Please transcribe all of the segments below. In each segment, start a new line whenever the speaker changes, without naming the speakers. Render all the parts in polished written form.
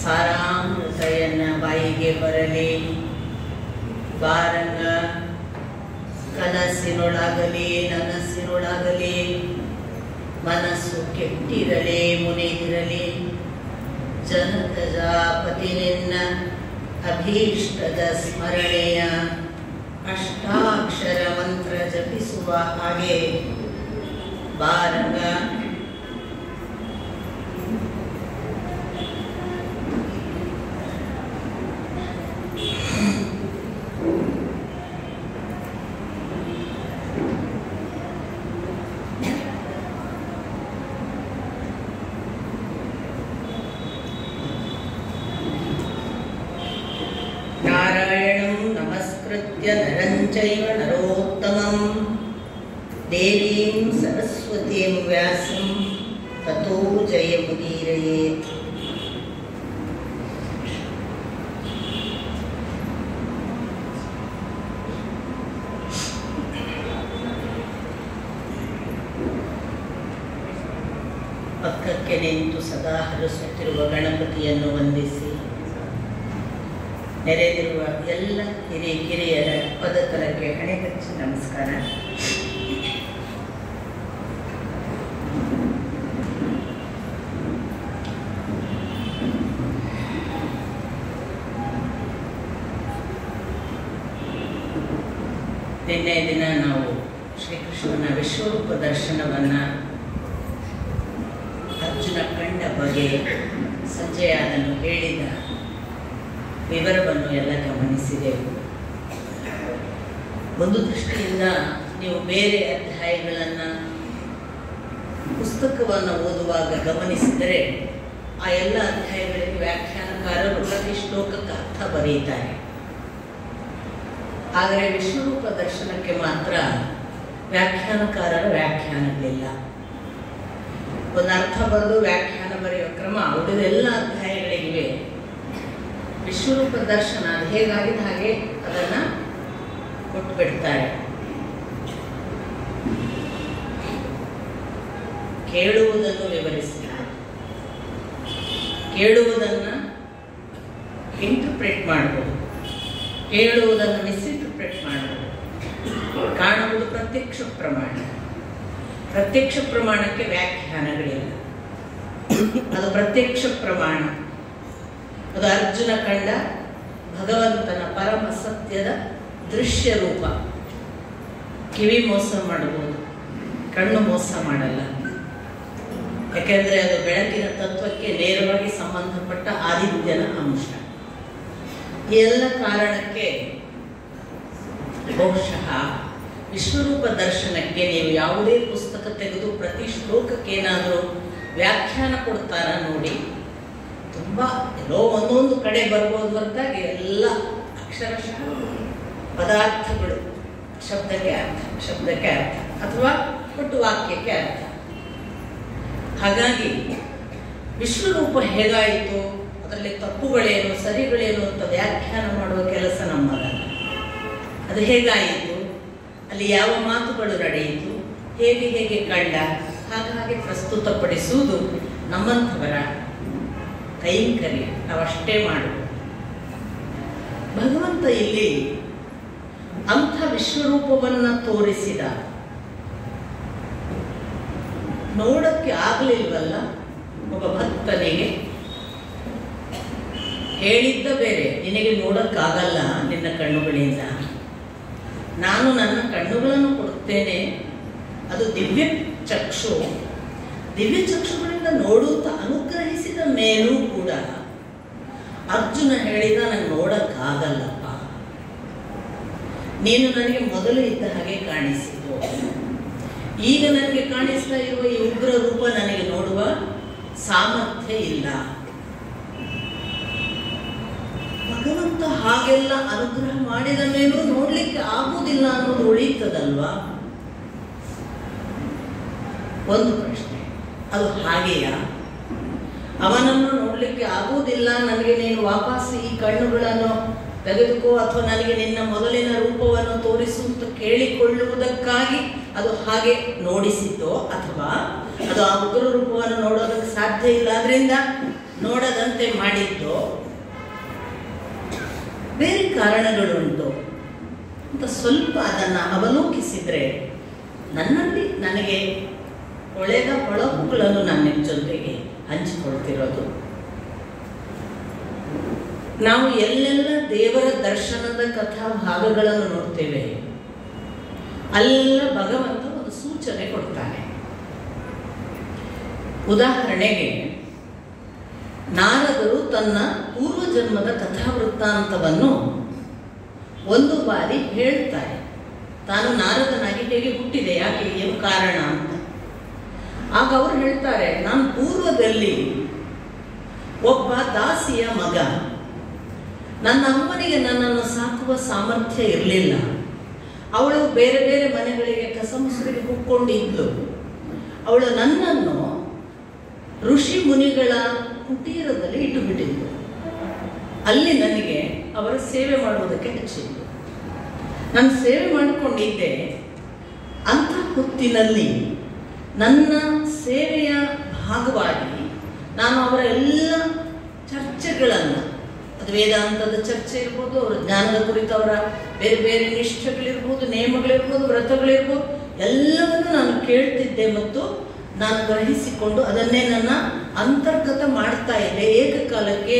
ಸಾರಾಮೃತಯನ್ನ ಬಾಯಿಗೆ ಬರಲಿ. ಬಾರಂಗ ಕನಸಿನೊಳಗಲಿ ನನಸಿನೊಳಗಲಿ ಮನಸ್ಸು ಕೆಟ್ಟಿರಲಿ ಮುನಿಗಿರಲಿ. ಜನತಜಾಪತಿ ನಿನ್ನ ಅಭೀಷ್ಟದ ಸ್ಮರಣೆಯ ಅಷ್ಟಾಕ್ಷರ ಮಂತ್ರ ಜಪಿಸುವ ಹಾಗೆ ಬಾರಂಗ. ನಾರಾಯಣಂ ನಮಸ್ಕೃತ್ಯ ನರಂ ಚೈವ ನರೋತ್ತಮಂ ದೇವೀಂ ಸರಸ್ವತೀಂ ವ್ಯಾಸಂ ತತೋ ಜಯಮುದೀರಯೇತ್. ಪಕ್ಕಕ್ಕೆ ನಿಂತು ಸದಾ ಹರಿಸುತ್ತಿರುವ ಗಣಪತಿಯನ್ನು ವಂದಿಸಿ ನೆರೆದಿರುವ ಎಲ್ಲ ಕಿರಿಯರ ಪದತಲಕ್ಕೆ ಹಣೆಗಚ್ಚಿ ನಮಸ್ಕಾರ. ನಿನ್ನೆ ದಿನ ನಾವು ಶ್ರೀಕೃಷ್ಣನ ವಿಶ್ವರೂಪ ದರ್ಶನವನ್ನು ಅರ್ಜುನ ಕಂಡ ಬಗೆ ಸಂಜಯಾನನು ಹೇಳಿದ ವಿವರವನ್ನು ಎಲ್ಲ ಗಮನಿಸಿದೆವು. ಒಂದು ದೃಷ್ಟಿಯಿಂದ ನೀವು ಬೇರೆ ಅಧ್ಯಾಯಗಳನ್ನು ಪುಸ್ತಕವನ್ನು ಓದುವಾಗ ಗಮನಿಸಿದರೆ ಆ ಎಲ್ಲ ಅಧ್ಯಾಯಗಳಿಗೆ ವ್ಯಾಖ್ಯಾನಕಾರರು ಪ್ರತಿ ಶ್ಲೋಕಕ್ಕೆ ಅರ್ಥ ಬರೆಯುತ್ತಾರೆ. ಆದರೆ ವಿಶ್ವರೂಪ ದರ್ಶನಕ್ಕೆ ಮಾತ್ರ ವ್ಯಾಖ್ಯಾನಕಾರರ ವ್ಯಾಖ್ಯಾನಗಳಿಲ್ಲ. ಒಂದು ಅರ್ಥ ಬರೆದು ವ್ಯಾಖ್ಯಾನ ಬರೆಯುವ ಕ್ರಮ ಉಳಿದ ಎಲ್ಲ ಅಧ್ಯಾಯಗಳಿಗಿವೆ. ವಿಶ್ವರೂಪ ದರ್ಶನ ಅದು ಹೇಗಾಗಿದೆ ಹಾಗೆ ಅದನ್ನು ಕೊಟ್ಟು ಬಿಡ್ತಾರೆ. ಕೇಳುವುದನ್ನು ವಿವರಿಸಿ, ಕೇಳುವುದನ್ನು ಇಂಟರ್ಪ್ರೆಟ್ ಮಾಡಬಹುದು, ಕೇಳುವುದನ್ನು ಮಿಸ್ಇಂಟರ್ಪ್ರೆಟ್ ಮಾಡಬಹುದು. ಕಾಣುವುದು ಪ್ರತ್ಯಕ್ಷ ಪ್ರಮಾಣ. ಪ್ರತ್ಯಕ್ಷ ಪ್ರಮಾಣಕ್ಕೆ ವ್ಯಾಖ್ಯಾನಗಳಿಲ್ಲ, ಅದು ಪ್ರತ್ಯಕ್ಷ ಪ್ರಮಾಣ. ಅದು ಅರ್ಜುನ ಕಂಡ ಭಗವಂತನ ಪರಮ ಸತ್ಯದ ದೃಶ್ಯ ರೂಪ. ಕಿವಿ ಮೋಸ ಮಾಡಬಹುದು, ಕಣ್ಣು ಮೋಸ ಮಾಡಲ್ಲ. ಯಾಕೆಂದರೆ ಅದು ಬೆಳಕಿನ ತತ್ವಕ್ಕೆ ನೇರವಾಗಿ ಸಂಬಂಧಪಟ್ಟ ಆದಿತ್ಯನ ಅಂಶ. ಈ ಎಲ್ಲ ಕಾರಣಕ್ಕೆ ಬಹುಶಃ ವಿಶ್ವರೂಪ ದರ್ಶನಕ್ಕೆ ನೀವು ಯಾವುದೇ ಪುಸ್ತಕ ತೆಗೆದು ಪ್ರತಿ ಶ್ಲೋಕಕ್ಕೆ ಏನಾದರೂ ವ್ಯಾಖ್ಯಾನ ಕೊಡ್ತಾರ ನೋಡಿ, ತುಂಬ ಎಲ್ಲೋ ಒಂದೊಂದು ಕಡೆ ಬರ್ಬೋದು ಹೊರತಾಗಿ ಎಲ್ಲ ಅಕ್ಷರಶಃ ಪದಾರ್ಥಗಳು, ಶಬ್ದಕ್ಕೆ ಅರ್ಥ, ಶಬ್ದಕ್ಕೆ ಅರ್ಥ ಅಥವಾ ಒಟ್ಟು ವಾಕ್ಯಕ್ಕೆ ಅರ್ಥ. ಹಾಗಾಗಿ ವಿಶ್ವರೂಪ ಹೇಗಾಯಿತು, ಅದರಲ್ಲಿ ತಪ್ಪುಗಳೇನು ಸರಿಗಳೇನು ಅಂತ ವ್ಯಾಖ್ಯಾನ ಮಾಡುವ ಕೆಲಸ ನಮ್ಮದಲ್ಲ. ಅದು ಹೇಗಾಯಿತು, ಅಲ್ಲಿ ಯಾವ ಮಾತುಗಳು ನಡೆಯಿತು, ಹೇಗೆ ಹೇಗೆ ಕಂಡ, ಹಾಗಾಗಿ ಪ್ರಸ್ತುತಪಡಿಸುವುದು ನಮ್ಮಂಥವರ ಕೈಂಕರ್ಯ. ನಾವಷ್ಟೇ ಮಾಡುವುದು. ಭಗವಂತ ಇಲ್ಲಿ ಅಂಥ ವಿಶ್ವರೂಪವನ್ನು ತೋರಿಸಿದ. ನೋಡಕ್ಕೆ ಆಗಲಿಲ್ವಲ್ಲ ಒಬ್ಬ ಭಕ್ತನಿಗೆ. ಹೇಳಿದ್ದ ಬೇರೆ, ನಿನಗೆ ನೋಡಕ್ಕಾಗಲ್ಲ ನಿನ್ನ ಕಣ್ಣುಗಳಿಂದ, ನಾನು ನನ್ನ ಕಣ್ಣುಗಳನ್ನು ಕೊಡುತ್ತೇನೆ, ಅದು ದಿವ್ಯ ಚಕ್ಷು. ದಿವ್ಯ ಚಕ್ಷುಗಳಿಂದ ನೋಡುತ್ತಾ ಅನುಗ್ರಹಿಸಿದ ಮೇಲೂ ಕೂಡ ಅರ್ಜುನ ಹೇಳಿದ ನನಗೆ ನೋಡಕ್ಕಾಗಲ್ಲಪ್ಪ, ನೀನು ನನಗೆ ಮೊದಲು ಇದ್ದ ಹಾಗೆ ಕಾಣಿಸಿತು, ಈಗ ನನಗೆ ಕಾಣಿಸ್ತಾ ಇರುವ ಈ ಉಗ್ರ ರೂಪ ನನಗೆ ನೋಡುವ ಸಾಮರ್ಥ್ಯ ಇಲ್ಲ. ಭಗವಂತ ಹಾಗೆಲ್ಲ ಅನುಗ್ರಹ ಮಾಡಿದ ಮೇಲೂ ನೋಡ್ಲಿಕ್ಕೆ ಆಗುವುದಿಲ್ಲ ಅನ್ನೋದು ಉಳಿಯುತ್ತದಲ್ವಾ? ಒಂದು ಪ್ರಶ್ನೆ, ಅದು ಹಾಗೆಯಾ? ಅವನನ್ನು ನೋಡ್ಲಿಕ್ಕೆ ಆಗುವುದಿಲ್ಲ, ನನಗೆ ನೀನು ವಾಪಸ್ ಈ ಕಣ್ಣುಗಳನ್ನು ತೆಗೆದುಕೋ ಅಥವಾ ನನಗೆ ನಿನ್ನ ಮೊದಲಿನ ರೂಪವನ್ನು ತೋರಿಸು ಅಂತ ಕೇಳಿಕೊಳ್ಳುವುದಕ್ಕಾಗಿ ಅದು ಹಾಗೆ ನೋಡಿಸಿತೋ, ಅಥವಾ ಅದು ಆ ಉಗ್ರ ರೂಪವನ್ನು ನೋಡೋದಕ್ಕೆ ಸಾಧ್ಯ ಇಲ್ಲ, ಅದರಿಂದ ನೋಡದಂತೆ ಮಾಡಿದ್ದು ಬೇರೆ ಕಾರಣಗಳುಂಟು ಅಂತ ಸ್ವಲ್ಪ ಅದನ್ನು ಅವಲೋಕಿಸಿದರೆ ನನ್ನಲ್ಲಿ ನನಗೆ ಒಳ್ಳೆಯ ಹೊಳಪುಗಳನ್ನು ನನ್ನ ಜೊತೆಗೆ ಹಂಚಿಕೊಳ್ತಿರೋದು. ನಾವು ಎಲ್ಲೆಲ್ಲ ದೇವರ ದರ್ಶನದ ಕಥಾ ಭಾಗಗಳನ್ನು ನೋಡ್ತೇವೆ, ಅಲ್ಲೆಲ್ಲ ಭಗವಂತ ಒಂದು ಸೂಚನೆ ಕೊಡ್ತಾನೆ. ಉದಾಹರಣೆಗೆ ನಾರದರು ತನ್ನ ಪೂರ್ವಜನ್ಮದ ಕಥಾವೃತ್ತಾಂತವನ್ನು ಒಂದು ಬಾರಿ ಹೇಳ್ತಾರೆ. ತಾನು ನಾರದನಾಗಿ ಹೇಗೆ ಹುಟ್ಟಿದೆ, ಯಾಕೆ, ಏನು ಕಾರಣ ಅಂತ. ಆಗ ಅವರು ಹೇಳ್ತಾರೆ, ನಾನು ಪೂರ್ವದಲ್ಲಿ ಒಬ್ಬ ದಾಸಿಯ ಮಗ, ನನ್ನ ಅಮ್ಮನಿಗೆ ನನ್ನನ್ನು ಸಾಕುವ ಸಾಮರ್ಥ್ಯ ಇರಲಿಲ್ಲ. ಅವಳು ಬೇರೆ ಬೇರೆ ಮನೆಗಳಿಗೆ ಕಸಮುಸರಿಗೆ ಹುಕ್ಕೊಂಡಿದ್ಲು. ಅವಳು ನನ್ನನ್ನು ಋಷಿ ಮುನಿಗಳ ಕುಟೀರದಲ್ಲಿ ಇಟ್ಟುಬಿಟ್ಟಿದ್ಲು. ಅಲ್ಲಿ ನನಗೆ ಅವರ ಸೇವೆ ಮಾಡುವುದಕ್ಕೆ ಹಚ್ಚಿದ್ಲು. ನಾನು ಸೇವೆ ಮಾಡಿಕೊಂಡಿದ್ದೆ. ಅಂಥ ಹೊತ್ತಿನಲ್ಲಿ ನನ್ನ ಸೇವೆಯ ಭಾಗವಾಗಿ ನಾನು ಅವರ ಎಲ್ಲ ಚರ್ಚೆಗಳನ್ನು, ಅದು ವೇದಾಂತದ ಚರ್ಚೆ ಇರ್ಬೋದು, ಅವರ ಜ್ಞಾನದ ಕುರಿತವರ ಬೇರೆ ಬೇರೆ ನಿಷ್ಠೆಗಳಿರ್ಬೋದು, ನಿಯಮಗಳಿರ್ಬೋದು, ವ್ರತಗಳಿರ್ಬೋದು, ಎಲ್ಲವನ್ನೂ ನಾನು ಕೇಳ್ತಿದ್ದೆ ಮತ್ತು ನಾನು ಗ್ರಹಿಸಿಕೊಂಡು ಅದನ್ನೇ ನನ್ನ ಅಂತರ್ಗತ ಮಾಡ್ತಾ ಇದ್ದೆ. ಏಕಕಾಲಕ್ಕೆ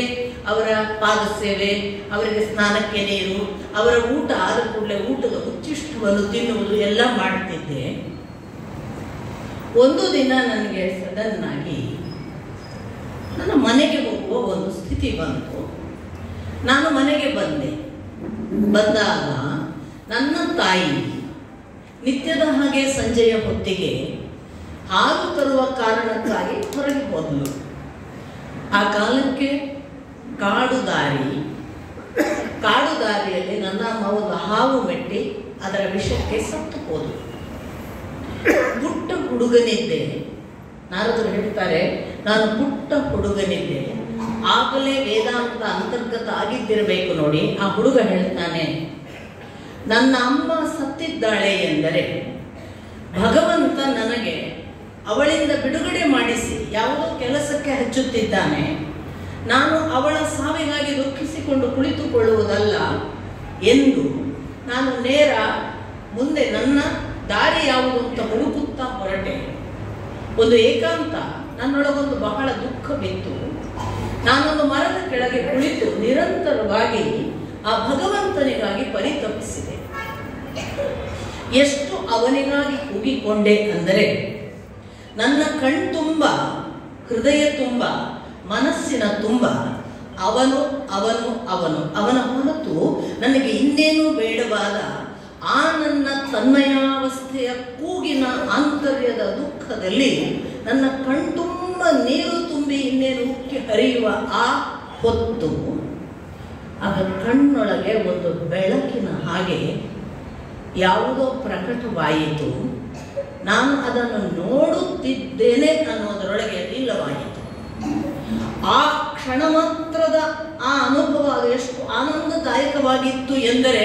ಅವರ ಪಾದ ಸೇವೆ, ಅವರಿಗೆ ಸ್ನಾನಕ್ಕೆ ನೀರು, ಅವರ ಊಟ ಆದ ಕೂಡಲೇ ಊಟದ ಉಚ್ಚಿಷ್ಟವನ್ನು ತಿನ್ನುವುದು ಎಲ್ಲ ಮಾಡ್ತಿದ್ದೆ. ಒಂದು ದಿನ ನನಗೆ ಸಡನ್ ಆಗಿ ನನ್ನ ಮನೆಗೆ ಹೋಗುವ ಒಂದು ಸ್ಥಿತಿ ಬಂತು. ನಾನು ಮನೆಗೆ ಬಂದಾಗ ನನ್ನ ತಾಯಿ ನಿತ್ಯದ ಹಾಗೆ ಸಂಜೆಯ ಹೊತ್ತಿಗೆ ಹಾಲು ತರುವ ಕಾರಣಕ್ಕಾಗಿ ಹೊರಗೆ ಹೋದಳು. ಆ ಕಾಲಕ್ಕೆ ಕಾಡು ದಾರಿಯಲ್ಲಿ ನನ್ನ ಅಮ್ಮ ಒಂದು ಹಾವು ಮೆಟ್ಟಿ ಅದರ ವಿಷಕ್ಕೆ ಸತ್ತು ಹೋದಳು. ಪುಟ್ಟ ಹುಡುಗನಿದ್ದೆ. ನಾರದರು ಹೇಳ್ತಾರೆ, ನಾನು ಪುಟ್ಟ ಹುಡುಗನಿದ್ದೆ. ಆಗಲೇ ವೇದಾಂತ ಅಂತರ್ಗತ ಆಗಿದ್ದಿರಬೇಕು ನೋಡಿ. ಆ ಹುಡುಗ ಹೇಳ್ತಾನೆ, ನನ್ನ ಅಮ್ಮ ಸತ್ತಿದ್ದಾಳೆ ಎಂದರೆ ಭಗವಂತ ನನಗೆ ಅವಳಿಂದ ಬಿಡುಗಡೆ ಮಾಡಿಸಿ ಯಾವುದೋ ಕೆಲಸಕ್ಕೆ ಹಚ್ಚುತ್ತಿದ್ದಾನೆ. ನಾನು ಅವಳ ಸಾವಿಗಾಗಿ ದುಃಖಿಸಿಕೊಂಡು ಕುಳಿತುಕೊಳ್ಳುವುದಲ್ಲ ಎಂದು ನಾನು ನೇರ ಮುಂದೆ ನನ್ನ ದಾರಿ ಯಾವುದು ಅಂತ ಹುಡುಕುತ್ತಾ ಹೊರಟೆ. ಒಂದು ಏಕಾಂತ ನನ್ನೊಳಗೊಂದು ಬಹಳ ದುಃಖ ಬಿತ್ತು. ನಾನೊಂದು ಮರದ ಕೆಳಗೆ ಕುಳಿತು ನಿರಂತರವಾಗಿ ಆ ಭಗವಂತನಿಗಾಗಿ ಪರಿತಪಿಸಿದೆ. ಎಷ್ಟು ಅವನಿಗಾಗಿ ಕೂಗಿಕೊಂಡೆ ಅಂದರೆ ನನ್ನ ಕಣ್ತುಂಬ, ಹೃದಯ ತುಂಬ, ಮನಸ್ಸಿನ ತುಂಬ ಅವನು ಅವನು ಅವನು ಅವನ ಹೊರತು ನನಗೆ ಇನ್ನೇನೂ ಬೇಡವಾದ ಆ ನನ್ನ ತನ್ಮಯಾವಸ್ಥೆಯ ಕೂಗಿನ ಆಂತರ್ಯದ ದುಃಖದಲ್ಲಿ ನನ್ನ ಕಣ್ತುಂಬ ನೀರು ತುಂಬಿ ಇನ್ನೇನು ಉಕ್ಕಿ ಹರಿಯುವ ಆ ಹೊತ್ತು ಆಗ ಕಣ್ಣೊಳಗೆ ಒಂದು ಬೆಳಕಿನ ಹಾಗೆ ಯಾವುದೋ ಪ್ರಕಟವಾಯಿತು. ನಾನು ಅದನ್ನು ನೋಡುತ್ತಿದ್ದೇನೆ ಅನ್ನೋದರೊಳಗೆ ಇಲ್ಲವಾಯಿತು. ಆ ಕ್ಷಣ ಮಾತ್ರದ ಆ ಅನುಭವ ಎಷ್ಟು ಆನಂದದಾಯಕವಾಗಿತ್ತು ಎಂದರೆ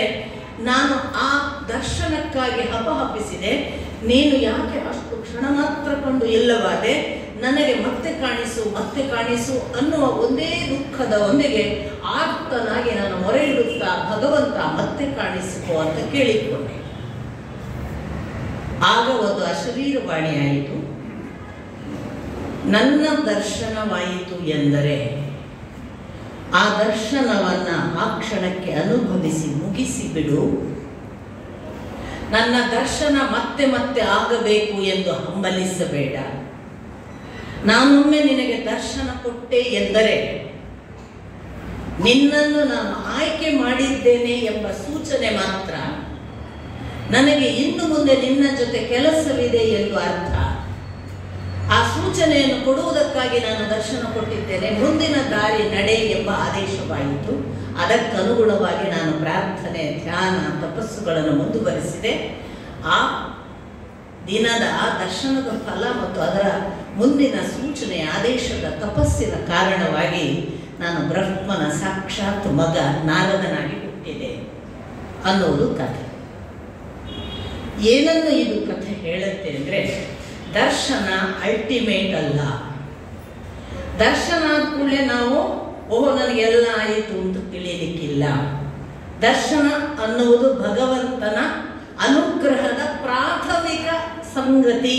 ನಾನು ಆ ದರ್ಶನಕ್ಕಾಗಿ ಹಪಹಪಿಸಿದೆ. ನೀನು ಯಾಕೆ ಅಷ್ಟು ಕ್ಷಣ ಮಾತ್ರ ಕಂಡು ಇಲ್ಲವಾದೆ, ನನಗೆ ಮತ್ತೆ ಕಾಣಿಸು ಅನ್ನುವ ಒಂದೇ ದುಃಖದ ಒಂದಿಗೆ ಆರ್ತನಾಗಿ ನಾನು ಮೊರೆ ಇಡುತ್ತಾ ಭಗವಂತ ಮತ್ತೆ ಕಾಣಿಸಿಕೋ ಅಂತ ಕೇಳಿಕೊಂಡೆ. ಆಗ ಒಂದು ಅಶರೀರವಾಣಿಯಾಯಿತು. ನನ್ನ ದರ್ಶನವಾಯಿತು ಎಂದರೆ ಆ ದರ್ಶನವನ್ನು ಆ ಕ್ಷಣಕ್ಕೆ ಅನುಭವಿಸಿ ಮುಗಿಸಿ ಬಿಡು. ನನ್ನ ದರ್ಶನ ಮತ್ತೆ ಮತ್ತೆ ಆಗಬೇಕು ಎಂದು ಹಂಬಲಿಸಬೇಡ. ನಾನೊಮ್ಮೆ ನಿನಗೆ ದರ್ಶನ ಕೊಟ್ಟೆ ಎಂದರೆ ನಿನ್ನನ್ನು ನಾನು ಆಯ್ಕೆ ಮಾಡಿದ್ದೇನೆ ಎಂಬ ಸೂಚನೆ ಮಾತ್ರ. ನನಗೆ ಇನ್ನು ಮುಂದೆ ನಿನ್ನ ಜೊತೆ ಕೆಲಸವಿದೆ ಎಂದು ಅರ್ಥ. ಆ ಸೂಚನೆಯನ್ನು ಕೊಡುವುದಕ್ಕಾಗಿ ನಾನು ದರ್ಶನ ಕೊಟ್ಟಿದ್ದೇನೆ. ಮುಂದಿನ ದಾರಿ ನಡೆ ಎಂಬ ಆದೇಶವಾಯಿತು. ಅದಕ್ಕನುಗುಣವಾಗಿ ನಾನು ಪ್ರಾರ್ಥನೆ, ಧ್ಯಾನ, ತಪಸ್ಸುಗಳನ್ನು ಮುಂದುವರಿಸಿದೆ. ಆ ದಿನದ ಆ ದರ್ಶನದ ಫಲ ಮತ್ತು ಅದರ ಮುಂದಿನ ಸೂಚನೆ, ಆದೇಶದ ತಪಸ್ಸಿನ ಕಾರಣವಾಗಿ ನಾನು ಬ್ರಹ್ಮನ ಸಾಕ್ಷಾತ್ ಮಗ ನಾರದನಾಗಿ ಹುಟ್ಟಿದೆ ಅನ್ನೋದು ಕಥೆ. ಏನನ್ನು ಇದು ಕಥೆ ಹೇಳುತ್ತೆ ಅಂದರೆ, ದರ್ಶನ ಅಲ್ಟಿಮೇಟ್ ಅಲ್ಲ. ದರ್ಶನ ಆದ ಕೂಡಲೇ ನಾವು ನನಗೆಲ್ಲ ಆಯಿತು ಅಂತ ತಿಳಿಯಲಿಕ್ಕಿಲ್ಲ. ದರ್ಶನ ಅನ್ನುವುದು ಭಗವಂತನ ಅನುಗ್ರಹದ ಪ್ರಾಥಮಿಕ ಸಂಗತಿ.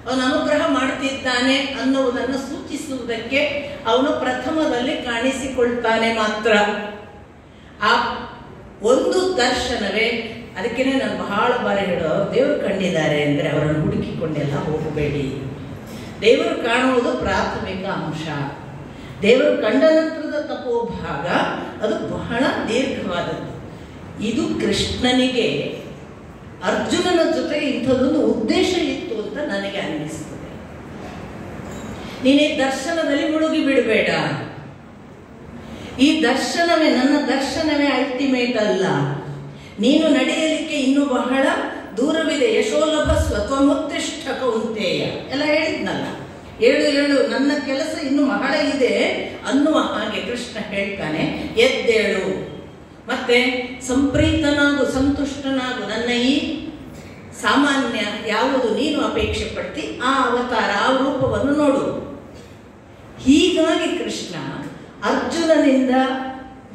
ಅವನು ಅನುಗ್ರಹ ಮಾಡ್ತಿದ್ದಾನೆ ಅನ್ನುವುದನ್ನು ಸೂಚಿಸುವುದಕ್ಕೆ ಅವನು ಪ್ರಥಮದಲ್ಲಿ ಕಾಣಿಸಿಕೊಳ್ತಾನೆ ಮಾತ್ರ. ಆ ಒಂದು ದರ್ಶನವೇ, ಅದಕ್ಕೇನೆ ನಾನು ಬಹಳ ಬಾರಿ ಹೇಳೋ, ದೇವರು ಕಂಡಿದ್ದಾರೆ ಅಂದರೆ ಅವರನ್ನು ಹುಡುಕಿಕೊಂಡೆಲ್ಲ ಹೋಗಬೇಡಿ. ದೇವರು ಕಾಣುವುದು ಪ್ರಾಥಮಿಕ ಅಂಶ. ದೇವರು ಕಂಡ ನಂತರದ ತಪೋಭಾಗ ಅದು ಬಹಳ ದೀರ್ಘವಾದದ್ದು. ಇದು ಕೃಷ್ಣನಿಗೆ ಅರ್ಜುನನ ಜೊತೆ ಇಂಥದ್ದೊಂದು ಉದ್ದೇಶ ಇತ್ತು ಅಂತ ನನಗೆ ಅನ್ನಿಸ್ತದೆ. ನೀನೇ ದರ್ಶನದಲ್ಲಿ ಮುಳುಗಿ ಬಿಡಬೇಡ. ಈ ದರ್ಶನವೇ, ನನ್ನ ದರ್ಶನವೇ ಅಲ್ಟಿಮೇಟ್ ಅಲ್ಲ. ನೀನು ನಡೆಯಲಿಕ್ಕೆ ಇನ್ನೂ ಬಹಳ ದೂರವಿದೆ. ಯಶೋಲಭ ಸ್ವತ್ವಮುತ್ತಿಷ್ಠ ಕೌಂತೆಯ ಎಲ್ಲ ಹೇಳಿದ್ನಲ್ಲ, ಏಳು ನನ್ನ ಕೆಲಸ ಇನ್ನು ಬಹಳ ಇದೆ ಅನ್ನುವ ಹಾಗೆ ಕೃಷ್ಣ ಹೇಳ್ತಾನೆ. ಎದ್ದೇಳು, ಮತ್ತೆ ಸಂಪ್ರೀತನಾಗು, ಸಂತುಷ್ಟನಾಗು. ನನ್ನ ಈ ಸಾಮಾನ್ಯ ಯಾವುದು ನೀನು ಅಪೇಕ್ಷೆ ಪಡ್ತಿ ಆ ಅವತಾರ, ಆ ರೂಪವನ್ನು ನೋಡು. ಹೀಗಾಗಿ ಕೃಷ್ಣ ಅರ್ಜುನನಿಂದ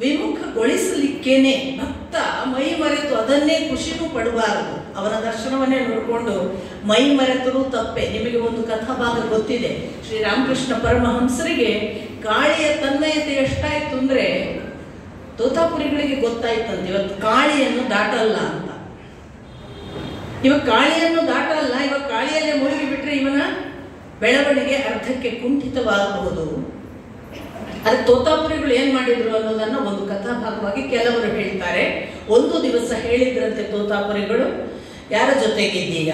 ವಿಮುಖಗೊಳಿಸಲಿಕ್ಕೇನೆ ಭಕ್ತ ಮೈ ಮರೆತು ಅದನ್ನೇ ಖುಷಿನೂ ಪಡಬಾರದು. ಅವನ ದರ್ಶನವನ್ನೇ ನೋಡಿಕೊಂಡು ಮೈ ಮರೆತರೂ ತಪ್ಪೆ. ನಿಮಗೆ ಒಂದು ಕಥಾಭಾಗ ಗೊತ್ತಿದೆ. ಶ್ರೀರಾಮಕೃಷ್ಣ ಪರಮಹಂಸರಿಗೆ ಕಾಳಿಯ ತನ್ಮಯತೆ ಎಷ್ಟಾಯ್ತು ಅಂದ್ರೆ, ತೋತಾಪುರಿಗಳಿಗೆ ಗೊತ್ತಾಯ್ತಂತೆ ಇವತ್ತು ಕಾಳಿಯನ್ನು ದಾಟಲ್ಲ ಅಂತ. ಇವಾಗ ಕಾಳಿಯನ್ನು ದಾಟಲ್ಲ, ಇವಾಗ ಕಾಳಿಯಲ್ಲೇ ಮುಳುಗಿ ಬಿಟ್ರೆ ಇವನ ಬೆಳವಣಿಗೆ ಅರ್ಧಕ್ಕೆ ಕುಂಠಿತವಾಗಬಹುದು. ಅದಕ್ಕೆ ತೋತಾಪುರಿಗಳು ಏನ್ ಮಾಡಿದ್ರು ಅನ್ನೋದನ್ನ ಒಂದು ಕಥಾಭಾಗವಾಗಿ ಕೆಲವರು ಹೇಳ್ತಾರೆ. ಒಂದು ದಿವಸ ಹೇಳಿದ್ರಂತೆ ತೋತಾಪುರಿಗಳು, ಯಾರ ಜೊತೆಗಿದ್ದೀಗ?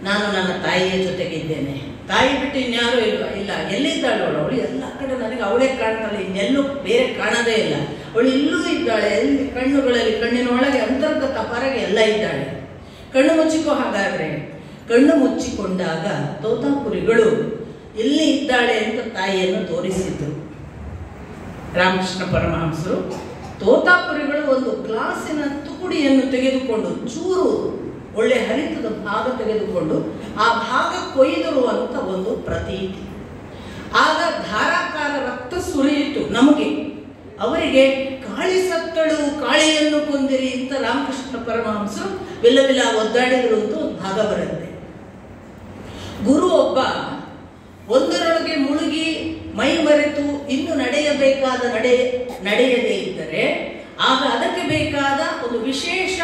ನಾನು ನನ್ನ ತಾಯಿಯ ಜೊತೆಗಿದ್ದೇನೆ. ತಾಯಿ ಬಿಟ್ಟು ಇನ್ಯಾರು ಇಲ್ಲ. ಎಲ್ಲಿದ್ದಾಳು ಅವಳು? ಎಲ್ಲ ಕಡೆ ನನಗೆ ಅವಳೇ ಕಾಣ್ತಾಳೆ, ಇನ್ನೆಲ್ಲೂ ಬೇರೆ ಕಾಣದೇ ಇಲ್ಲ. ಅವಳು ಇಲ್ಲೂ ಇದ್ದಾಳೆ, ಎಲ್ಲಿ ಕಣ್ಣುಗಳಲ್ಲಿ, ಕಣ್ಣಿನೊಳಗೆ ಅಂತರ್ಗತ ಹೊರಗೆ ಎಲ್ಲ ಇದ್ದಾಳೆ. ಕಣ್ಣು ಮುಚ್ಚಿಕೋ. ಹಾಗಾದ್ರೆ ಕಣ್ಣು ಮುಚ್ಚಿಕೊಂಡಾಗ ತೋತಾಪುರಿಗಳು ಎಲ್ಲಿ ಇದ್ದಾಳೆ ಅಂತ ತಾಯಿಯನ್ನು ತೋರಿಸಿದ್ರು. ರಾಮಕೃಷ್ಣ ಪರಮಹಂಸರು ತೋತಾಪುರಿಗಳು ಒಂದು ಗ್ಲಾಸಿನ ತುಕುಡಿಯನ್ನು ತೆಗೆದುಕೊಂಡು, ಚೂರು ಒಳ್ಳೆ ಹರಿತದ ಭಾಗ ತೆಗೆದುಕೊಂಡು ಆ ಭಾಗ ಕೊಯ್ದರು ಅಂತ ಒಂದು ಪ್ರತೀತಿ. ಆಗ ಧಾರಾಕಾರ ರಕ್ತ ಸುರಿಯಿತು ನಮಗೆ. ಅವರಿಗೆ ಕಾಳಿ ಸತ್ತಳು, ಕಾಳಿಯನ್ನು ಕೊಂದಿರಿ ಅಂತ ರಾಮಕೃಷ್ಣ ಪರಮಹಂಸರು ವಿಲ್ಲ ಒದ್ದಾಡಿದ್ರು ಅಂತ ಒಂದು ಭಾಗ ಬರುತ್ತೆ. ಗುರು ಒಬ್ಬ ಒಂದರೊಳಗೆ ಮುಳುಗಿ ಮೈ ಮರೆತು ಇನ್ನು ನಡೆಯಬೇಕಾದ ನಡೆಯದೇ ಇದ್ದರೆ ಆಗ ಅದಕ್ಕೆ ಬೇಕಾದ ಒಂದು ವಿಶೇಷ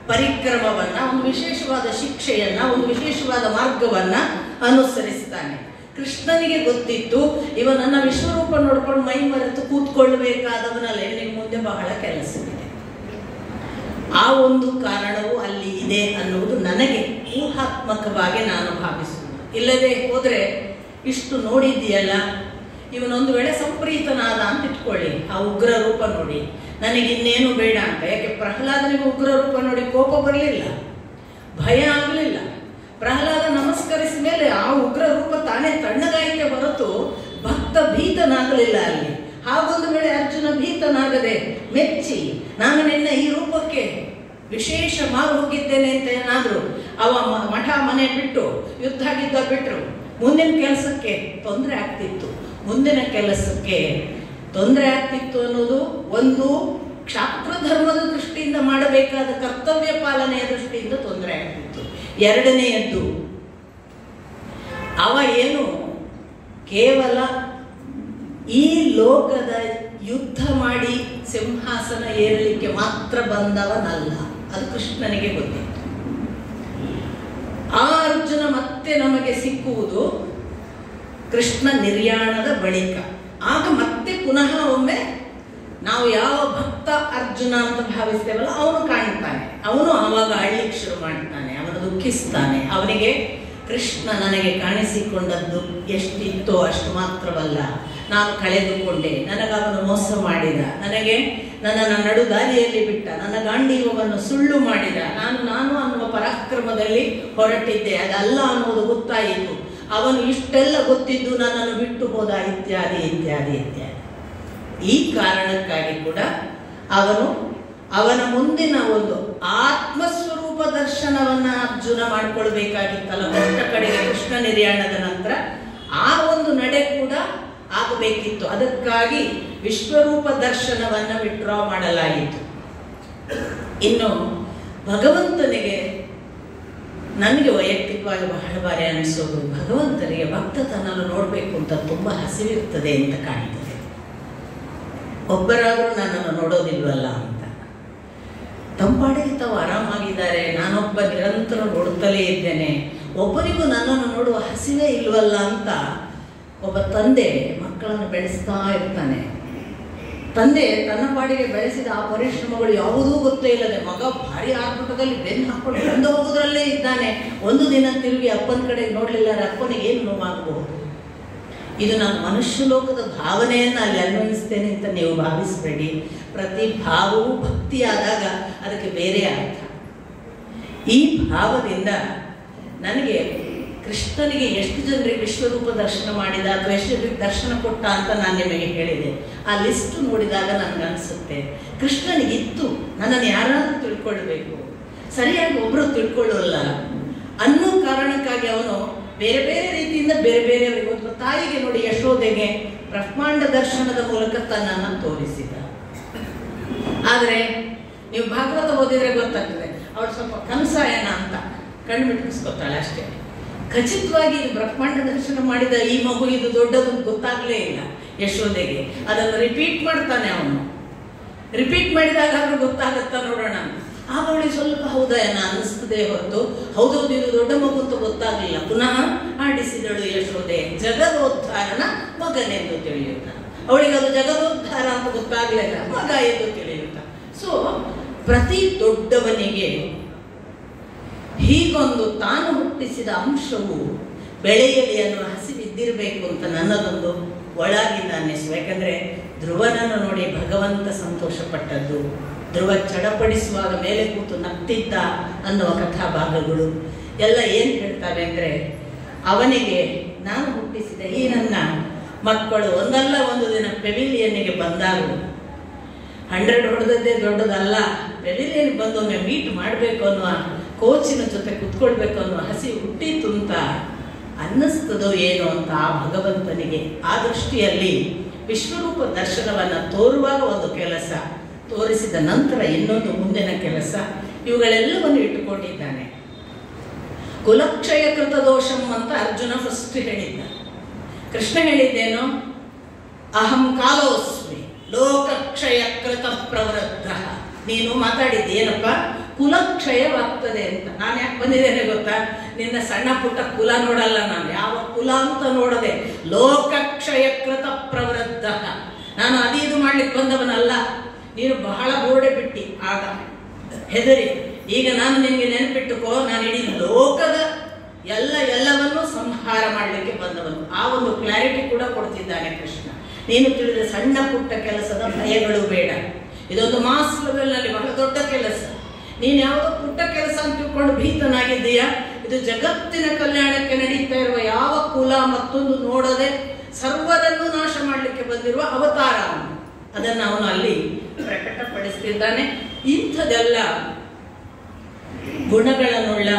ಪರಿಕ್ರಮವನ್ನ, ಒಂದು ವಿಶೇಷವಾದ ಶಿಕ್ಷೆಯನ್ನ, ಒಂದು ವಿಶೇಷವಾದ ಮಾರ್ಗವನ್ನ ಅನುಸರಿಸ್ತಾನೆ. ಕೃಷ್ಣನಿಗೆ ಗೊತ್ತಿತ್ತು, ಇವ ನನ್ನ ವಿಶ್ವರೂಪ ನೋಡ್ಕೊಂಡು ಮೈ ಮರೆತು ಕೂತ್ಕೊಳ್ಬೇಕಾದವನಲ್ಲ, ನಿಮಗೆ ಮುಂದೆ ಬಹಳ ಕೆಲಸವಿದೆ. ಆ ಒಂದು ಕಾರಣವು ಅಲ್ಲಿ ಇದೆ ಅನ್ನುವುದು ನನಗೆ ಊಹಾತ್ಮಕವಾಗಿ ನಾನು ಭಾವಿಸುವುದು. ಇಲ್ಲದೆ ಹೋದ್ರೆ ಇಷ್ಟು ನೋಡಿದ್ದೀಯಲ್ಲ, ಇವನೊಂದು ವೇಳೆ ಸಂಪ್ರೀತನಾದ ಅಂತ ಇಟ್ಕೊಳ್ಳಿ, ಆ ಉಗ್ರ ರೂಪ ನೋಡಿ ನನಗೆ ಇನ್ನೇನು ಬೇಡ ಅಂತ. ಯಾಕೆ ಪ್ರಹ್ಲಾದನಿಗೆ ಉಗ್ರ ರೂಪ ನೋಡಿ ಕೋಪ ಬರಲಿಲ್ಲ, ಭಯ ಆಗಲಿಲ್ಲ. ಪ್ರಹ್ಲಾದ ನಮಸ್ಕರಿಸಿದ ಮೇಲೆ ಆ ಉಗ್ರ ರೂಪ ತಾನೇ ತಣ್ಣಗಾಯಿತೆ ಹೊರತು ಭಕ್ತ ಭೀತನಾಗಲಿಲ್ಲ ಅಲ್ಲಿ. ಹಾಗೊಂದು ವೇಳೆ ಅರ್ಜುನ ಭೀತನಾಗದೆ ಮೆಚ್ಚಿ, ನಾನು ನಿನ್ನ ಈ ರೂಪಕ್ಕೆ ವಿಶೇಷ ಮಾರು ಹೋಗಿದ್ದೇನೆ ಅಂತ ಏನಾದ್ರು ಅವ ಮಠ ಮನೆ ಬಿಟ್ಟು ಯುದ್ಧ ಗಿದ್ದ ಬಿಟ್ಟರು, ಮುಂದಿನ ಕೆಲಸಕ್ಕೆ ತೊಂದರೆ ಆಗ್ತಿತ್ತು. ಮುಂದಿನ ಕೆಲಸಕ್ಕೆ ತೊಂದರೆ ಆಗ್ತಿತ್ತು ಅನ್ನೋದು ಒಂದು ಕ್ಷಾತ್ರ ಧರ್ಮದ ದೃಷ್ಟಿಯಿಂದ ಮಾಡಬೇಕಾದ ಕರ್ತವ್ಯ ಪಾಲನೆಯ ದೃಷ್ಟಿಯಿಂದ ತೊಂದರೆ ಆಗ್ತಿತ್ತು. ಎರಡನೆಯದ್ದು, ಅವ ಏನು ಕೇವಲ ಈ ಲೋಕದ ಯುದ್ಧ ಮಾಡಿ ಸಿಂಹಾಸನ ಏರಲಿಕ್ಕೆ ಮಾತ್ರ ಬಂದವನಲ್ಲ, ಅದು ಕೃಷ್ಣನಿಗೆ ಗೊತ್ತಿತ್ತು. ಆ ಅರ್ಜುನ ಮತ್ತೆ ನಮಗೆ ಸಿಕ್ಕುವುದು ಕೃಷ್ಣ ನಿರ್ಯಾಣದ ಬಳಿಕ. ಆಗ ಮತ್ತೆ ಪುನಃ ಒಮ್ಮೆ ನಾವು ಯಾವ ಭಕ್ತ ಅರ್ಜುನ ಅಂತ ಭಾವಿಸ್ತೇವಲ್ಲ ಅವನು ಕಾಣ್ತಾನೆ. ಅವನು ಆವಾಗ ಅಳ್ಲಿಕ್ಕೆ ಶುರು ಮಾಡ್ತಾನೆ, ಅವನು ದುಃಖಿಸ್ತಾನೆ. ಅವನಿಗೆ ಕೃಷ್ಣ ನನಗೆ ಕಾಣಿಸಿಕೊಂಡದ್ದು ಎಷ್ಟಿತ್ತೋ ಅಷ್ಟು ಮಾತ್ರವಲ್ಲ, ನಾನು ಕಳೆದುಕೊಂಡೆ, ನನಗವನು ಮೋಸ ಮಾಡಿದ, ನನಗೆ ನನ್ನನ್ನು ನಡು ದಾರಿಯಲ್ಲಿ ಬಿಟ್ಟ, ನನ್ನ ಗಾಂಡೀವವನ್ನು ಸುಳ್ಳು ಮಾಡಿದ, ನಾನು ಅನ್ನುವ ಪರಾಕ್ರಮದಲ್ಲಿ ಹೊರಟಿದ್ದೆ, ಅದಲ್ಲ ಅನ್ನೋದು ಗೊತ್ತಾಯಿತು, ಅವನು ಇಷ್ಟೆಲ್ಲ ಗೊತ್ತಿದ್ದು ನನ್ನನ್ನು ಬಿಟ್ಟು ಹೋದ, ಇತ್ಯಾದಿ ಇತ್ಯಾದಿ ಇತ್ಯಾದಿ. ಈ ಕಾರಣಕ್ಕಾಗಿ ಕೂಡ ಅವನ ಮುಂದಿನ ಒಂದು ಆತ್ಮಸ್ವರೂಪ ದರ್ಶನವನ್ನ ಅರ್ಜುನ ಮಾಡ್ಕೊಳ್ಬೇಕಾಗಿತ್ತಲ್ಲ ಮೊಟ್ಟ ಕಡೆಗೆ ಕೃಷ್ಣ ನಿರ್ಯಾಣದ ನಂತರ. ಆ ಒಂದು ನಡೆ ಕೂಡ ಆಗಬೇಕಿತ್ತು. ಅದಕ್ಕಾಗಿ ವಿಶ್ವರೂಪ ದರ್ಶನವನ್ನು ವಿಡ್ರಾ ಮಾಡಲಾಯಿತು. ಇನ್ನು ಭಗವಂತನಿಗೆ ನನಗೆ ವೈಯಕ್ತಿಕವಾಗಿ ಬಹಳ ಬಾರಿ ಅನಿಸೋದು, ಭಗವಂತನಿಗೆ ಭಕ್ತತನನ್ನು ನೋಡಬೇಕು ಅಂತ ತುಂಬ ಹಸಿವಿರ್ತದೆ ಅಂತ ಕಾಣ್ತದೆ. ಒಬ್ಬರಾದರೂ ನನ್ನನ್ನು ನೋಡೋದಿಲ್ವಲ್ಲ ಅಂತ. ತಂಪಾಡಿಗೆ ತಾವು ಆರಾಮಾಗಿದ್ದಾರೆ, ನಾನೊಬ್ಬ ನಿರಂತರ ನೋಡುತ್ತಲೇ ಇದ್ದೇನೆ, ಒಬ್ಬರಿಗೂ ನನ್ನನ್ನು ನೋಡುವ ಹಸಿವೇ ಇಲ್ವಲ್ಲ ಅಂತ ಒಬ್ಬ ತಂದೆ ಮಕ್ಕಳನ್ನು ಬೆಳೆಸ್ತಾ ಇರ್ತಾನೆ. ತಂದೆ ತನ್ನ ಪಾಡಿಗೆ ಬೆಳೆಸಿದ ಆ ಪರಿಶ್ರಮಗಳು ಯಾವುದೂ ಗೊತ್ತೇ ಇಲ್ಲದೆ ಮಗ ಭಾರಿ ಆರ್ಭಟದಲ್ಲಿ ಬೆನ್ನು ಹಾಕೊಂಡು ಬಂದು ಹೋಗೋದ್ರಲ್ಲೇ ಇದ್ದಾನೆ. ಒಂದು ದಿನ ತಿರುಗಿ ಅಪ್ಪನ ಕಡೆಗೆ ನೋಡಲಿಲ್ಲ, ಅಪ್ಪನಿಗೆ ಏನು ನೋವಾಗಬಹುದು. ಇದು ನಾನು ಮನುಷ್ಯ ಲೋಕದ ಭಾವನೆಯನ್ನು ಅಲ್ಲಿ ಅನ್ವಯಿಸ್ತೇನೆ ಅಂತ ನೀವು ಭಾವಿಸಬೇಡಿ. ಪ್ರತಿ ಭಾವವೂ ಭಕ್ತಿಯಾದಾಗ ಅದಕ್ಕೆ ಬೇರೆ ಅರ್ಥ. ಈ ಭಾವದಿಂದ ನನಗೆ ಕೃಷ್ಣನಿಗೆ ಎಷ್ಟು ಜನರಿಗೆ ವಿಶ್ವರೂಪ ದರ್ಶನ ಮಾಡಿದ ಅಥವಾ ಎಷ್ಟು ಜನರಿಗೆ ದರ್ಶನ ಕೊಟ್ಟ ಅಂತ ನಾನು ನಿಮಗೆ ಹೇಳಿದೆ. ಆ ಲಿಸ್ಟ್ ನೋಡಿದಾಗ ನನಗನ್ಸುತ್ತೆ, ಕೃಷ್ಣನಿಗಿತ್ತು ನನ್ನನ್ನು ಯಾರಾದರೂ ತಿಳ್ಕೊಳ್ಬೇಕು, ಸರಿಯಾಗಿ ಒಬ್ಬರು ತಿಳ್ಕೊಳ್ಳೋಲ್ಲ ಅನ್ನೋ ಕಾರಣಕ್ಕಾಗಿ ಅವನು ಬೇರೆ ಬೇರೆ ರೀತಿಯಿಂದ ಬೇರೆ ಬೇರೆಯವರಿಗೆ, ಒಂದು ತಾಯಿಗೆ ನೋಡಿ ಯಶೋದೆಗೆ ಬ್ರಹ್ಮಾಂಡ ದರ್ಶನದ ಮೂಲಕ ತನ್ನನ್ನು ತೋರಿಸಿದ. ಆದರೆ ನೀವು ಭಾಗವತ ಓದಿದ್ರೆ ಗೊತ್ತಾಗ್ತದೆ, ಅವಳು ಸ್ವಲ್ಪ ಕನಸಾಯನ ಅಂತ ಕಣ್ಣು ಬಿಟ್ಟಿಸ್ಕೊತಾಳೆ ಅಷ್ಟೇ. ಖಚಿತವಾಗಿ ಇದು ಬ್ರಹ್ಮಾಂಡ ದರ್ಶನ ಮಾಡಿದ ಈ ಮಗು ಇದು ದೊಡ್ಡದು ಗೊತ್ತಾಗಲೇ ಇಲ್ಲ ಯಶೋದೆಗೆ. ಅದನ್ನು ರಿಪೀಟ್ ಮಾಡ್ತಾನೆ ಅವನು. ರಿಪೀಟ್ ಮಾಡಿದಾಗ ಆದ್ರೂ ಗೊತ್ತಾಗತ್ತಾ ನೋಡೋಣ. ಆಗ ಅವಳಿಗೆ ಸ್ವಲ್ಪ ಹೌದಯನ ಅನ್ನಿಸ್ತದೆ ಹೊರತು ಹೌದೌದು ಇದು ದೊಡ್ಡ ಮಗು ಅಂತ ಗೊತ್ತಾಗಲಿಲ್ಲ. ಪುನಃ ಆಡಿಸಿದಳು ಯಶೋದೆ ಜಗದೋದ್ಧಾರನ ಮಗನೆಂದು ತಿಳಿಯುತ್ತ. ಅವಳಿಗೆ ಅದು ಜಗದೋದ್ಧಾರ ಅಂತ ಗೊತ್ತಾಗಲಿಲ್ಲ, ಮಗ ಎಂದು ತಿಳಿಯುತ್ತ. ಸೊ ಪ್ರತಿ ದೊಡ್ಡವನಿಗೆ ಹೀಗೊಂದು ತಾನು ಹುಟ್ಟಿಸಿದ ಅಂಶವು ಬೆಳೆಯಲಿ ಅನ್ನುವ ಹಸಿವಿದ್ದಿರಬೇಕು ಅಂತ ನನ್ನದೊಂದು ಒಳಗಿಂದ ಅನ್ನಿಸುವ. ಯಾಕಂದರೆ ಧ್ರುವನನ್ನು ನೋಡಿ ಭಗವಂತ ಸಂತೋಷಪಟ್ಟದ್ದು, ಧ್ರುವ ಚಡಪಡಿಸುವಾಗ ಮೇಲೆ ಕೂತು ನಗ್ತಿದ್ದ ಅನ್ನುವ ಕಥಾಭಾಗಗಳು ಎಲ್ಲ ಏನು ಹೇಳ್ತಾರೆ ಅಂದರೆ, ಅವನಿಗೆ ನಾನು ಹುಟ್ಟಿಸಿದ ಈ ನನ್ನ ಮಕ್ಕಳು ಒಂದಲ್ಲ ಒಂದು ದಿನ ಪೆವಿಲಿಯನ್ನಿಗೆ ಬಂದಾಗ 100 ಹೊಡೆದದ್ದೇ ದೊಡ್ಡದಲ್ಲ, ಪೆವಿಲಿಯನ್ ಬಂದು ಒಮ್ಮೆ ಮೀಟ್ ಮಾಡಬೇಕು ಅನ್ನುವ, ಕೋಚಿನ ಜೊತೆ ಕುತ್ಕೊಳ್ಬೇಕು ಅನ್ನುವ ಹಸಿ ಹುಟ್ಟಿತು ಅಂತ ಅನ್ನಿಸ್ತದೋ ಏನೋ ಅಂತ ಆ ಭಗವಂತನಿಗೆ. ಆ ದೃಷ್ಟಿಯಲ್ಲಿ ವಿಶ್ವರೂಪ ದರ್ಶನವನ್ನು ತೋರುವಾಗ ಒಂದು ಕೆಲಸ, ತೋರಿಸಿದ ನಂತರ ಇನ್ನೊಂದು ಮುಂದಿನ ಕೆಲಸ, ಇವುಗಳೆಲ್ಲವನ್ನು ಇಟ್ಟುಕೊಂಡಿದ್ದಾನೆ. ಕುಲಕ್ಷಯ ಕೃತ ದೋಷಂ ಅಂತ ಅರ್ಜುನ ಫಸ್ಟ್ ಹೇಳಿದ್ದ. ಕೃಷ್ಣ ಹೇಳಿದ್ದೇನು? ಅಹಂ ಕಾಲೋಸ್ಮಿ ಲೋಕಕ್ಷಯ ಕೃತ ಪ್ರವೃದ್ಧ. ನೀನು ಮಾತಾಡಿದ್ದೆ ಏನಪ್ಪ, ಕುಲಕ್ಷಯವಾಗ್ತದೆ ಅಂತ. ನಾನು ಯಾಕೆ ಬಂದಿದ್ದೇನೆ ಗೊತ್ತಾ? ನಿನ್ನ ಸಣ್ಣ ಪುಟ್ಟ ಕುಲ ನೋಡಲ್ಲ ನಾನು, ಯಾವ ಕುಲ ಅಂತ ನೋಡದೆ ಲೋಕಕ್ಷಯ ಕೃತ ಪ್ರವೃದ್ಧ. ನಾನು ಅದು ಮಾಡ್ಲಿಕ್ಕೆ ಬಂದವನಲ್ಲ. ನೀನು ಬಹಳ ಬೋರ್ಡೆ ಬಿಟ್ಟಿ ಆಗ ಹೆದರಿ. ಈಗ ನಾನು ನಿನಗೆ ನೆನಪಿಟ್ಟುಕೋ, ನಾನು ಇಡೀ ಲೋಕದ ಎಲ್ಲವನ್ನೂ ಸಂಹಾರ ಮಾಡಲಿಕ್ಕೆ ಬಂದವನು. ಆ ಒಂದು ಕ್ಲಾರಿಟಿ ಕೂಡ ಕೊಡ್ತಿದ್ದಾನೆ ಕೃಷ್ಣ. ನೀನು ತಿಳಿದ ಸಣ್ಣ ಪುಟ್ಟ ಕೆಲಸದ ಭಯಗಳು ಬೇಡ. ಇದೊಂದು ಮಾಸ್ ಲೆವೆಲ್ನಲ್ಲಿ ಬಹಳ ದೊಡ್ಡ ಕೆಲಸ. ನೀನು ಯಾವುದೋ ಪುಟ್ಟ ಕೆಲಸ ಅಂತ ತಿಳ್ಕೊಂಡು ಭೀತನಾಗಿದ್ದೀಯಾ? ಇದು ಜಗತ್ತಿನ ಕಲ್ಯಾಣಕ್ಕೆ ನಡೀತಾ ಇರುವ ಯಾವ ಕುಲ ಮತ್ತೊಂದು ನೋಡದೆ ಸರ್ವರನ್ನು ನಾಶ ಮಾಡಲಿಕ್ಕೆ ಬಂದಿರುವ ಅವತಾರ ಅವನು. ಅದನ್ನು ಅವನು ಅಲ್ಲಿ ಪ್ರಕಟಪಡಿಸ್ತಿದ್ದಾನೆ. ಇಂಥದೆಲ್ಲ ಗುಣಗಳನ್ನುಳ್ಳ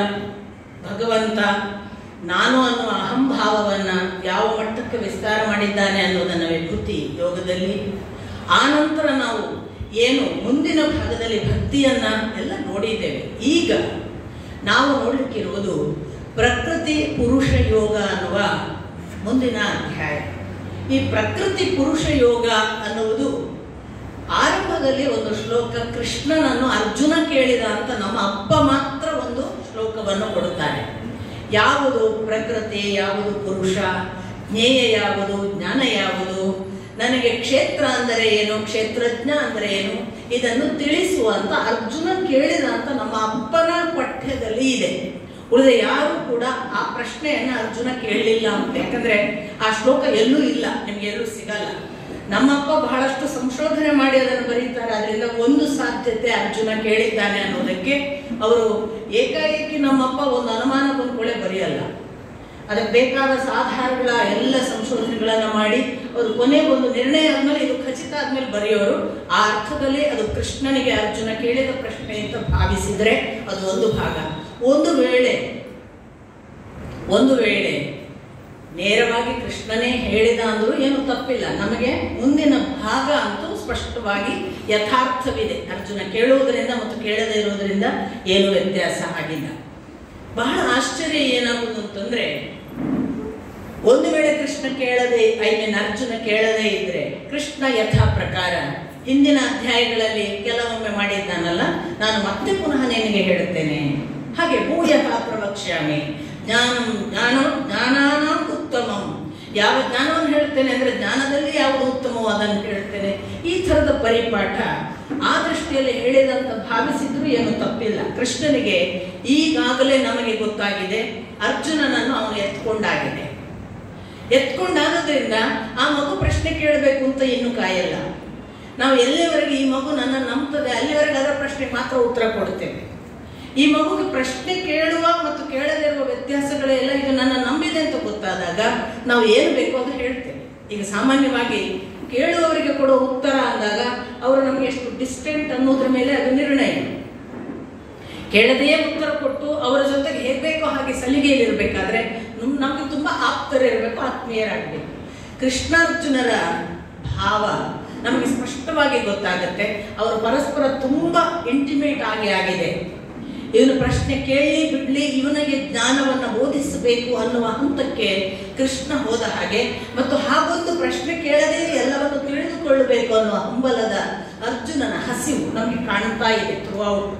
ಭಗವಂತ ನಾನು ಅನ್ನುವ ಅಹಂಭಾವವನ್ನು ಯಾವ ಮಟ್ಟಕ್ಕೆ ವಿಸ್ತಾರ ಮಾಡಿದ್ದಾನೆ ಅನ್ನೋದನ್ನು ವಿಭೂತಿ ಯೋಗದಲ್ಲಿ. ಆನಂತರ ನಾವು ಏನು ಮುಂದಿನ ಭಾಗದಲ್ಲಿ ಭಕ್ತಿಯನ್ನ ಎಲ್ಲ ನೋಡಿದ್ದೇವೆ. ಈಗ ನಾವು ನೋಡಲಿಕ್ಕಿರುವುದು ಪ್ರಕೃತಿ ಪುರುಷ ಯೋಗ ಅನ್ನುವ ಮುಂದಿನ ಅಧ್ಯಾಯ. ಈ ಪ್ರಕೃತಿ ಪುರುಷ ಯೋಗ ಅನ್ನುವುದು ಆರಂಭದಲ್ಲಿ ಒಂದು ಶ್ಲೋಕ, ಕೃಷ್ಣನನ್ನು ಅರ್ಜುನ ಕೇಳಿದ ಅಂತ ನಮ್ಮ ಅಪ್ಪ ಮಾತ್ರ ಒಂದು ಶ್ಲೋಕವನ್ನು ಕೊಡುತ್ತಾರೆ. ಯಾವುದು ಪ್ರಕೃತಿ, ಯಾವುದು ಪುರುಷ, ಜ್ಞೇಯ ಯಾವುದು, ಜ್ಞಾನ ಯಾವುದು, ನನಗೆ ಕ್ಷೇತ್ರ ಅಂದರೆ ಏನು, ಕ್ಷೇತ್ರಜ್ಞ ಅಂದರೆ ಏನು, ಇದನ್ನು ತಿಳಿಸುವಂತ ಅರ್ಜುನ ಕೇಳಿದ ಅಂತ ನಮ್ಮ ಅಪ್ಪನ ಪಠ್ಯದಲ್ಲಿ ಇದೆ. ಉಳಿದ ಯಾರು ಕೂಡ ಆ ಪ್ರಶ್ನೆಯನ್ನು ಅರ್ಜುನ ಕೇಳಲಿಲ್ಲ ಅಂತ. ಯಾಕಂದ್ರೆ ಆ ಶ್ಲೋಕ ಎಲ್ಲೂ ಇಲ್ಲ, ನಿಮ್ಗೆ ಎಲ್ಲೂ ಸಿಗಲ್ಲ. ನಮ್ಮಪ್ಪ ಬಹಳಷ್ಟು ಸಂಶೋಧನೆ ಮಾಡಿ ಅದನ್ನು ಬರೀತಾರೆ. ಅದರಿಂದ ಒಂದು ಸಾಧ್ಯತೆ ಅರ್ಜುನ ಕೇಳಿದ್ದಾನೆ ಅನ್ನೋದಕ್ಕೆ ಅವರು ಏಕಾಏಕಿ ನಮ್ಮಪ್ಪ ಒಂದು ಅನುಮಾನ ಬಂದ್ಕೊಳ್ಳೆ ಬರೆಯಲ್ಲ. ಅದಕ್ಕೆ ಬೇಕಾದ ಸಾಧಾರಗಳ ಎಲ್ಲ ಸಂಶೋಧನೆಗಳನ್ನು ಮಾಡಿ ಅವರು ಕೊನೆಗೆ ಒಂದು ನಿರ್ಣಯ ಆದ್ಮೇಲೆ ಇದು ಖಚಿತ ಆದ್ಮೇಲೆ ಬರೆಯೋರು. ಆ ಅರ್ಥದಲ್ಲಿ ಅದು ಕೃಷ್ಣನಿಗೆ ಅರ್ಜುನ ಕೇಳಿದ ಪ್ರಶ್ನೆ ಅಂತ ಭಾವಿಸಿದ್ರೆ ಅದು ಒಂದು ಭಾಗ. ಒಂದು ವೇಳೆ ನೇರವಾಗಿ ಕೃಷ್ಣನೇ ಹೇಳಿದ ಅಂದರೂ ಏನು ತಪ್ಪಿಲ್ಲ. ನಮಗೆ ಮುಂದಿನ ಭಾಗ ಅಂತೂ ಸ್ಪಷ್ಟವಾಗಿ ಯಥಾರ್ಥವಿದೆ. ಅರ್ಜುನ ಕೇಳುವುದರಿಂದ ಮತ್ತು ಕೇಳದೇ ಇರುವುದರಿಂದ ಏನು ವ್ಯತ್ಯಾಸ ಆಗಿಲ್ಲ. ಬಹಳ ಆಶ್ಚರ್ಯ ಏನಾಗುವುದು ಅಂತಂದ್ರೆ, ಒಂದು ವೇಳೆ ಕೃಷ್ಣ ಕೇಳದೆ ಅರ್ಜುನ ಕೇಳದೇ ಇದ್ರೆ ಕೃಷ್ಣ ಯಥಾ ಪ್ರಕಾರ ಹಿಂದಿನ ಅಧ್ಯಾಯಗಳಲ್ಲಿ ಕೆಲವೊಮ್ಮೆ ಮಾಡಿದ್ದಾನಲ್ಲ, ನಾನು ಮತ್ತೆ ಪುನಃ ನಿನಗೆ ಹೇಳುತ್ತೇನೆ, ಹಾಗೆ ಭೂಯಃ ಪ್ರವಕ್ಷ್ಯಾಮಿ ಜ್ಞಾನಾನ ಉತ್ತಮಂ, ಯಾವ ಜ್ಞಾನವನ್ನು ಹೇಳ್ತೇನೆ ಅಂದ್ರೆ ಜ್ಞಾನದಲ್ಲಿ ಯಾವುದು ಉತ್ತಮವೋ ಅದನ್ನು ಹೇಳ್ತೇನೆ. ಈ ಥರದ ಪರಿಪಾಠ ಆ ದೃಷ್ಟಿಯಲ್ಲಿ ಹೇಳಿದಂತ ಭಾವಿಸಿದ್ರು ಏನು ತಪ್ಪಿಲ್ಲ. ಕೃಷ್ಣನಿಗೆ ಈಗಾಗಲೇ ನಮಗೆ ಗೊತ್ತಾಗಿದೆ, ಅರ್ಜುನನನ್ನು ಅವನು ಎತ್ಕೊಂಡಾಗೋದ್ರಿಂದ ಆ ಮಗು ಪ್ರಶ್ನೆ ಕೇಳಬೇಕು ಅಂತ ಇನ್ನೂ ಕಾಯಲ್ಲ. ನಾವು ಎಲ್ಲಿವರೆಗೆ ಈ ಮಗು ನನ್ನ ನಂಬ್ತದೆ ಅಲ್ಲಿವರೆಗೆ ಅದರ ಪ್ರಶ್ನೆಗೆ ಮಾತ್ರ ಉತ್ತರ ಕೊಡ್ತೇವೆ. ಈ ಮಗುಗೆ ಪ್ರಶ್ನೆ ಕೇಳುವ ಮತ್ತು ಕೇಳದೇ ಇರುವ ವ್ಯತ್ಯಾಸಗಳೆಲ್ಲ ಇದು ನನ್ನ ನಂಬಿದೆ ಅಂತ ಗೊತ್ತಾದಾಗ ನಾವು ಏನು ಬೇಕೋ ಅದು ಹೇಳ್ತೇವೆ. ಈಗ ಸಾಮಾನ್ಯವಾಗಿ ಕೇಳುವವರಿಗೆ ಕೊಡೋ ಉತ್ತರ ಅಂದಾಗ ಅವರು ನಮಗೆ ಎಷ್ಟು ಡಿಸ್ಟೆಂಟ್ ಅನ್ನೋದ್ರ ಮೇಲೆ ಅದು ನಿರ್ಣಯ. ಕೇಳದೆಯೇ ಉತ್ತರ ಕೊಟ್ಟು ಅವರ ಜೊತೆಗೆ ಹೇಗೆ ಬೇಕೋ ಹಾಗೆ ಸಲಿಗೆಯಲ್ಲಿರ್ಬೇಕಾದ್ರೆ ನಮ್ಗೆ ತುಂಬಾ ಆಪ್ತರಿರಬೇಕು, ಆತ್ಮೀಯರಾಗಬೇಕು. ಕೃಷ್ಣಾರ್ಜುನರ ಭಾವ ನಮಗೆ ಸ್ಪಷ್ಟವಾಗಿ ಗೊತ್ತಾಗುತ್ತೆ. ಅವರು ಪರಸ್ಪರ ತುಂಬಾ ಇಂಟಿಮೇಟ್ ಆಗಿದೆ. ಇವನು ಪ್ರಶ್ನೆ ಕೇಳಿ ಬಿಡ್ಲಿ, ಇವನಿಗೆ ಜ್ಞಾನವನ್ನು ಬೋಧಿಸಬೇಕು ಅನ್ನುವ ಹಂತಕ್ಕೆ ಕೃಷ್ಣ ಹೋದ ಹಾಗೆ, ಮತ್ತು ಹಾಗೊಂದು ಪ್ರಶ್ನೆ ಕೇಳದೆ ಎಲ್ಲವನ್ನು ತಿಳಿದುಕೊಳ್ಳಬೇಕು ಅನ್ನುವ ಹಂಬಲದ ಅರ್ಜುನನ ಹಸಿವು ನಮಗೆ ಕಾಣ್ತಾ ಇದೆ ಥ್ರೂಔಟ್.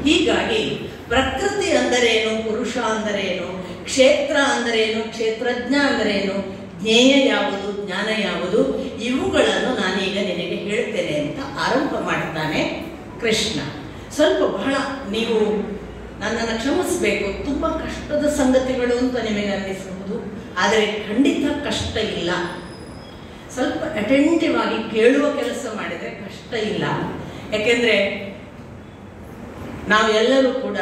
ಹೀಗಾಗಿ ಪ್ರಕೃತಿ ಅಂದರೇನು, ಪುರುಷ ಅಂದರೇನು, ಕ್ಷೇತ್ರ ಅಂದರೇನು, ಕ್ಷೇತ್ರಜ್ಞ ಅಂದರೇನು, ಜ್ಞೇಯ ಯಾವುದು, ಜ್ಞಾನ ಯಾವುದು, ಇವುಗಳನ್ನು ನಾನೀಗ ನಿನಗೆ ಹೇಳ್ತೇನೆ ಅಂತ ಆರಂಭ ಮಾಡ್ತಾನೆ ಕೃಷ್ಣ. ಸ್ವಲ್ಪ ಬಹಳ ನೀವು ನನ್ನನ್ನು ಕ್ಷಮಿಸಬೇಕು, ತುಂಬ ಕಷ್ಟದ ಸಂಗತಿಗಳು ಅಂತ ನಿಮಗೆ ಅನ್ನಿಸಬಹುದು, ಆದರೆ ಖಂಡಿತ ಕಷ್ಟ ಇಲ್ಲ. ಸ್ವಲ್ಪ ಅಟೆಂಟಿವ್ ಆಗಿ ಕೇಳುವ ಕೆಲಸ ಮಾಡಿದರೆ ಕಷ್ಟ ಇಲ್ಲ. ಯಾಕೆಂದರೆ ನಾವೆಲ್ಲರೂ ಕೂಡ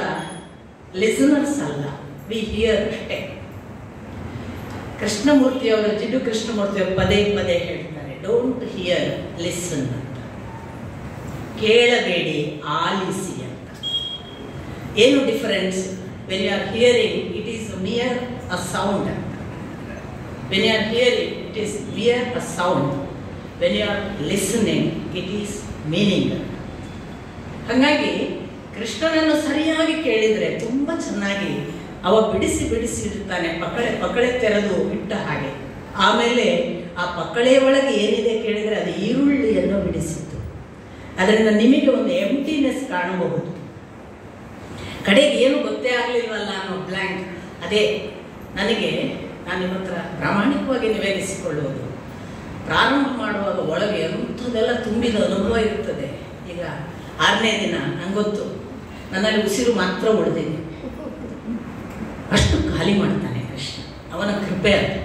ಲಿಸನರ್ಸ್ ಅಲ್ಲ, ವಿ ಹಿಯರ್ ಅಷ್ಟೇ. ಕೃಷ್ಣಮೂರ್ತಿಯವರು, ಜಿಡ್ಡು ಕೃಷ್ಣಮೂರ್ತಿಯವರು ಪದೇ ಪದೇ ಹೇಳ್ತಾರೆ, ಡೋಂಟ್ ಹಿಯರ್, ಲಿಸನ್ ಅಂತ. ಕೇಳಬೇಡಿ, ಆಲಿಸಿ ಅಂತ. ಏನು difference? When you are hearing it is mere a sound. When you are hearing it is mere a sound. When you are listening it is meaning. ಹಾಗಾಗಿ ಕೃಷ್ಣನನ್ನು ಸರಿಯಾಗಿ ಕೇಳಿದರೆ ತುಂಬ ಚೆನ್ನಾಗಿ ಅವ ಬಿಡಿಸಿ ಇಡ್ತಾನೆ, ಪಕಳೆ ತೆರೆದು ಇಟ್ಟ ಹಾಗೆ. ಆಮೇಲೆ ಆ ಪಕಳೆಯ ಒಳಗೆ ಏನಿದೆ ಕೇಳಿದರೆ ಅದು ಈರುಳ್ಳಿಯನ್ನು ಬಿಡಿಸಿತ್ತು. ಅದರಿಂದ ನಿಮಗೆ ಒಂದು ಎಂಟಿನೆಸ್ ಕಾಣಬಹುದು. ಕಡೆಗೆ ಏನು ಗೊತ್ತೇ ಆಗಲಿಲ್ವಲ್ಲ ಅನ್ನೋ ಬ್ಲ್ಯಾಂಕ್. ಅದೇ ನನಗೆ ನಾನು ನಿಮ್ಮ ಹತ್ರ ಪ್ರಾಮಾಣಿಕವಾಗಿ ನಿವೇದಿಸಿಕೊಳ್ಳುವುದು, ಪ್ರಾರಂಭ ಮಾಡುವಾಗ ಒಳಗೆ ಅಂಥದ್ದೆಲ್ಲ ತುಂಬಿದ ಅನುಭವ ಇರ್ತದೆ. ಈಗ 6ನೇ ದಿನ ನಂಗೆ ಗೊತ್ತು, ನನ್ನಲ್ಲಿ ಉಸಿರು ಮಾತ್ರ ಉಳಿದಿದೆ. ಅಷ್ಟು ಖಾಲಿ ಮಾಡ್ತಾನೆ ಕೃಷ್ಣ, ಅವನ ಕೃಪೆ. ಅದು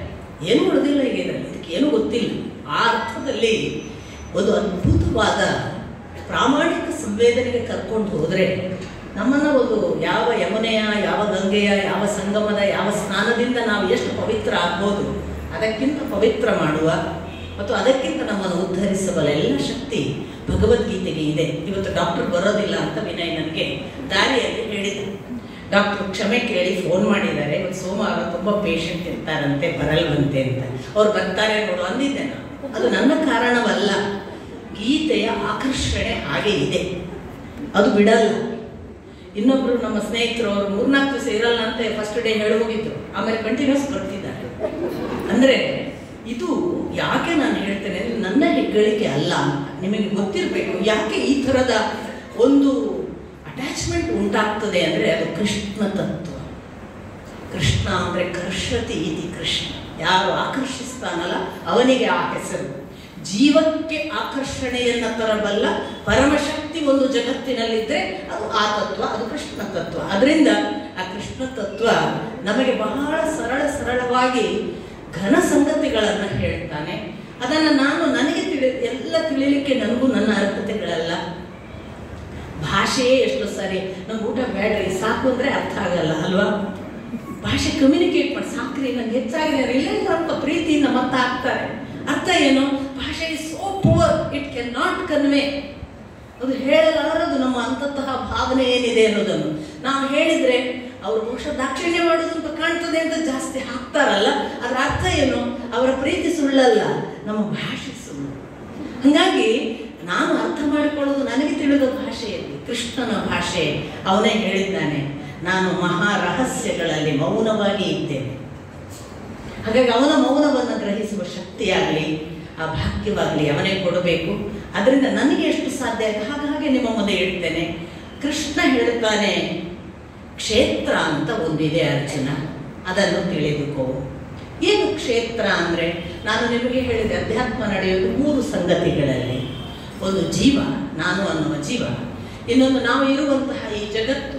ಏನೂ ಉಳಿದಿಲ್ಲ ಈಗ ಇದರಲ್ಲಿ, ಇದಕ್ಕೆ ಏನೂ ಗೊತ್ತಿಲ್ಲ. ಆ ಅರ್ಥದಲ್ಲಿ ಒಂದು ಅದ್ಭುತವಾದ ಪ್ರಾಮಾಣಿಕ ಸಂವೇದನೆಗೆ ಕರ್ಕೊಂಡು ಹೋದರೆ ನಮ್ಮನ್ನು ಒಂದು ಯಾವ ಯಮುನೆಯ, ಯಾವ ಗಂಗೆಯ, ಯಾವ ಸಂಗಮದ, ಯಾವ ಸ್ನಾನದಿಂದ ನಾವು ಎಷ್ಟು ಪವಿತ್ರ ಆಗ್ಬೋದು ಅದಕ್ಕಿಂತ ಪವಿತ್ರ ಮಾಡುವ ಮತ್ತು ಅದಕ್ಕಿಂತ ನಮ್ಮನ್ನು ಉದ್ಧರಿಸಬಲ್ಲ ಎಲ್ಲ ಶಕ್ತಿ ಭಗವದ್ಗೀತೆಗೆ ಇದೆ. ಇವತ್ತು ಡಾಕ್ಟರ್ ಬರೋದಿಲ್ಲ ಅಂತ ವಿನಯ್ ನನಗೆ ದಾರಿಯಲ್ಲಿ ಹೇಳಿದ. ಡಾಕ್ಟರ್ ಕ್ಷಮೆ ಕೇಳಿ ಫೋನ್ ಮಾಡಿದ್ದಾರೆ, ಇವತ್ತು ಸೋಮವಾರ ತುಂಬ ಪೇಷಂಟ್ ಇರ್ತಾರಂತೆ, ಬರಲ್ವಂತೆ ಅಂತ. ಅವ್ರು ಬರ್ತಾರೆ ನೋಡು ಅಂದಿದ್ದೆ ನಾನು. ಅದು ನನ್ನ ಕಾರಣವಲ್ಲ, ಗೀತೆಯ ಆಕರ್ಷಣೆ ಹಾಗೆ ಇದೆ, ಅದು ಬಿಡಲ್ಲ. ಇನ್ನೊಬ್ರು ನಮ್ಮ ಸ್ನೇಹಿತರು ಅವರು 3-4 ದಿವಸ ಇರಲ್ಲ ಅಂತ ಫಸ್ಟ್ ಡೇ ಹೇಳಿ ಹೋಗಿದ್ರು, ಆಮೇಲೆ ಕಂಟಿನ್ಯೂಸ್ ಬರ್ತಿದ್ದಾರೆ. ಅಂದರೆ ಇದು ಯಾಕೆ ನಾನು ಹೇಳ್ತೇನೆ ಅಂದರೆ ನನ್ನ ಹೆಗ್ಗಳಿಕೆ ಅಲ್ಲ ಅಂತ ನಿಮಗೆ ಗೊತ್ತಿರಬೇಕು. ಯಾಕೆ ಈ ಥರದ ಒಂದು ಅಟ್ಯಾಚ್ಮೆಂಟ್ ಉಂಟಾಗ್ತದೆ ಅಂದರೆ ಅದು ಕೃಷ್ಣ ತತ್ವ. ಕೃಷ್ಣ ಅಂದರೆ ಕರ್ಷತಿ ಇತಿ ಕೃಷ್ಣ. ಯಾರು ಆಕರ್ಷಿಸ್ತಾನಲ್ಲ ಅವನಿಗೆ ಆ ಹೆಸರು. ಜೀವಕ್ಕೆ ಆಕರ್ಷಣೆಯನ್ನು ತರಬಲ್ಲ ಪರಮಶಕ್ತಿ ಒಂದು ಜಗತ್ತಿನಲ್ಲಿದ್ದರೆ ಅದು ಆ ತತ್ವ, ಅದು ಕೃಷ್ಣ ತತ್ವ. ಅದರಿಂದ ಆ ಕೃಷ್ಣ ತತ್ವ ನಮಗೆ ಬಹಳ ಸರಳವಾಗಿ ಘನ ಸಂಗತಿಗಳನ್ನು ಹೇಳ್ತಾನೆ. ಅದನ್ನು ನನಗೆ ಎಲ್ಲ ತಿಳಿಲಿಕ್ಕೆ ನನಗೂ ನನ್ನ ಅರ್ಹತೆಗಳಲ್ಲ. ಭಾಷೆಯೇ ಎಷ್ಟು ಸರಿ, ನಂಗೆ ಊಟ ಬೇಡ್ರಿ ಸಾಕು ಅಂದರೆ ಅರ್ಥ ಆಗಲ್ಲ ಅಲ್ವಾ? ಭಾಷೆ ಕಮ್ಯುನಿಕೇಟ್ ಮಾಡಿ, ಸಾಕ್ರಿ ನಂಗೆ ಹೆಚ್ಚಾಗಿದೆ ಇಲ್ಲ ಅಂತ ಪ್ರೀತಿಯಿಂದ ಮತ್ತೆ ಆಗ್ತಾರೆ. ಅರ್ಥ ಏನು? ಭಾಷೆ is so poor, it can not convey. ಅದು ಹೇಳಲಾರದು ನಮ್ಮ ಅಂತತಹ ಭಾವನೆ ಏನಿದೆ ಅನ್ನೋದನ್ನು. ನಾವು ಹೇಳಿದರೆ ಅವರು ಬಹುಶಃ ದಾಕ್ಷಿಣ್ಯ ಮಾಡೋದು ಅಂತ ಕಾಣ್ತದೆ ಅಂತ ಜಾಸ್ತಿ ಹಾಕ್ತಾರೆ. ಹಾಕ್ತಾರಲ್ಲ ಅದರ ಅರ್ಥ ಏನು? ಅವರ ಪ್ರೀತಿ ಸುಳ್ಳಲ್ಲ, ನಮ್ಮ ಭಾಷೆ ಸುಳ್ಳು. ಹಾಗಾಗಿ ನಾನು ಅರ್ಥ ಮಾಡಿಕೊಳ್ಳೋದು ನನಗೆ ತಿಳಿದ ಭಾಷೆಯಲ್ಲಿ, ಕೃಷ್ಣನ ಭಾಷೆ. ಅವನೇ ಹೇಳಿದ್ದಾನೆ, ನಾನು ಮಹಾ ರಹಸ್ಯಗಳಲ್ಲಿ ಮೌನವಾಗಿ ಇದ್ದೇನೆ. ಹಾಗಾಗಿ ಅವನ ಮೌನವನ್ನು ಗ್ರಹಿಸುವ ಶಕ್ತಿಯಾಗಲಿ ಆ ಭಾಗ್ಯವಾಗಲಿ ಅವನೇ ಕೊಡಬೇಕು. ಅದರಿಂದ ನನಗೆ ಎಷ್ಟು ಸಾಧ್ಯ ಆಯ್ತು ಹಾಗೆ ನಿಮ್ಮ ಮುಂದೆ ಹೇಳ್ತೇನೆ. ಕೃಷ್ಣ ಹೇಳ್ತಾನೆ, ಕ್ಷೇತ್ರ ಅಂತ ಒಂದಿದೆ ಅರ್ಜುನ, ಅದನ್ನು ತಿಳಿದುಕೋ. ಏನು ಕ್ಷೇತ್ರ ಅಂದರೆ, ನಾನು ನಿಮಗೆ ಹೇಳಿದೆ, ಅಧ್ಯಾತ್ಮ ನಡೆಯೋದು 3 ಸಂಗತಿಗಳಲ್ಲಿ. ಒಂದು ಜೀವ, ನಾನು ಅನ್ನುವ ಜೀವ. ಇನ್ನೊಂದು ನಾವು ಇರುವಂತಹ ಈ ಜಗತ್ತು.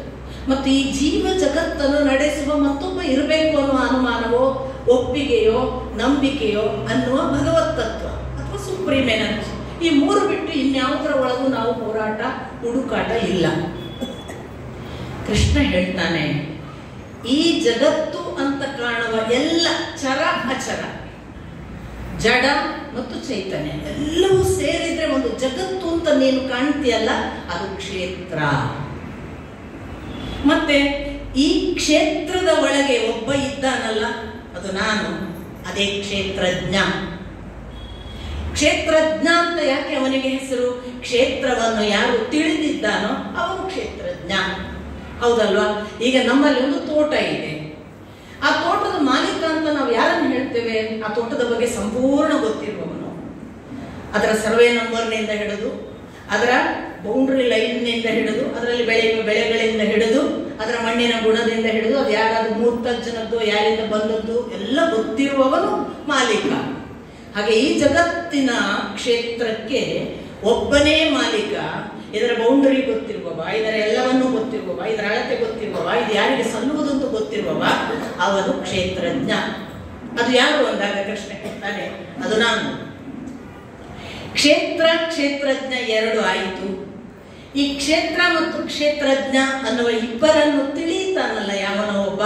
ಮತ್ತು ಈ ಜೀವ ಜಗತ್ತನ್ನು ನಡೆಸುವ ಮತ್ತೊಬ್ಬ ಇರಬೇಕು ಅನ್ನುವ ಅನುಮಾನವೋ ಒಪ್ಪಿಗೆಯೋ ನಂಬಿಕೆಯೋ ಅನ್ನುವ ಭಗವತ್ ತತ್ವ ಅಥವಾ ಸುಪ್ರೀಮ್ ಎನರ್ಜಿ. ಈ 3 ಬಿಟ್ಟು ಇನ್ಯಾವುದರ ಒಳಗೂ ನಾವು ಹೋರಾಟ ಹುಡುಕಾಟ ಇಲ್ಲ. ಕೃಷ್ಣ ಹೇಳ್ತಾನೆ, ಈ ಜಗತ್ತು ಅಂತ ಕಾಣುವ ಎಲ್ಲ ಚರ ಅಚರ, ಜಡ ಮತ್ತು ಚೈತನ್ಯ ಎಲ್ಲವೂ ಸೇರಿದ್ರೆ ಒಂದು ಜಗತ್ತು ಅಂತ ನೀನು ಕಾಣ್ತೀಯಲ್ಲ, ಅದು ಕ್ಷೇತ್ರ. ಮತ್ತೆ ಈ ಕ್ಷೇತ್ರದ ಒಳಗೆ ಒಬ್ಬ ಇದ್ದಾನಲ್ಲ, ಅದು ನಾನು, ಅದೇ ಕ್ಷೇತ್ರಜ್ಞ. ಕ್ಷೇತ್ರಜ್ಞ ಅಂತ ಯಾಕೆ ಅವನಿಗೆ ಹೆಸರು? ಕ್ಷೇತ್ರವನ್ನು ಯಾರು ತಿಳಿದಿದ್ದಾನೋ ಅವನು ಕ್ಷೇತ್ರಜ್ಞ. ಹೌದಲ್ವಾ? ಈಗ ನಮ್ಮಲ್ಲಿ ಒಂದು ತೋಟ ಇದೆ, ಆ ತೋಟದ ಮಾಲೀಕ ಅಂತ ನಾವು ಯಾರನ್ನು ಹೇಳ್ತೇವೆ? ಆ ತೋಟದ ಬಗ್ಗೆ ಸಂಪೂರ್ಣ ಗೊತ್ತಿರುವವನು. ಅದರ ಸರ್ವೆ ನಂಬರ್ನಿಂದ ಹಿಡಿದು, ಅದರ ಬೌಂಡ್ರಿ ಲೈನ್ನಿಂದ ಹಿಡಿದು, ಅದರಲ್ಲಿ ಬೆಳೆಯುವ ಬೆಳೆಗಳಿಂದ ಹಿಡಿದು, ಅದರ ಮಣ್ಣಿನ ಗುಣದಿಂದ ಹಿಡಿದು, ಅದು ಯಾರಾದ್ರೂ ಮೂರ್ತಜ್ಜನದ್ದು ಯಾರಿಂದ ಬಂದದ್ದು ಎಲ್ಲ ಗೊತ್ತಿರುವವನು ಮಾಲೀಕ. ಹಾಗೆ ಈ ಜಗತ್ತಿನ ಕ್ಷೇತ್ರಕ್ಕೆ ಒಬ್ಬನೇ ಮಾಲೀಕ. ಇದರ ಬೌಂಡರಿ ಗೊತ್ತಿರುವವ, ಇದರ ಎಲ್ಲವನ್ನೂ ಗೊತ್ತಿರುವವ, ಇದರ ಅಳತೆ ಗೊತ್ತಿರುವವ, ಇದು ಯಾರಿಗೆ ಸಲ್ಲುವುದಂತೂ ಗೊತ್ತಿರುವವ, ಅವನು ಕ್ಷೇತ್ರಜ್ಞ. ಅದು ಯಾರು ಅಂದಾಗ ಕೃಷ್ಣ ಹೇಳ್ತಾನೆ, ಅದು ನಾನು. ಕ್ಷೇತ್ರ ಕ್ಷೇತ್ರಜ್ಞ 2 ಆಯಿತು. ಈ ಕ್ಷೇತ್ರ ಮತ್ತು ಕ್ಷೇತ್ರಜ್ಞ ಅನ್ನುವ ಇಬ್ಬರನ್ನು ತಿಳಿತಾನಲ್ಲ ಯಾವನೋ ಒಬ್ಬ,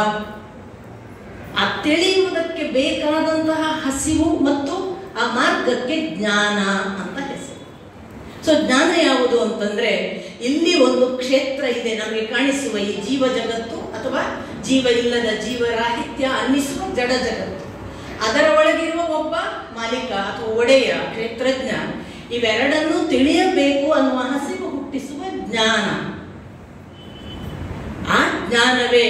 ಆ ತಿಳಿಯುವುದಕ್ಕೆ ಬೇಕಾದಂತಹ ಹಸಿವು ಮತ್ತು ಆ ಮಾರ್ಗಕ್ಕೆ ಜ್ಞಾನ ಅಂತ ಹೆಸರು. ಸೊ ಜ್ಞಾನ ಯಾವುದು ಅಂತಂದ್ರೆ, ಇಲ್ಲಿ ಒಂದು ಕ್ಷೇತ್ರ ಇದೆ ನಮಗೆ ಕಾಣಿಸುವ ಈ ಜೀವ ಜಗತ್ತು ಅಥವಾ ಜೀವ ಇಲ್ಲದ ಜೀವರಾಹಿತ್ಯ ಅನ್ನಿಸುವ ಜಡ ಜಗತ್ತು. ಅದರ ಒಳಗಿರುವ ಒಬ್ಬ ಮಾಲೀಕ ಅಥವಾ ಒಡೆಯ ಕ್ಷೇತ್ರಜ್ಞ. ಇವೆರಡನ್ನೂ ತಿಳಿಯಬೇಕು ಅನ್ನುವ ಹಸಿವು ಹುಟ್ಟಿಸುವ ಜ್ಞಾನ. ಆ ಜ್ಞಾನವೇ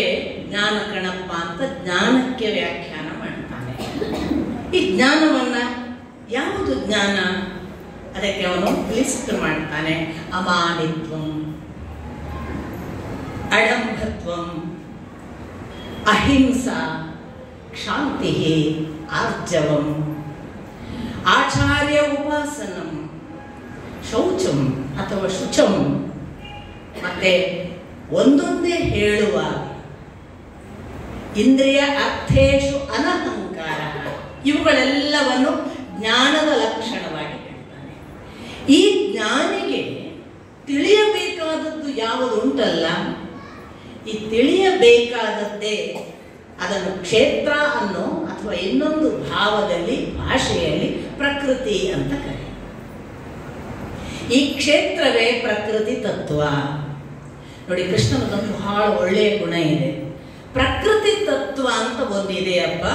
ಜ್ಞಾನ ಕಣಪ್ಪ ಅಂತ ಜ್ಞಾನಕ್ಕೆ ವ್ಯಾಖ್ಯಾನ ಮಾಡ್ತಾನೆ. ಈ ಜ್ಞಾನವನ್ನ ಯಾವುದು ಜ್ಞಾನ? ಅದಕ್ಕೆ ಅವನು ಲಿಸ್ಟ್ ಮಾಡ್ತಾನೆ. ಅಮಾನಿತ್ವಂ, ಅಡಂಭತ್ವಂ, ಅಹಿಂಸಾ, ಶಾಂತಿ, ಆರ್ಜವಂ, ಆಚಾರ್ಯ ಉಪಾಸನಂ, ಶೌಚಂ ಅಥವಾ ಶುಚಂ, ಮತ್ತೆ ಒಂದೊಂದೇ ಹೇಳುವ, ಇಂದ್ರಿಯ ಅರ್ಥೇಶು ಅನಹಂಕಾರ. ಇವುಗಳೆಲ್ಲವನ್ನು ಜ್ಞಾನದ ಲಕ್ಷಣವಾಗಿ ಹೇಳ್ತಾನೆ. ಈ ಜ್ಞಾನಿಗೆ ತಿಳಿಯಬೇಕಾದದ್ದು ಯಾವುದು ಉಂಟಲ್ಲ, ಈ ತಿಳಿಯಬೇಕಾದದ್ದೇ ಅದನ್ನು ಕ್ಷೇತ್ರ ಅನ್ನೋ ಅಥವಾ ಇನ್ನೊಂದು ಭಾವದಲ್ಲಿ ಭಾಷೆಯಲ್ಲಿ ಪ್ರಕೃತಿ ಅಂತ ಕರೆ. ಈ ಕ್ಷೇತ್ರವೇ ಪ್ರಕೃತಿ ತತ್ವ. ನೋಡಿ, ಕೃಷ್ಣನದೊಂದು ಬಹಳ ಒಳ್ಳೆಯ ಗುಣ ಇದೆ. ಪ್ರಕೃತಿ ತತ್ವ ಅಂತ ಒಂದಿದೆಯಪ್ಪ,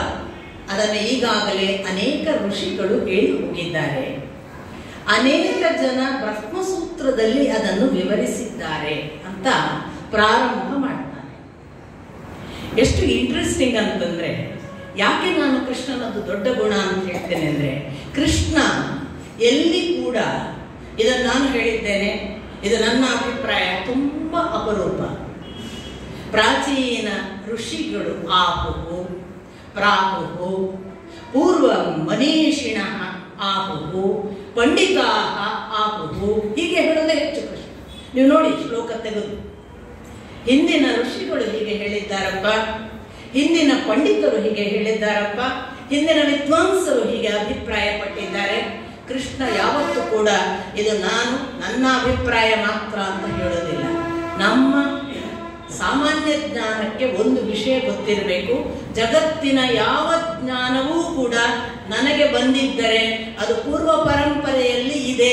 ಅದನ್ನು ಈಗಾಗಲೇ ಅನೇಕ ಋಷಿಗಳು ಹೇಳಿ ಹೋಗಿದ್ದಾರೆ. ಅನೇಕ ಜನ ಬ್ರಹ್ಮಸೂತ್ರದಲ್ಲಿ ಅದನ್ನು ವಿವರಿಸಿದ್ದಾರೆ ಅಂತ ಪ್ರಾರಂಭ ಮಾಡ್ತಾನೆ. ಎಷ್ಟು ಇಂಟ್ರೆಸ್ಟಿಂಗ್ ಅಂತಂದ್ರೆ, ಯಾಕೆ ನಾನು ಕೃಷ್ಣನದ್ದು ದೊಡ್ಡ ಗುಣ ಅಂತ ಹೇಳ್ತೇನೆ ಅಂದ್ರೆ, ಕೃಷ್ಣ ಎಲ್ಲಿ ಕೂಡ ಇದನ್ನು ನಾನು ಹೇಳಿದ್ದೇನೆ, ಇದು ನನ್ನ ಅಭಿಪ್ರಾಯ, ತುಂಬಾ ಅಪರೂಪ. ಪ್ರಾಚೀನ ಋಷಿಗಳು ಆಹುಹು ಪ್ರಾಹುಹು ಪೂರ್ವ ಮನೀಷಿಣ ಆಹುಹು ಪಂಡಿತಾ ಆಹುಹು ಹೀಗೆ ಹೇಳೋದೇ ಹೆಚ್ಚು ಕೃಷ್ಣ. ನೀವು ನೋಡಿ ಶ್ಲೋಕ ತೆಗೆದು, ಹಿಂದಿನ ಋಷಿಗಳು ಹೀಗೆ ಹೇಳಿದ್ದಾರಪ್ಪ, ಹಿಂದಿನ ಪಂಡಿತರು ಹೀಗೆ ಹೇಳಿದ್ದಾರಪ್ಪ, ಹಿಂದಿನ ವಿದ್ವಾಂಸರು ಹೀಗೆ ಅಭಿಪ್ರಾಯ ಪಟ್ಟಿದ್ದಾರೆ. ಕೃಷ್ಣ ಯಾವತ್ತೂ ಕೂಡ ಇದು ನನ್ನ ಅಭಿಪ್ರಾಯ ಮಾತ್ರ ಅಂತ ಹೇಳೋದಿಲ್ಲ. ನಮ್ಮ ಸಾಮಾನ್ಯ ಜ್ಞಾನಕ್ಕೆ ಒಂದು ವಿಷಯ ಗೊತ್ತಿರಬೇಕು, ಜಗತ್ತಿನ ಯಾವ ಜ್ಞಾನವೂ ಕೂಡ ನನಗೆ ಬಂದಿದ್ದರೆ ಅದು ಪೂರ್ವ ಪರಂಪರೆಯಲ್ಲಿ ಇದೆ.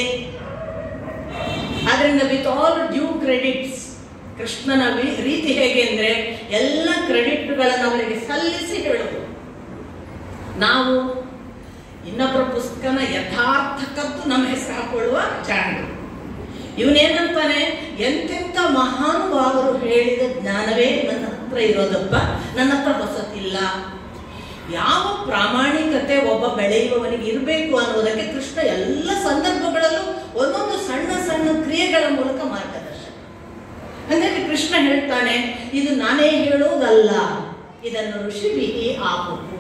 ಆದ್ರಿಂದ ವಿತ್ ಆಲ್ ಡ್ಯೂ ಕ್ರೆಡಿಟ್ಸ್, ಕೃಷ್ಣನ ರೀತಿ ಹೇಗೆ ಅಂದ್ರೆ ಎಲ್ಲ ಕ್ರೆಡಿಟ್ಗಳನ್ನು ಅವರಿಗೆ ಸಲ್ಲಿಸಿ ಹೇಳುವುದು. ನಾವು ಇನ್ನೊಬ್ಬರ ಪುಸ್ತಕನ ಯಥಾರ್ಥಕ್ಕದ್ದು ನಮ್ಮ ಹೆಸರು ಹಾಕೊಳ್ಳುವ ಜಾಣರು. ಇವನೇನಂತಾನೆ, ಎಂತೆಂಥ ಮಹಾನುಭಾವರು ಹೇಳಿದ ಜ್ಞಾನವೇ ನನ್ನ ಹತ್ರ ಇರೋದಪ್ಪ, ನನ್ನ ಹತ್ರ ಹೊಸತಿಲ್ಲ. ಯಾವ ಪ್ರಾಮಾಣಿಕತೆ ಒಬ್ಬ ಬೆಳೆಯುವವನಿಗೆ ಇರಬೇಕು ಅನ್ನೋದಕ್ಕೆ ಕೃಷ್ಣ ಎಲ್ಲ ಸಂದರ್ಭಗಳಲ್ಲೂ ಒಂದೊಂದು ಸಣ್ಣ ಸಣ್ಣ ಕ್ರಿಯೆಗಳ ಮೂಲಕ ಮಾರ್ಗದರ್ಶನ. ಹಾಗಾಗಿ ಕೃಷ್ಣ ಹೇಳ್ತಾನೆ, ಇದು ನಾನೇ ಹೇಳೋದಲ್ಲ, ಇದನ್ನು ಋಷಿಭಿಹಿ ಆಹುಹು.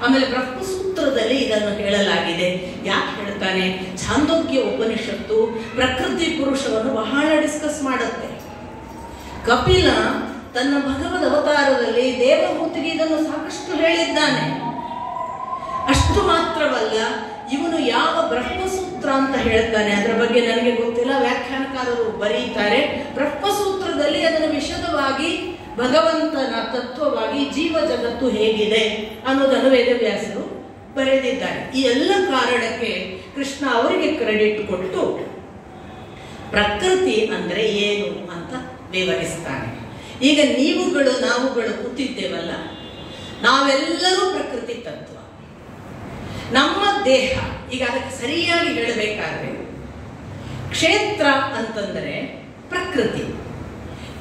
ಆಮೇಲೆ ಬ್ರಹ್ಮಸೂತ್ರದಲ್ಲಿ ಇದನ್ನು ಹೇಳಲಾಗಿದೆ. ಯಾಕೆ ಹೇಳ್ತಾನೆ? ಛಾಂದೋಗ್ಯ ಉಪನಿಷತ್ತು ಪ್ರಕೃತಿ ಪುರುಷವನ್ನು ಬಹಳ ಡಿಸ್ಕಸ್ ಮಾಡುತ್ತೆ. ಕಪಿಲ ತನ್ನ ಭಗವದ್ ಅವತಾರದಲ್ಲಿ ದೇವಹೂತಿಗೆ ಇದನ್ನು ಸಾಕಷ್ಟು ಹೇಳಿದ್ದಾನೆ. ಅಷ್ಟು ಮಾತ್ರವಲ್ಲ, ಇವನು ಯಾವ ಬ್ರಹ್ಮಸೂತ್ರ ಅಂತ ಹೇಳ್ತಾನೆ ಅದರ ಬಗ್ಗೆ ನನಗೆ ಗೊತ್ತಿಲ್ಲ, ವ್ಯಾಖ್ಯಾನಕಾರರು ಬರೀತಾರೆ. ಬ್ರಹ್ಮಸೂತ್ರದಲ್ಲಿ ಅದನ್ನು ವಿಶದವಾಗಿ ಭಗವಂತನ ತತ್ವವಾಗಿ ಜೀವ ಜಗತ್ತು ಹೇಗಿದೆ ಅನ್ನೋದನ್ನು ವೇದವ್ಯಾಸರು ಬರೆದಿದ್ದಾರೆ. ಈ ಎಲ್ಲ ಕಾರಣಕ್ಕೆ ಕೃಷ್ಣ ಅವರಿಗೆ ಕ್ರೆಡಿಟ್ ಕೊಟ್ಟು ಪ್ರಕೃತಿ ಅಂದ್ರೆ ಏನು ಅಂತ ವಿವರಿಸ್ತಾನೆ. ಈಗ ನೀವುಗಳು ನಾವುಗಳು ಕೂತಿದ್ದೇವಲ್ಲ, ನಾವೆಲ್ಲರೂ ಪ್ರಕೃತಿ ತತ್ವ. ನಮ್ಮ ದೇಹ, ಈಗ ಅದಕ್ಕೆ ಸರಿಯಾಗಿ ಹೇಳಬೇಕಾದ್ರೆ ಕ್ಷೇತ್ರ ಅಂತಂದರೆ ಪ್ರಕೃತಿ,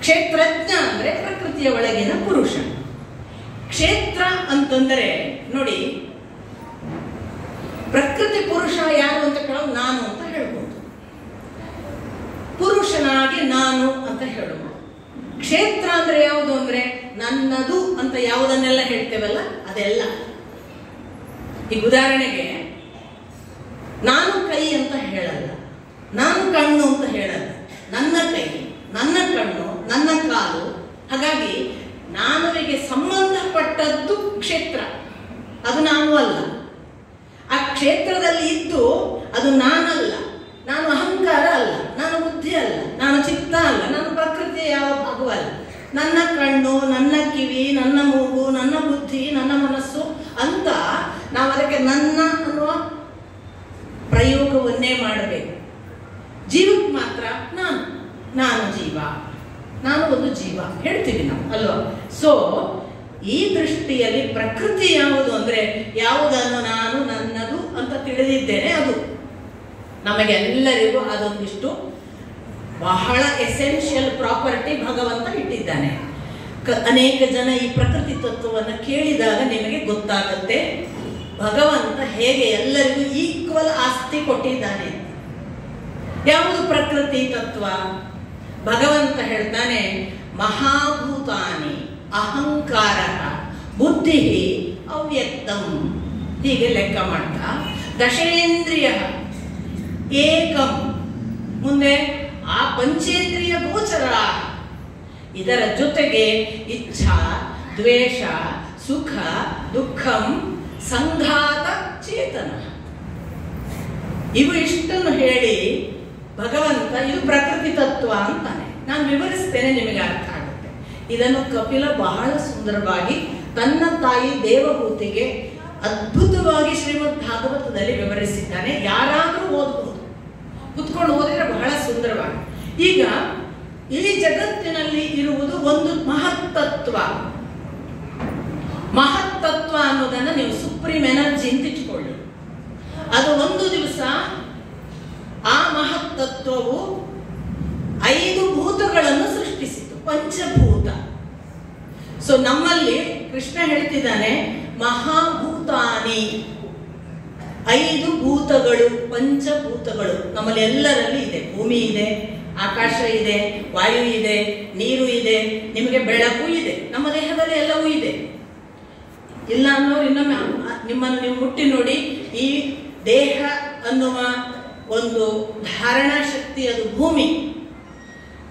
ಕ್ಷೇತ್ರಜ್ಞ ಅಂದ್ರೆ ಪ್ರಕೃತಿಯ ಒಳಗಿನ ಪುರುಷ. ಕ್ಷೇತ್ರ ಅಂತಂದರೆ ನೋಡಿ, ಪ್ರಕೃತಿ ಪುರುಷ ಯಾರು ಅಂತ ಕೇಳೋದು ನಾನು ಅಂತ ಹೇಳ್ಬೋದು, ಪುರುಷನಾಗಿ ನಾನು ಅಂತ ಹೇಳ್ಬೋದು. ಕ್ಷೇತ್ರ ಅಂದ್ರೆ ಯಾವುದು ಅಂದ್ರೆ ನನ್ನದು ಅಂತ ಯಾವುದನ್ನೆಲ್ಲ ಹೇಳ್ತೇವಲ್ಲ ಅದೆಲ್ಲ. ಈಗ ಉದಾಹರಣೆಗೆ ನಾನು ಕೈ ಅಂತ ಹೇಳಲ್ಲ, ನಾನು ಕಣ್ಣು ಅಂತ ಹೇಳಲ್ಲ, ನನ್ನ ಕೈ, ನನ್ನ ಕಣ್ಣು, ನನ್ನ ಕಾಲು. ಹಾಗಾಗಿ ನಾನುವಿಗೆ ಸಂಬಂಧಪಟ್ಟದ್ದು ಕ್ಷೇತ್ರ, ಅದು ನಾನು ಅಲ್ಲ. ಆ ಕ್ಷೇತ್ರದಲ್ಲಿ ಇದ್ದು ಅದು ನಾನಲ್ಲ, ನಾನು ಅಹಂಕಾರ ಅಲ್ಲ, ನಾನು ಬುದ್ಧಿ ಅಲ್ಲ, ನಾನು ಚಿತ್ತ ಅಲ್ಲ, ನಾನು ಪ್ರಕೃತಿಯ ಯಾವ ಭಾಗವಲ್ಲ. ನನ್ನ ಕಣ್ಣು, ನನ್ನ ಕಿವಿ, ನನ್ನ ಮೂಗು, ನನ್ನ ಬುದ್ಧಿ, ನನ್ನ ಮನಸ್ಸು ಅಂತ ನಾವು ಅದಕ್ಕೆ ನನ್ನ ಅನ್ನುವ ಪ್ರಯೋಗವನ್ನೇ ಮಾಡಬೇಕು. ಜೀವಕ್ಕೆ ಮಾತ್ರ ನಾನು ಜೀವ, ನಾನು ಒಂದು ಜೀವ ಹೇಳ್ತೀವಿ ನಾವು ಅಲ್ವಾ. ಸೊ ಈ ದೃಷ್ಟಿಯಲ್ಲಿ ಪ್ರಕೃತಿ ಯಾವುದು ಅಂದ್ರೆ ಯಾವುದನ್ನು ನಾನು ನನ್ನದು ಅಂತ ತಿಳಿದಿದ್ದೇನೆ, ಅದು ನಮಗೆಲ್ಲರಿಗೂ ಅದೊಂದಿಷ್ಟು ಬಹಳ ಎಸೆನ್ಷಿಯಲ್ ಪ್ರಾಪರ್ಟಿ ಭಗವಂತ ಇಟ್ಟಿದ್ದಾನೆ. ಅನೇಕ ಜನ ಈ ಪ್ರಕೃತಿ ತತ್ವವನ್ನು ಕೇಳಿದಾಗ ನಿಮಗೆ ಗೊತ್ತಾಗುತ್ತೆ ಭಗವಂತ ಹೇಗೆ ಎಲ್ಲರಿಗೂ ಈಕ್ವಲ್ ಆಸ್ತಿ ಕೊಟ್ಟಿದ್ದಾನೆ. ಯಾವುದು ಪ್ರಕೃತಿ ತತ್ವ? ಭಗವಂತ ಹೇಳ್ತಾನೆ, ಮಹಾಭೂತಾನಿ ಅಹಂಕಾರ ಬುದ್ಧಿ ಅವ್ಯಕ್ತಂ. ಹೀಗೆ ಲೆಕ್ಕ ಮಾಡ್ತಾ ದಶೇಂದ್ರಿಯ ಏಕಂ, ಮುಂದೆ ಆ ಪಂಚೇಂದ್ರಿಯ ಗೋಚರ, ಇದರ ಜೊತೆಗೆ ಇಚ್ಛಾ, ದ್ವೇಷ, ಸುಖ, ದುಃಖಂ, ಸಂಘಾತ, ಚೇತನ. ಇವು ಇಷ್ಟನ್ನು ಹೇಳಿ ಭಗವಂತ ಇದು ಪ್ರಕೃತಿ ತತ್ವ ಅಂತಾನೆ. ನಾನು ವಿವರಿಸ್ತೇನೆ, ನಿಮಗೆ ಅರ್ಥ ಆಗುತ್ತೆ. ಇದನ್ನು ಕಪಿಲ ಬಹಳ ಸುಂದರವಾಗಿ ತನ್ನ ತಾಯಿ ದೇವಹೂತಿಗೆ ಅದ್ಭುತವಾಗಿ ಶ್ರೀಮದ್ ಭಾಗವತದಲ್ಲಿ ವಿವರಿಸಿದ್ದಾನೆ. ಯಾರಾದರೂ ಓದಬಹುದು, ಕುತ್ಕೊಂಡು ಓದಿದ್ರೆ ಬಹಳ ಸುಂದರವಾಗಿ. ಈಗ ಈ ಜಗತ್ತಿನಲ್ಲಿ ಇರುವುದು ಒಂದು ಮಹತ್ತತ್ವ. ಮಹತ್ತತ್ವ ಅನ್ನೋದನ್ನ ನೀವು ಸುಪ್ರೀಂ ಎನರ್ಜಿ ಅಂತ ಇಟ್ಕೊಳ್ಳಿ. ಅದು ಒಂದು ದಿವಸ ಆ ಮಹತ್ತತ್ವವು 5 ಭೂತಗಳನ್ನು ಸೃಷ್ಟಿಸಿತು, ಪಂಚಭೂತ. ಸೊ ನಮ್ಮಲ್ಲಿ ಕೃಷ್ಣ ಹೇಳ್ತಿದ್ದಾನೆ ಮಹಾಭೂತಾನಿ, 5 ಭೂತಗಳು, ಪಂಚಭೂತಗಳು ನಮ್ಮಲ್ಲಿ ಎಲ್ಲರಲ್ಲಿ ಇದೆ. ಭೂಮಿ ಇದೆ, ಆಕಾಶ ಇದೆ, ವಾಯು ಇದೆ, ನೀರು ಇದೆ, ನಿಮಗೆ ಬೆಳಕು ಇದೆ, ನಮ್ಮ ದೇಹದಲ್ಲಿ ಎಲ್ಲವೂ ಇದೆ. ಇಲ್ಲ ಅನ್ನೋರು ಇನ್ನೊಮ್ಮೆ ನಿಮ್ಮನ್ನು ನೀವು ಮುಟ್ಟಿ ನೋಡಿ. ಈ ದೇಹ ಅನ್ನುವ ಒಂದು ಧಾರಣಾ ಶಕ್ತಿ ಅದು ಭೂಮಿ.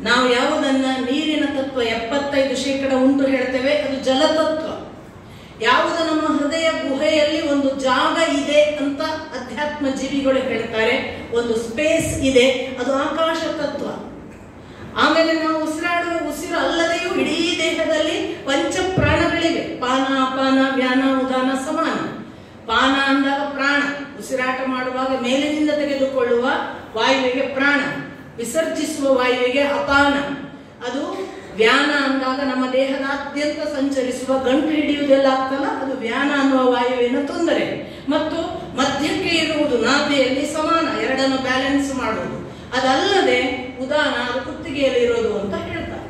ನಾವು ಯಾವುದನ್ನ ನೀರಿನ ತತ್ವ 75% ಉಂಟು ಹೇಳ್ತೇವೆ, ಅದು ಜಲತತ್ವ. ಯಾವುದು ನಮ್ಮ ಹೃದಯ ಗುಹೆಯಲ್ಲಿ ಒಂದು ಜಾಗ ಇದೆ ಅಂತ ಅಧ್ಯಾತ್ಮ ಜೀವಿಗಳು ಹೇಳ್ತಾರೆ, ಒಂದು ಸ್ಪೇಸ್ ಇದೆ, ಅದು ಆಕಾಶ ತತ್ವ. ಆಮೇಲೆ ನಾವು ಉಸಿರಾಡುವ ಉಸಿರು ಅಲ್ಲದೆಯೂ ಇಡೀ ದೇಹದಲ್ಲಿ ಪಂಚ ಪ್ರಾಣಗಳಿವೆ. ಪಾನ, ಅಪಾನ, ವ್ಯಾನ, ಉದಾನ, ಸಮಾನ. ಪಾನ ಅಂದಾಗ ಪ್ರಾಣ, ಉಸಿರಾಟ ಮಾಡುವಾಗ ಮೇಲಿನಿಂದ ತೆಗೆದುಕೊಳ್ಳುವ ವಾಯುವಿಗೆ ಪ್ರಾಣ, ವಿಸರ್ಜಿಸುವ ವಾಯುವಿಗೆ ಅಪಾನ, ಅದು ವ್ಯಾನ ಅಂದಾಗ ನಮ್ಮ ದೇಹದಾದ್ಯಂತ ಸಂಚರಿಸುವ ಗಂಟು ಹಿಡಿಯುವುದೆಲ್ಲ ಆಗ್ತಲ್ಲ, ಅದು ವ್ಯಾನ ಅನ್ನುವ ವಾಯುವಿನ ತೊಂದರೆ. ಮತ್ತು ಮಧ್ಯಕ್ಕೆ ಇರುವುದು ನಾಭಿಯಲ್ಲಿ ಸಮಾನ, ಎರಡನ್ನು ಬ್ಯಾಲೆನ್ಸ್ ಮಾಡುವುದು. ಅದಲ್ಲದೆ ಉದಾನ, ಅದು ಕುತ್ತಿಗೆಯಲ್ಲಿ ಇರೋದು ಅಂತ ಹೇಳ್ತಾರೆ.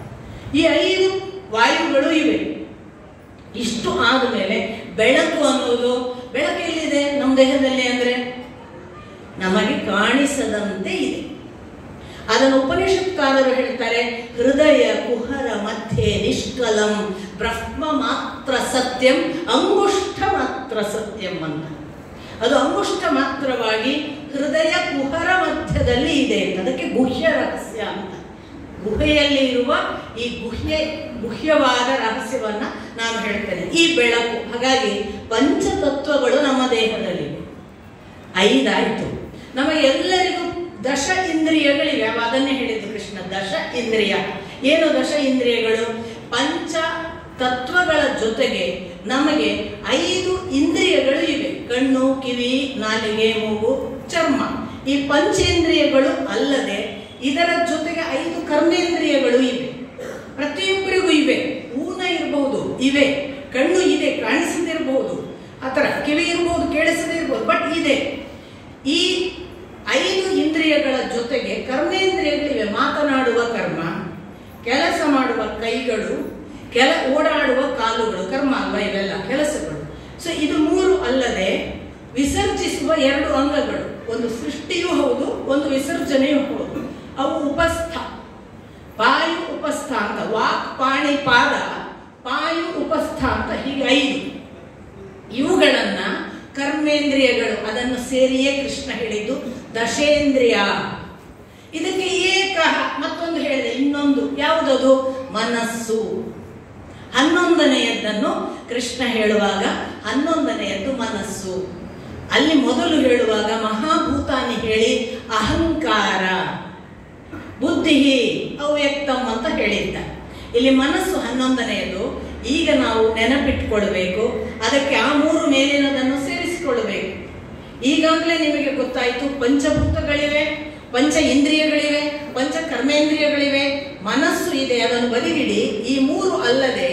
ಈ 5 ವಾಯುಗಳು ಇವೆ. ಇಷ್ಟು ಆದಮೇಲೆ ಬೆಳಕು ಅನ್ನೋದು, ಬೆಳಕೆಲ್ಲಿದೆ ನಮ್ಮ ದೇಹದಲ್ಲಿ ಅಂದ್ರೆ ನಮಗೆ ಕಾಣಿಸದಂತೆ ಇದೆ. ಅದನ್ನು ಉಪನಿಷತ್ಕಾರರು ಹೇಳ್ತಾರೆ, ಹೃದಯ ಕುಹರ ಮಧ್ಯೆ ನಿಷ್ಕಲಂ ಬ್ರಹ್ಮ ಮಾತ್ರ ಸತ್ಯಂ ಅಂಗುಷ್ಠ ಮಾತ್ರ ಸತ್ಯಂ ಅಂತ. ಅದು ಅಂಗುಷ್ಠ ಮಾತ್ರವಾಗಿ ಹೃದಯ ಕುಹರ ಮಧ್ಯದಲ್ಲಿ ಇದೆ ಅಂತ. ಅದಕ್ಕೆ ಗುಹ್ಯ ರಹಸ್ಯ ಅಂತ. ಗುಹೆಯಲ್ಲಿ ಇರುವ ಈ ಗುಹ್ಯವಾದ ರಹಸ್ಯವನ್ನ ನಾನು ಹೇಳ್ತೇನೆ, ಈ ಬೆಳಕು. ಹಾಗಾಗಿ ಪಂಚತತ್ವಗಳು ನಮ್ಮ ದೇಹದಲ್ಲಿವೆ. 5 ಆಯ್ತು. ನಮಗೆಲ್ಲರಿಗೂ ದಶ ಇಂದ್ರಿಯಗಳಿವೆ. ಅದನ್ನೇ ಹೇಳಿದ್ದು ಕೃಷ್ಣ, ದಶ ಇಂದ್ರಿಯ. ಏನು ದಶ ಇಂದ್ರಿಯಗಳು? ಪಂಚ ತತ್ವಗಳ ಜೊತೆಗೆ ನಮಗೆ 5 ಇಂದ್ರಿಯಗಳು ಇವೆ. ಕಣ್ಣು, ಕಿವಿ, ನಾಲಿಗೆ, ಮೂಗು, ಚರ್ಮ. ಈ ಪಂಚೇಂದ್ರಿಯಗಳು ಅಲ್ಲದೆ ಇದರ ಜೊತೆಗೆ 5 ಕರ್ಮೇಂದ್ರಿಯಗಳು ಇವೆ. ಪ್ರತಿಯೊಬ್ಬರಿಗೂ ಇವೆ. ಊನ ಇರಬಹುದು, ಇವೆ. ಕಣ್ಣು ಇದೆ, ಕಾಣಿಸದಿರಬಹುದು. ಆ ಥರ ಕಿವಿ ಇರಬಹುದು, ಕೇಳಿಸದೇ ಇರಬಹುದು, ಬಟ್ ಇದೆ. ಈ 5 ಇಂದ್ರಿಯಗಳ ಜೊತೆಗೆ ಕರ್ಮೇಂದ್ರಿಯಗಳಿವೆ. ಮಾತನಾಡುವ ಕರ್ಮ, ಕೆಲಸ ಮಾಡುವ ಕೈಗಳು, ಓಡಾಡುವ ಕಾಲುಗಳು, ಕರ್ಮ ಅಲ್ವಾ ಇವೆಲ್ಲ ಕೆಲಸಗಳು. ಸೊ ಇದು 3 ಅಲ್ಲದೆ ವಿಸರ್ಜಿಸುವ 2 ಅಂಗಗಳು. ಒಂದು ಸೃಷ್ಟಿಯೂ ಹೌದು, ಒಂದು ವಿಸರ್ಜನೆಯೂ ಹೌದು. ಅವು ಉಪಸ್ಥ, ಪಾಯು ಉಪಸ್ಥ ಅಂತ. ವಾಕ್, ಪಾಣಿ, ಪಾದ, ಪಾಯು ಉಪಸ್ಥ ಅಂತ. ಹೀಗೆ 5 ಇವುಗಳನ್ನ ಕರ್ಮೇಂದ್ರಿಯಗಳು, ಅದನ್ನು ಸೇರಿಯೇ ಕೃಷ್ಣ ಹೇಳಿದ್ದು ದಶೇಂದ್ರಿಯ. ಇದಕ್ಕೆ ಏಕ ಮತ್ತೊಂದು ಹೇಳಿದೆ, ಇನ್ನೊಂದು ಯಾವುದದು? ಮನಸ್ಸು. 11ನೆಯದನ್ನು ಕೃಷ್ಣ ಹೇಳುವಾಗ 11ನೆಯದ್ದು ಮನಸ್ಸು. ಅಲ್ಲಿ ಮೊದಲು ಹೇಳುವಾಗ ಮಹಾಭೂತಾನಿ ಹೇಳಿ ಅಹಂಕಾರ, ಬುದ್ಧಿ, ಅವ್ಯಕ್ತಂ ಅಂತ ಹೇಳಿದ್ದ. ಇಲ್ಲಿ ಮನಸ್ಸು 11ನೆಯದು. ಈಗ ನಾವು ನೆನಪಿಟ್ಕೊಳ್ಬೇಕು, ಅದಕ್ಕೆ ಆ 3 ಮೇಲಿನದನ್ನು ಸೇರಿಸಿಕೊಳ್ಬೇಕು. ಈಗಾಗಲೇ ನಿಮಗೆ ಗೊತ್ತಾಯಿತು, ಪಂಚಭೂತಗಳಿವೆ, ಪಂಚ ಇಂದ್ರಿಯಗಳಿವೆ, ಪಂಚ ಕರ್ಮೇಂದ್ರಿಯಗಳಿವೆ, ಮನಸ್ಸು ಇದೆ. ಅದನ್ನು ಬದಿಗಿಡಿ. ಈ 3 ಅಲ್ಲದೆ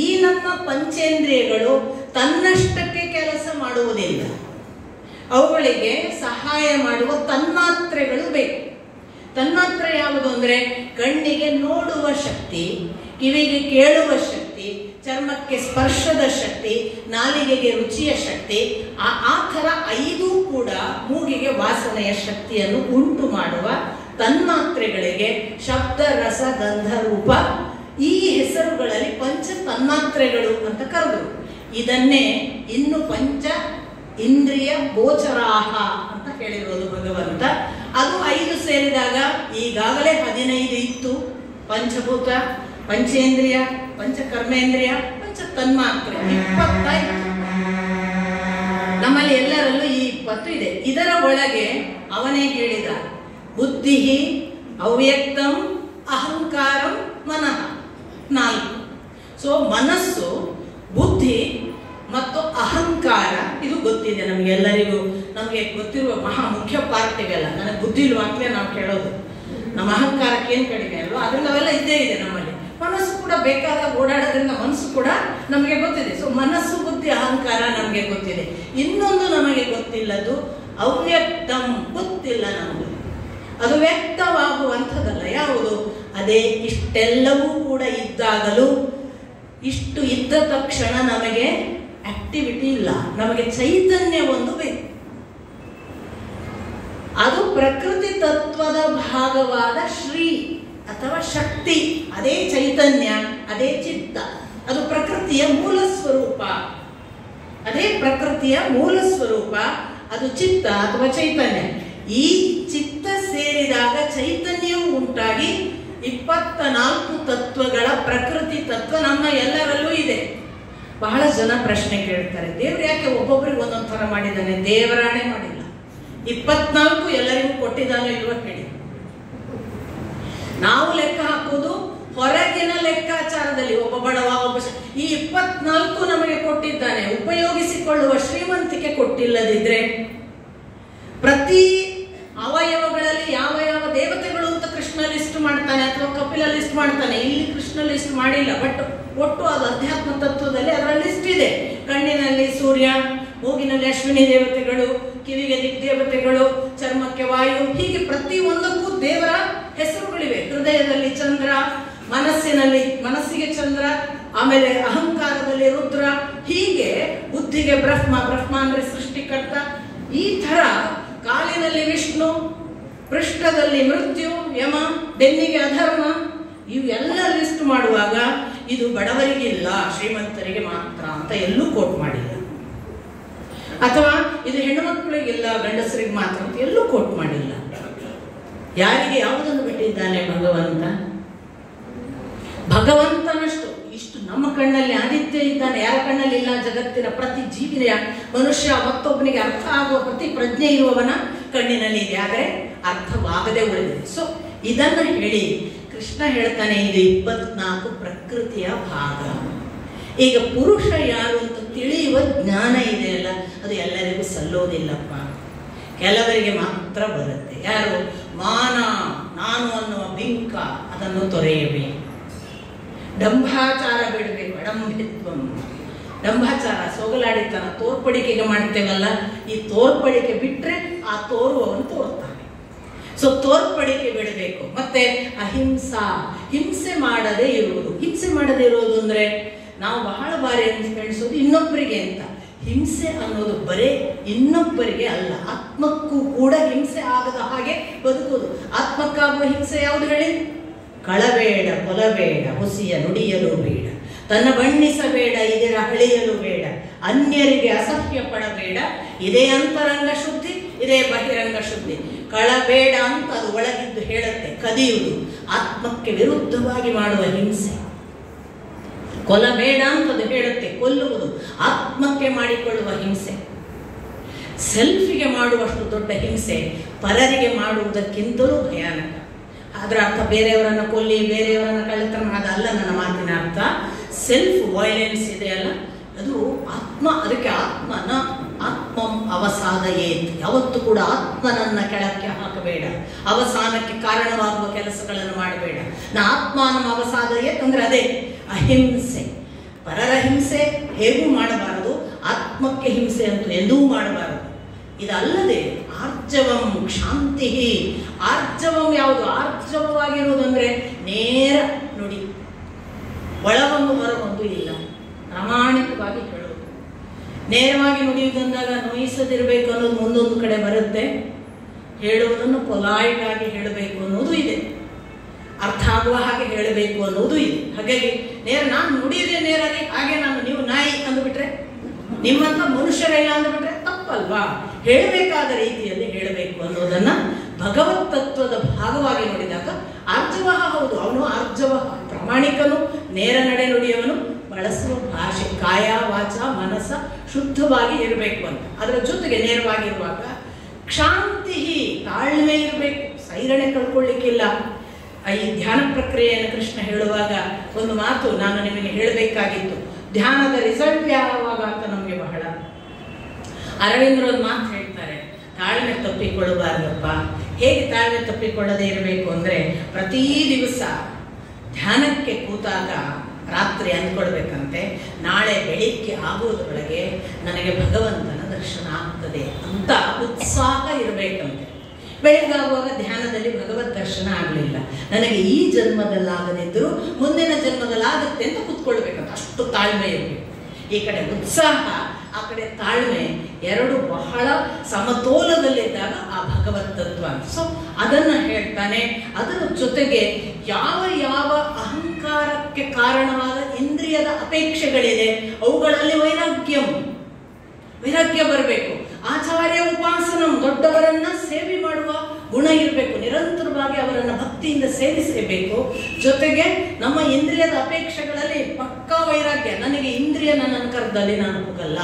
ಈ ನಮ್ಮ ಪಂಚೇಂದ್ರಿಯಗಳು ತನ್ನಷ್ಟಕ್ಕೆ ಕೆಲಸ ಮಾಡುವುದಿಲ್ಲ. ಅವುಗಳಿಗೆ ಸಹಾಯ ಮಾಡುವ ತನ್ಮಾತ್ರೆಗಳು ಬೇಕು. ತನ್ಮಾತ್ರೆ ಯಾವುದು ಅಂದ್ರೆ, ಕಣ್ಣಿಗೆ ನೋಡುವ ಶಕ್ತಿ, ಕಿವಿಗೆ ಕೇಳುವ ಶಕ್ತಿ, ಚರ್ಮಕ್ಕೆ ಸ್ಪರ್ಶದ ಶಕ್ತಿ, ನಾಲಿಗೆಗೆ ರುಚಿಯ ಶಕ್ತಿ. ಆ ಥರ 5 ಕೂಡ ಮೂಗಿಗೆ ವಾಸನೆಯ ಶಕ್ತಿಯನ್ನು ಉಂಟು ಮಾಡುವ ತನ್ಮಾತ್ರೆಗಳಿಗೆ ಶಬ್ದ, ರಸ, ಗಂಧ, ರೂಪ, ಈ ಹೆಸರುಗಳಲ್ಲಿ ಪಂಚ ತನ್ಮಾತ್ರೆಗಳು ಅಂತ ಕರೆದರು. ಇದನ್ನೇ ಇನ್ನು ಪಂಚ ಇಂದ್ರಿಯ ಗೋಚರಾಹ ಅಂತ ಹೇಳಿರೋದು ಭಗವಂತ. ಅದು 5 ಸೇರಿದಾಗ ಈಗಾಗಲೇ 15 ಇತ್ತು. ಪಂಚಭೂತ, ಪಂಚೇಂದ್ರಿಯ, ಪಂಚಕರ್ಮೇಂದ್ರಿಯ, ಪಂಚ ತನ್ಮಾತ್ರೆ 20 ನಮ್ಮಲ್ಲಿ ಎಲ್ಲರಲ್ಲೂ ಈ 20 ಇದೆ. ಇದರ ಒಳಗೆ ಅವನೇ ಹೇಳಿದ ಬುದ್ಧಿ, ಅವ್ಯಕ್ತಂ, ಅಹಂಕಾರಂ, ಮನಃ 4. ಸೊ ಮನಸ್ಸು, ಬುದ್ಧಿ ಮತ್ತು ಅಹಂಕಾರ, ಇದು ಗೊತ್ತಿದೆ ನಮಗೆಲ್ಲರಿಗೂ. ನಮಗೆ ಗೊತ್ತಿರುವ ಮಹಾ ಮುಖ್ಯ ಪಾರ್ಟ್ ಇವೆಲ್ಲ. ನನಗೆ ಬುದ್ಧಿ ಇಲ್ವಾಗಲೇ ನಾವು ಕೇಳೋದು, ನಮ್ಮ ಅಹಂಕಾರಕ್ಕೆ ಏನು ಕಡಿಮೆ ಅಲ್ವಾ? ಅದ್ರಲ್ಲಿ ಅವೆಲ್ಲ ಇದ್ದೇ ಇದೆ ನಮ್ಮಲ್ಲಿ. ಮನಸ್ಸು ಕೂಡ ಬೇಕಾದಾಗ ಓಡಾಡೋದ್ರಿಂದ ಮನಸ್ಸು ಕೂಡ ನಮಗೆ ಗೊತ್ತಿದೆ. ಸೊ ಮನಸ್ಸು, ಬುದ್ಧಿ, ಅಹಂಕಾರ ನಮಗೆ ಗೊತ್ತಿದೆ. ಇನ್ನೊಂದು ನಮಗೆ ಗೊತ್ತಿಲ್ಲದು ಅವ್ಯಕ್ತಂ, ಗೊತ್ತಿಲ್ಲ ನಮಗೆ. ಅದು ವ್ಯಕ್ತವಾಗುವಂಥದ್ದಲ್ಲ. ಯಾವುದು? ಅದೇ ಇಷ್ಟೆಲ್ಲವೂ ಕೂಡ ಇದ್ದಾಗಲೂ ಇಷ್ಟು ಇದ್ದ ತಕ್ಷಣ ನಮಗೆ ಆಕ್ಟಿವಿಟಿ ಇಲ್ಲ, ನಮಗೆ ಚೈತನ್ಯ ಒಂದು ಬೇಕು. ಅದು ಪ್ರಕೃತಿ ತತ್ವದ ಭಾಗವಾದ ಶ್ರೀ ಅಥವಾ ಶಕ್ತಿ. ಅದೇ ಚೈತನ್ಯ, ಅದೇ ಚಿತ್ತ. ಅದು ಪ್ರಕೃತಿಯ ಮೂಲ ಸ್ವರೂಪ. ಅದೇ ಪ್ರಕೃತಿಯ ಮೂಲ ಸ್ವರೂಪ. ಅದು ಚಿತ್ತ ಅಥವಾ ಚೈತನ್ಯ. ಈ ಚಿತ್ತ ಸೇರಿದಾಗ ಚೈತನ್ಯವು ಉಂಟಾಗಿ 24 ತತ್ವಗಳ ಪ್ರಕೃತಿ ತತ್ವ ನಮ್ಮ ಎಲ್ಲರಲ್ಲೂ ಇದೆ. ಬಹಳ ಜನ ಪ್ರಶ್ನೆ ಕೇಳ್ತಾರೆ, ದೇವರು ಯಾಕೆ ಒಬ್ಬೊಬ್ಬರಿಗೆ ಒಂದೊಂದು ಥರ ಮಾಡಿದ್ದಾನೆ? ದೇವರಾಣೆ ಮಾಡಿಲ್ಲ. 24 ಎಲ್ಲರಿಗೂ ಕೊಟ್ಟಿದ್ದಾನೆ ಇಲ್ವ ಹೇಳಿ. ನಾವು ಲೆಕ್ಕ ಹಾಕೋದು ಹೊರಗಿನ ಲೆಕ್ಕಾಚಾರದಲ್ಲಿ. ಒಬ್ಬ ಬಡವ, ಒಬ್ಬ ಈ 24 ನಮಗೆ ಕೊಟ್ಟಿದ್ದಾನೆ. ಉಪಯೋಗಿಸಿಕೊಳ್ಳುವ ಶ್ರೀಮಂತಿಕೆ ಕೊಟ್ಟಿಲ್ಲದಿದ್ರೆ, ಪ್ರತಿ ಅವಯವಗಳಲ್ಲಿ ಯಾವ ಯಾವ ದೇವತೆಗಳು ಅಂತ ಕೃಷ್ಣ ಲಿಸ್ಟ್ ಲಿಸ್ಟ್ ಮಾಡ್ತಾನೆ ಅಥವಾ ಕಪಿಲ ಲಿಸ್ಟ್ ಮಾಡ್ತಾನೆ. ಇಲ್ಲಿ ಕೃಷ್ಣ ಲಿಸ್ಟ್ ಮಾಡಿಲ್ಲ, ಬಟ್ ಒಟ್ಟು ಅದು ಅಧ್ಯಾತ್ಮ ತತ್ವದಲ್ಲಿ ಅದರ ಲಿಸ್ಟ್ ಇದೆ. ಕಣ್ಣಿನಲ್ಲಿ ಸೂರ್ಯ, ಮೂಗಿನಲ್ಲಿ ಅಶ್ವಿನಿ ದೇವತೆಗಳು, ಕಿವಿಗೆ ದಿಗ್ದೇವತೆಗಳು, ಚರ್ಮಕ್ಕೆ ವಾಯು, ಹೀಗೆ ಪ್ರತಿ ಒಂದಕ್ಕೂ ದೇವರ ಹೆಸರುಗಳಿವೆ. ಹೃದಯದಲ್ಲಿ ಚಂದ್ರ, ಮನಸ್ಸಿಗೆ ಚಂದ್ರ, ಆಮೇಲೆ ಅಹಂಕಾರದಲ್ಲಿ ರುದ್ರ, ಹೀಗೆ ಬುದ್ಧಿಗೆ ಬ್ರಹ್ಮ ಅಂದ್ರೆ ಸೃಷ್ಟಿಕರ್ತ. ಈ ತರ ಕಾಲಿನಲ್ಲಿ ವಿಷ್ಣು, ಪೃಷ್ಠದಲ್ಲಿ ಮೃತ್ಯು, ಯಮ, ಬೆನ್ನಿಗೆ ಅಧರ್ಮ, ಇವೆಲ್ಲ ಲಿಸ್ಟ್ ಮಾಡುವಾಗ ಇದು ಬಡವರಿಗಿಲ್ಲ, ಶ್ರೀಮಂತರಿಗೆ ಮಾತ್ರ ಅಂತ ಎಲ್ಲೂ ಕೋಟ್ ಮಾಡಿಲ್ಲ. ಅಥವಾ ಇದು ಹೆಣ್ಣು ಮಕ್ಕಳಿಗಿಲ್ಲ, ಗಂಡಸರಿಗೆ ಮಾತ್ರ ಅಂತ ಎಲ್ಲೂ ಕೋಟ್ ಮಾಡಿಲ್ಲ. ಯಾರಿಗೆ ಯಾವುದನ್ನು ಬಿಟ್ಟಿದ್ದಾನೆ ಭಗವಂತನಷ್ಟು ಇಷ್ಟು ನಮ್ಮ ಕಣ್ಣಲ್ಲಿ ಆದಿತ್ಯ ಇದ್ದಾನೆ, ಯಾರ ಕಣ್ಣಲ್ಲಿ ಇಲ್ಲ. ಜಗತ್ತಿನ ಪ್ರತಿ ಜೀವಿಯ ಮನುಷ್ಯ ಮತ್ತೊಬ್ಬನಿಗೆ ಅರ್ಥ ಆಗುವ ಪ್ರತಿ ಪ್ರಜ್ಞೆ ಇರುವವನ ಕಣ್ಣಿನಲ್ಲಿ ಇದೆ, ಆದರೆ ಅರ್ಥವಾಗದೆ ಉಳಿದಿದೆ. ಸೊ ಇದನ್ನು ಹೇಳಿ ಕೃಷ್ಣ ಹೇಳ್ತಾನೆ, ಇದು 24 ಪ್ರಕೃತಿಯ ಭಾಗ. ಈಗ ಪುರುಷ ಯಾರು ಅಂತ ತಿಳಿಯುವ ಜ್ಞಾನ ಇದೆಯಲ್ಲ, ಅದು ಎಲ್ಲರಿಗೂ ಸಲ್ಲೋದಿಲ್ಲಪ್ಪ, ಕೆಲವರಿಗೆ ಮಾತ್ರ ಬರುತ್ತೆ. ಯಾರು? ಮಾನ, ನಾನು ಅನ್ನುವ ಬಿಂಕ, ಅದನ್ನು ತೊರೆಯಬೇಕು. ಡಂಭಾಚಾರ ಬಿಡಬೇಕು. ಅಡಂಭಿತ್ವಂ, ಡಂಭಾಚಾರ, ಸೋಗಲಾಡಿತನ, ತೋರ್ಪಡಿಕೆಗೆ ಮಾಡ್ತೇವಲ್ಲ, ಈ ತೋರ್ಪಡಿಕೆ ಬಿಟ್ರೆ ಆ ತೋರುವವನು ತೋರ್ತಾನೆ. ಸೊ ತೋರ್ಪಡಿಕೆ ಬಿಡಬೇಕು. ಮತ್ತೆ ಅಹಿಂಸಾ, ಹಿಂಸೆ ಮಾಡದೇ ಇರುವುದು. ಹಿಂಸೆ ಮಾಡದೇ ಇರುವುದು ಅಂದ್ರೆ ನಾವು ಬಹಳ ಬಾರಿ ಎಣಿಸೋದು ಇನ್ನೊಬ್ಬರಿಗೆ ಅಂತ. ಹಿಂಸೆ ಅನ್ನೋದು ಬರೇ ಇನ್ನೊಬ್ಬರಿಗೆ ಅಲ್ಲ, ಆತ್ಮಕ್ಕೂ ಕೂಡ ಹಿಂಸೆ ಆಗದ ಹಾಗೆ ಬದುಕುವುದು. ಆತ್ಮಕ್ಕಾಗುವ ಹಿಂಸೆ ಯಾವುದು ಹೇಳಿ? ಕಳಬೇಡ, ಕೊಲಬೇಡ, ಹುಸಿಯ ನುಡಿಯಲು ಬೇಡ, ತನ್ನ ಬಣ್ಣಿಸಬೇಡ, ಇದರ ಹಳಿಯಲು ಬೇಡ, ಅನ್ಯರಿಗೆ ಅಸಹ್ಯ ಪಡಬೇಡ, ಇದೇ ಅಂತರಂಗ ಶುದ್ಧಿ, ಇದೇ ಬಹಿರಂಗ ಶುದ್ಧಿ. ಕಳಬೇಡ ಅಂತ ಅದು ಒಳಗಿದ್ದು ಹೇಳುತ್ತೆ, ಕದಿಯುವುದು, ಆತ್ಮಕ್ಕೆ ವಿರುದ್ಧವಾಗಿ ಮಾಡುವ ಹಿಂಸೆ. ಕೊಲಬೇಡ ಅಂತದು ಹೇಳುತ್ತೆ, ಕೊಲ್ಲುವುದು, ಆತ್ಮಕ್ಕೆ ಮಾಡಿಕೊಳ್ಳುವ ಹಿಂಸೆ. ಸೆಲ್ಫಿಗೆ ಮಾಡುವಷ್ಟು ದೊಡ್ಡ ಹಿಂಸೆ ಪರರಿಗೆ ಮಾಡುವುದಕ್ಕಿಂತಲೂ ಭಯಾನಕ. ಅದರ ಅರ್ಥ ಬೇರೆಯವರನ್ನ ಕೊಲ್ಲಿ, ಬೇರೆಯವರನ್ನ ಕಳ್ಳತನ, ಅದಲ್ಲ ನನ್ನ ಮಾತಿನ ಅರ್ಥ. ಸೆಲ್ಫ್ ವೈಲೆನ್ಸ್ ಇದೆಯಲ್ಲ, ಅದು ಆತ್ಮ. ಅದಕ್ಕೆ ಆತ್ಮಂ ಅವಸಾದಯೇತ್, ಯಾವತ್ತು ಕೂಡ ಆತ್ಮನನ್ನ ಕೆಳಕ್ಕೆ ಹಾಕಬೇಡ, ಅವಸಾನಕ್ಕೆ ಕಾರಣವಾಗುವ ಕೆಲಸಗಳನ್ನು ಮಾಡಬೇಡ. ಆತ್ಮಾನಂ ಅವಸಾದಯೇತ್ ಅಂದ್ರೆ ಅದೇ ಅಹಿಂಸೆ. ಪರರ ಹಿಂಸೆ ಹೇಗೂ ಮಾಡಬಾರದು, ಆತ್ಮಕ್ಕೆ ಹಿಂಸೆ ಅಂತೂ ಎಂದೂ ಮಾಡಬಾರದು. ಇದಲ್ಲದೆ ಆರ್ಜವಂ ಶಾಂತಿ. ಆರ್ಜವಂ ಯಾವುದು? ಆರ್ಜವವಾಗಿರುವುದು ಅಂದ್ರೆ ನೇರ ನುಡಿ, ಒಳಗೊಂದು ಹೊರಗೊಂದು ಇಲ್ಲ, ಪ್ರಾಮಾಣಿಕವಾಗಿ ಹೇಳುವುದು. ನೇರವಾಗಿ ನುಡಿಯುವುದಂದಾಗ ನೋಯಿಸದಿರಬೇಕು ಅನ್ನೋದು ಮುಂದೊಂದು ಕಡೆ ಬರುತ್ತೆ, ಹೇಳುವುದನ್ನು ಪೊಲೈಟ್ ಆಗಿ ಹೇಳಬೇಕು ಅನ್ನೋದು ಇದೆ, ಅರ್ಥ ಆಗುವ ಹಾಗೆ ಹೇಳಬೇಕು ಅನ್ನೋದು ಇದೆ. ಹಾಗಾಗಿ ನಾನು ನುಡಿಯದೆ ನೇರಾಗಿ ಹಾಗೆ ನೀವು ನಾಯಿ ಅಂದುಬಿಟ್ರೆ, ನಿಮ್ಮಂತ ಮನುಷ್ಯರೆಲ್ಲ ಅಂದುಬಿಟ್ರೆ ತಪ್ಪಲ್ವಾ? ಹೇಳಬೇಕಾದ ರೀತಿಯಲ್ಲಿ ಹೇಳಬೇಕು ಅನ್ನೋದನ್ನ ಭಗವತ್ ತತ್ವದ ಭಾಗವಾಗಿ ನೋಡಿದಾಗ ಆರ್ಜವ ಹೌದು, ಅವನು ಆರ್ಜವ, ಪ್ರಾಮಾಣಿಕನು, ನೇರ ನಡೆ ನುಡಿಯವನು, ಬಳಸುವ ಭಾಷೆ, ಕಾಯ ವಾಚ ಮನಸ್ಸ ಶುದ್ಧವಾಗಿ ಇರಬೇಕು ಅಂತ. ಅದರ ಜೊತೆಗೆ ನೇರವಾಗಿರುವಾಗ ಕ್ಷಾಂತಿ, ತಾಳ್ಮೆ ಇರಬೇಕು, ಸೈರಣೆ ಕಳ್ಕೊಳ್ಳಿಕ್ಕಿಲ್ಲ. ಈ ಧ್ಯಾನ ಪ್ರಕ್ರಿಯೆಯನ್ನು ಕೃಷ್ಣ ಹೇಳುವಾಗ ಒಂದು ಮಾತು ನಾನು ನಿಮಗೆ ಹೇಳಬೇಕಾಗಿತ್ತು. ಧ್ಯಾನದ ರಿಸಲ್ಟ್ ಯಾವಾಗ ಅಂತ ನಮಗೆ ಬಹಳ ಅರವಿಂದ್ರ ಒಂದು ಮಾತು ಹೇಳ್ತಾರೆ, ತಾಳ್ಮೆ ತಪ್ಪಿಕೊಳ್ಳಬಾರ್ದಪ್ಪ. ಹೇಗೆ ತಾಳ್ಮೆ ತಪ್ಪಿಕೊಳ್ಳದೆ ಇರಬೇಕು ಅಂದ್ರೆ, ಪ್ರತಿ ದಿವಸ ಧ್ಯಾನಕ್ಕೆ ಕೂತಾಗ ರಾತ್ರಿ ಅಂದ್ಕೊಳ್ಬೇಕಂತೆ, ನಾಳೆ ಬೆಳಿಗ್ಗೆ ಆಗುವುದರೊಳಗೆ ನನಗೆ ಭಗವಂತನ ದರ್ಶನ ಆಗ್ತದೆ ಅಂತ ಉತ್ಸಾಹ ಇರಬೇಕಂತೆ. ಬೆಳಗಾಗುವಾಗ ಧ್ಯಾನದಲ್ಲಿ ಭಗವತ್ ದರ್ಶನ ಆಗಲಿಲ್ಲ, ನನಗೆ ಈ ಜನ್ಮದಲ್ಲಾಗದಿದ್ದರೂ ಮುಂದಿನ ಜನ್ಮದಲ್ಲಾಗುತ್ತೆ ಅಂತ ಕೂತ್ಕೊಳ್ಬೇಕಂತ, ಅಷ್ಟು ತಾಳ್ಮೆ ಇರಬೇಕು. ಈ ಕಡೆ ಉತ್ಸಾಹ, ಆ ಕಡೆ ತಾಳ್ಮೆ, ಎರಡು ಬಹಳ ಸಮತೋಲದಲ್ಲಿದ್ದಾಗ ಆ ಭಗವತ್ ತತ್ವ. ಸೊ ಅದನ್ನ ಹೇಳ್ತಾನೆ. ಅದರ ಜೊತೆಗೆ ಯಾವ ಯಾವ ಅಹಂಕಾರಕ್ಕೆ ಕಾರಣವಾದ ಇಂದ್ರಿಯದ ಅಪೇಕ್ಷೆಗಳಿದೆ ಅವುಗಳಲ್ಲಿ ವೈರಾಗ್ಯ ಬರಬೇಕು. ಆಚಾರ್ಯ ಉಪಾಸನಂ, ದೊಡ್ಡವರನ್ನ ಸೇವೆ ಮಾಡುವ ಗುಣ ಇರಬೇಕು, ನಿರಂತರವಾಗಿ ಅವರನ್ನ ಭಕ್ತಿಯಿಂದ ಸೇವಿಸಬೇಕು. ಜೊತೆಗೆ ನಮ್ಮ ಇಂದ್ರಿಯದ ಅಪೇಕ್ಷೆಗಳಲ್ಲಿ ಪಕ್ಕಾ ವೈರಾಗ್ಯ, ನನಗೆ ಇಂದ್ರಿಯ ನನ್ನ ಕರ್ದಲ್ಲಿ ನಾನು ಹೋಗಲ್ಲ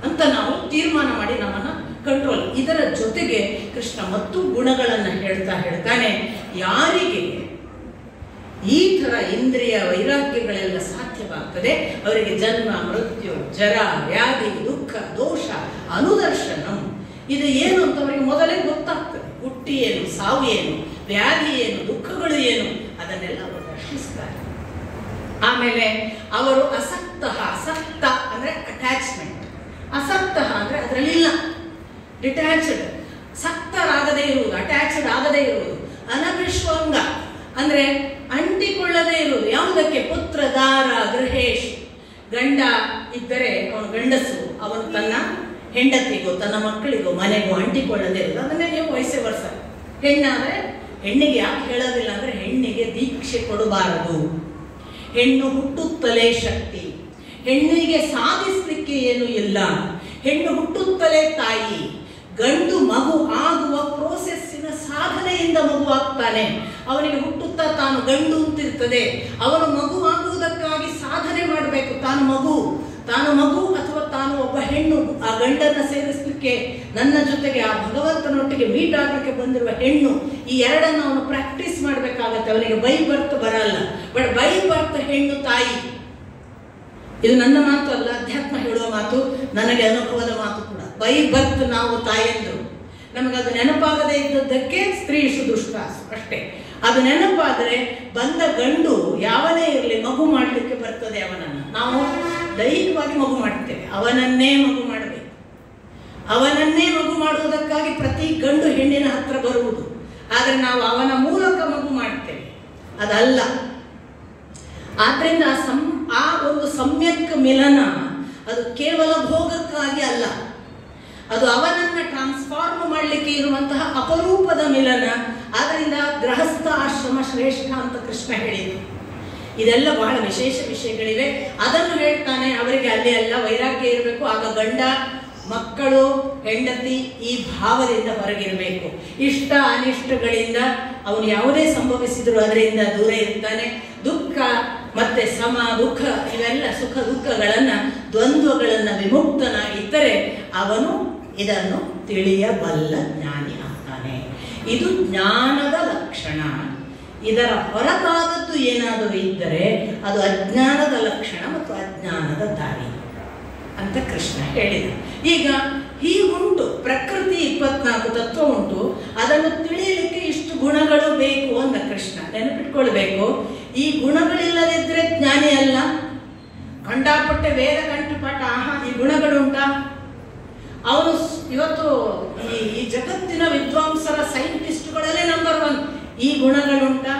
ಅಂತ ನಾವು ತೀರ್ಮಾನ ಮಾಡಿ ನಮ್ಮನ್ನ ಕಂಟ್ರೋಲ್. ಇದರ ಜೊತೆಗೆ ಕೃಷ್ಣ ಮತ್ತು ಗುಣಗಳನ್ನ ಹೇಳ್ತಾನೆ. ಯಾರಿಗೆ ಈ ತರ ಇಂದ್ರಿಯ ವೈರಾಗ್ಯಗಳೆಲ್ಲ ಸಾಧ್ಯವಾಗ್ತದೆ ಅವರಿಗೆ ಜನ್ಮ ಮೃತ್ಯು ಜರ ವ್ಯಾಧಿ ದುಃಖ ದೋಷ ಅನುದರ್ಶನಂ ಇದು ಏನು ಅಂತ ಅವರಿಗೆ ಮೊದಲೇ ಗೊತ್ತಾಗ್ತದೆ. ಹುಟ್ಟಿ ಏನು, ಸಾವು ಏನು, ವ್ಯಾಧಿ ಏನು, ದುಃಖಗಳು ಏನು, ಅದನ್ನೆಲ್ಲ ಅವರು ದರ್ಶಿಸ್ತಾರೆ. ಆಮೇಲೆ ಅವರು ಅಸಕ್ತ ಅಂದ್ರೆ ಅಟ್ಯಾಚ್ಮೆಂಟ್, ಅಸಕ್ತ ಅಂದ್ರೆ ಅದರಲ್ಲಿಲ್ಲ, ಡಿಟ್ಯಾಚ್ಡ್, ಸಕ್ತರಾಗದೇ ಇರುವುದು, ಅಟ್ಯಾಚ್ಡ್ ಆಗದೇ ಇರುವುದು. ಅನವಿಶ್ವಂಗ ಅಂದ್ರೆ ಅಂಟಿಕೊಳ್ಳದೇ ಇರುವುದು. ಯಾವುದಕ್ಕೆ? ಪುತ್ರ ದಾರ ಗೃಹೇಶ್, ಗಂಡ ಇದ್ದರೆ ಅವನು ಗಂಡಸು, ಅವನು ತನ್ನ ಹೆಂಡತಿಗೋ ತನ್ನ ಮಕ್ಕಳಿಗೋ ಮನೆಗೋ ಅಂಟಿಕೊಳ್ಳದೇ ಇರುವುದು. ಅದನ್ನೇ ನೀವು ವಯಸ್ಸೇ ವರ್ಷ. ಹೆಣ್ಣಾದ್ರೆ ಹೆಣ್ಣಿಗೆ ಯಾಕೆ ಹೇಳೋದಿಲ್ಲ ಅಂದ್ರೆ ಹೆಣ್ಣಿಗೆ ದೀಕ್ಷೆ ಕೊಡಬಾರದು. ಹೆಣ್ಣು ಹುಟ್ಟುತ್ತಲೇ ಶಕ್ತಿ, ಹೆಣ್ಣಿಗೆ ಸಾಧಿಸ್ಲಿಕ್ಕೆ ಏನು ಇಲ್ಲ. ಹೆಣ್ಣು ಹುಟ್ಟುತ್ತಲೇ ತಾಯಿ. ಗಂಡು ಮಗು ಆಗುವ ಪ್ರೋಸೆಸ್ಸಿನ ಸಾಧನೆಯಿಂದ ಮಗು ಆಗ್ತಾನೆ. ಅವನಿಗೆ ಹುಟ್ಟುತ್ತಾ ತಾನು ಗಂಡು ಅಂತಿರ್ತದೆ. ಅವನು ಮಗು ಆಗುವುದಕ್ಕಾಗಿ ಸಾಧನೆ ಮಾಡಬೇಕು. ತಾನು ಮಗು ಅಥವಾ ತಾನು ಒಬ್ಬ ಹೆಣ್ಣು, ಆ ಗಂಡನ್ನ ಸೇರಿಸಲಿಕ್ಕೆ ನನ್ನ ಜೊತೆಗೆ ಆ ಭಗವಂತನೊಟ್ಟಿಗೆ ಮೀಟ್ ಆಗಲಿಕ್ಕೆ ಬಂದಿರುವ ಹೆಣ್ಣು, ಈ ಎರಡನ್ನು ಅವನು ಪ್ರಾಕ್ಟೀಸ್ ಮಾಡಬೇಕಾಗತ್ತೆ. ಅವನಿಗೆ ಬೈ ಬರ್ತ್ ಬರಲ್ಲ, ಬಟ್ ಬೈ ಬರ್ತ್ ಹೆಣ್ಣು ತಾಯಿ. ಇದು ನನ್ನ ಮಾತು ಅಲ್ಲ, ಅಧ್ಯಾತ್ಮ ಹೇಳುವ ಮಾತು, ನನಗೆ ಅನುಭವದ ಮಾತು ಕೂಡ. ಬೈ ಬರ್ತ್ ನಾವು ತಾಯಂದ್ರು. ನಮಗದು ನೆನಪಾಗದೇ ಇದ್ದದ್ದಕ್ಕೆ ಸ್ತ್ರೀಷು ದುಷ್ಟಾಸು ಅಷ್ಟೇ. ಅದು ನೆನಪಾದರೆ ಬಂದ ಗಂಡು ಯಾವನೇ ಇರಲಿ ಮಗು ಮಾಡಲಿಕ್ಕೆ ಬರ್ತದೆ. ಅವನನ್ನು ನಾವು ದೈಹಿಕವಾಗಿ ಮಗು ಮಾಡ್ತೇವೆ, ಅವನನ್ನೇ ಮಗು ಮಾಡಬೇಕು. ಅವನನ್ನೇ ಮಗು ಮಾಡುವುದಕ್ಕಾಗಿ ಪ್ರತಿ ಗಂಡು ಹೆಣ್ಣಿನ ಹತ್ರ ಬರುವುದು. ಆದರೆ ನಾವು ಅವನ ಮೂಲಕ ಮಗು ಮಾಡ್ತೇವೆ, ಅದಲ್ಲ. ಆದ್ರಿಂದ ಆ ಒಂದು ಸಮ್ಯಕ್ ಮಿಲನ ಅದು ಕೇವಲ ಭೋಗಕ್ಕಾಗಿ ಅಲ್ಲ, ಅದು ಅವನನ್ನ ಟ್ರಾನ್ಸ್ಫಾರ್ಮ್ ಮಾಡಲಿಕ್ಕೆ ಇರುವಂತಹ ಅಪರೂಪದ ಮಿಲನ. ಆದ್ದರಿಂದ ಗೃಹಸ್ಥ ಆಶ್ರಮ ಶ್ರೇಷ್ಠ ಅಂತ ಕೃಷ್ಣ ಹೇಳಿದ್ರು. ಇದೆಲ್ಲ ಬಹಳ ವಿಶೇಷ ವಿಷಯಗಳಿವೆ. ಅದನ್ನು ಹೇಳ್ತಾನೆ. ಅವರಿಗೆ ಅಲ್ಲಿ ಎಲ್ಲ ವೈರಾಗ್ಯ ಇರಬೇಕು. ಆಗ ಗಂಡ ಮಕ್ಕಳು ಹೆಂಡತಿ ಈ ಭಾವದಿಂದ ಹೊರಗಿರಬೇಕು. ಇಷ್ಟ ಅನಿಷ್ಟಗಳಿಂದ ಅವನು ಯಾವುದೇ ಸಂಭವಿಸಿದ್ರು ಅದರಿಂದ ದೂರ ಇರ್ತಾನೆ. ದುಃಖ ಮತ್ತೆ ಸಮ ದುಃಖ ಇವೆಲ್ಲ ಸುಖ ದುಃಖಗಳನ್ನ ದ್ವಂದ್ವಗಳನ್ನ ವಿಮುಕ್ತನಾಗಿದ್ದರೆ ಅವನು ಇದನ್ನು ತಿಳಿಯಬಲ್ಲ ಜ್ಞಾನಿ ಆಗ್ತಾನೆ. ಇದು ಜ್ಞಾನದ ಲಕ್ಷಣ. ಇದರ ಹೊರತಾದದ್ದು ಏನಾದರೂ ಇದ್ದರೆ ಅದು ಅಜ್ಞಾನದ ಲಕ್ಷಣ ಮತ್ತು ಅಜ್ಞಾನದ ದಾರಿ ಅಂತ ಕೃಷ್ಣ ಹೇಳಿದ. ಈಗ ಹೀಗುಂಟು ಪ್ರಕೃತಿ 24 ತತ್ವ ಉಂಟು. ಅದನ್ನು ತಿಳಿಯಲಿಕ್ಕೆ ಇಷ್ಟು ಗುಣಗಳು ಬೇಕು ಅಂದ ಕೃಷ್ಣ. ನೆನಪಿಟ್ಕೊಳ್ಬೇಕು, ಈ ಗುಣಗಳಿಲ್ಲದಿದ್ರೆ ಜ್ಞಾನಿ ಅಲ್ಲ. ಕಂಡಾಪಟ್ಟೆ ವೇದ ಕಂಠಪಾಠ, ಈ ಗುಣಗಳುಂಟಾ? ಅವನು ಇವತ್ತು ಈ ಜಗತ್ತಿನ ವಿದ್ವಾಂಸರ ಸೈಂಟಿಸ್ಟ್ಗಳಲ್ಲೇ ನಂಬರ್ 1. ಈ ಗುಣಗಳುಂಟಾ?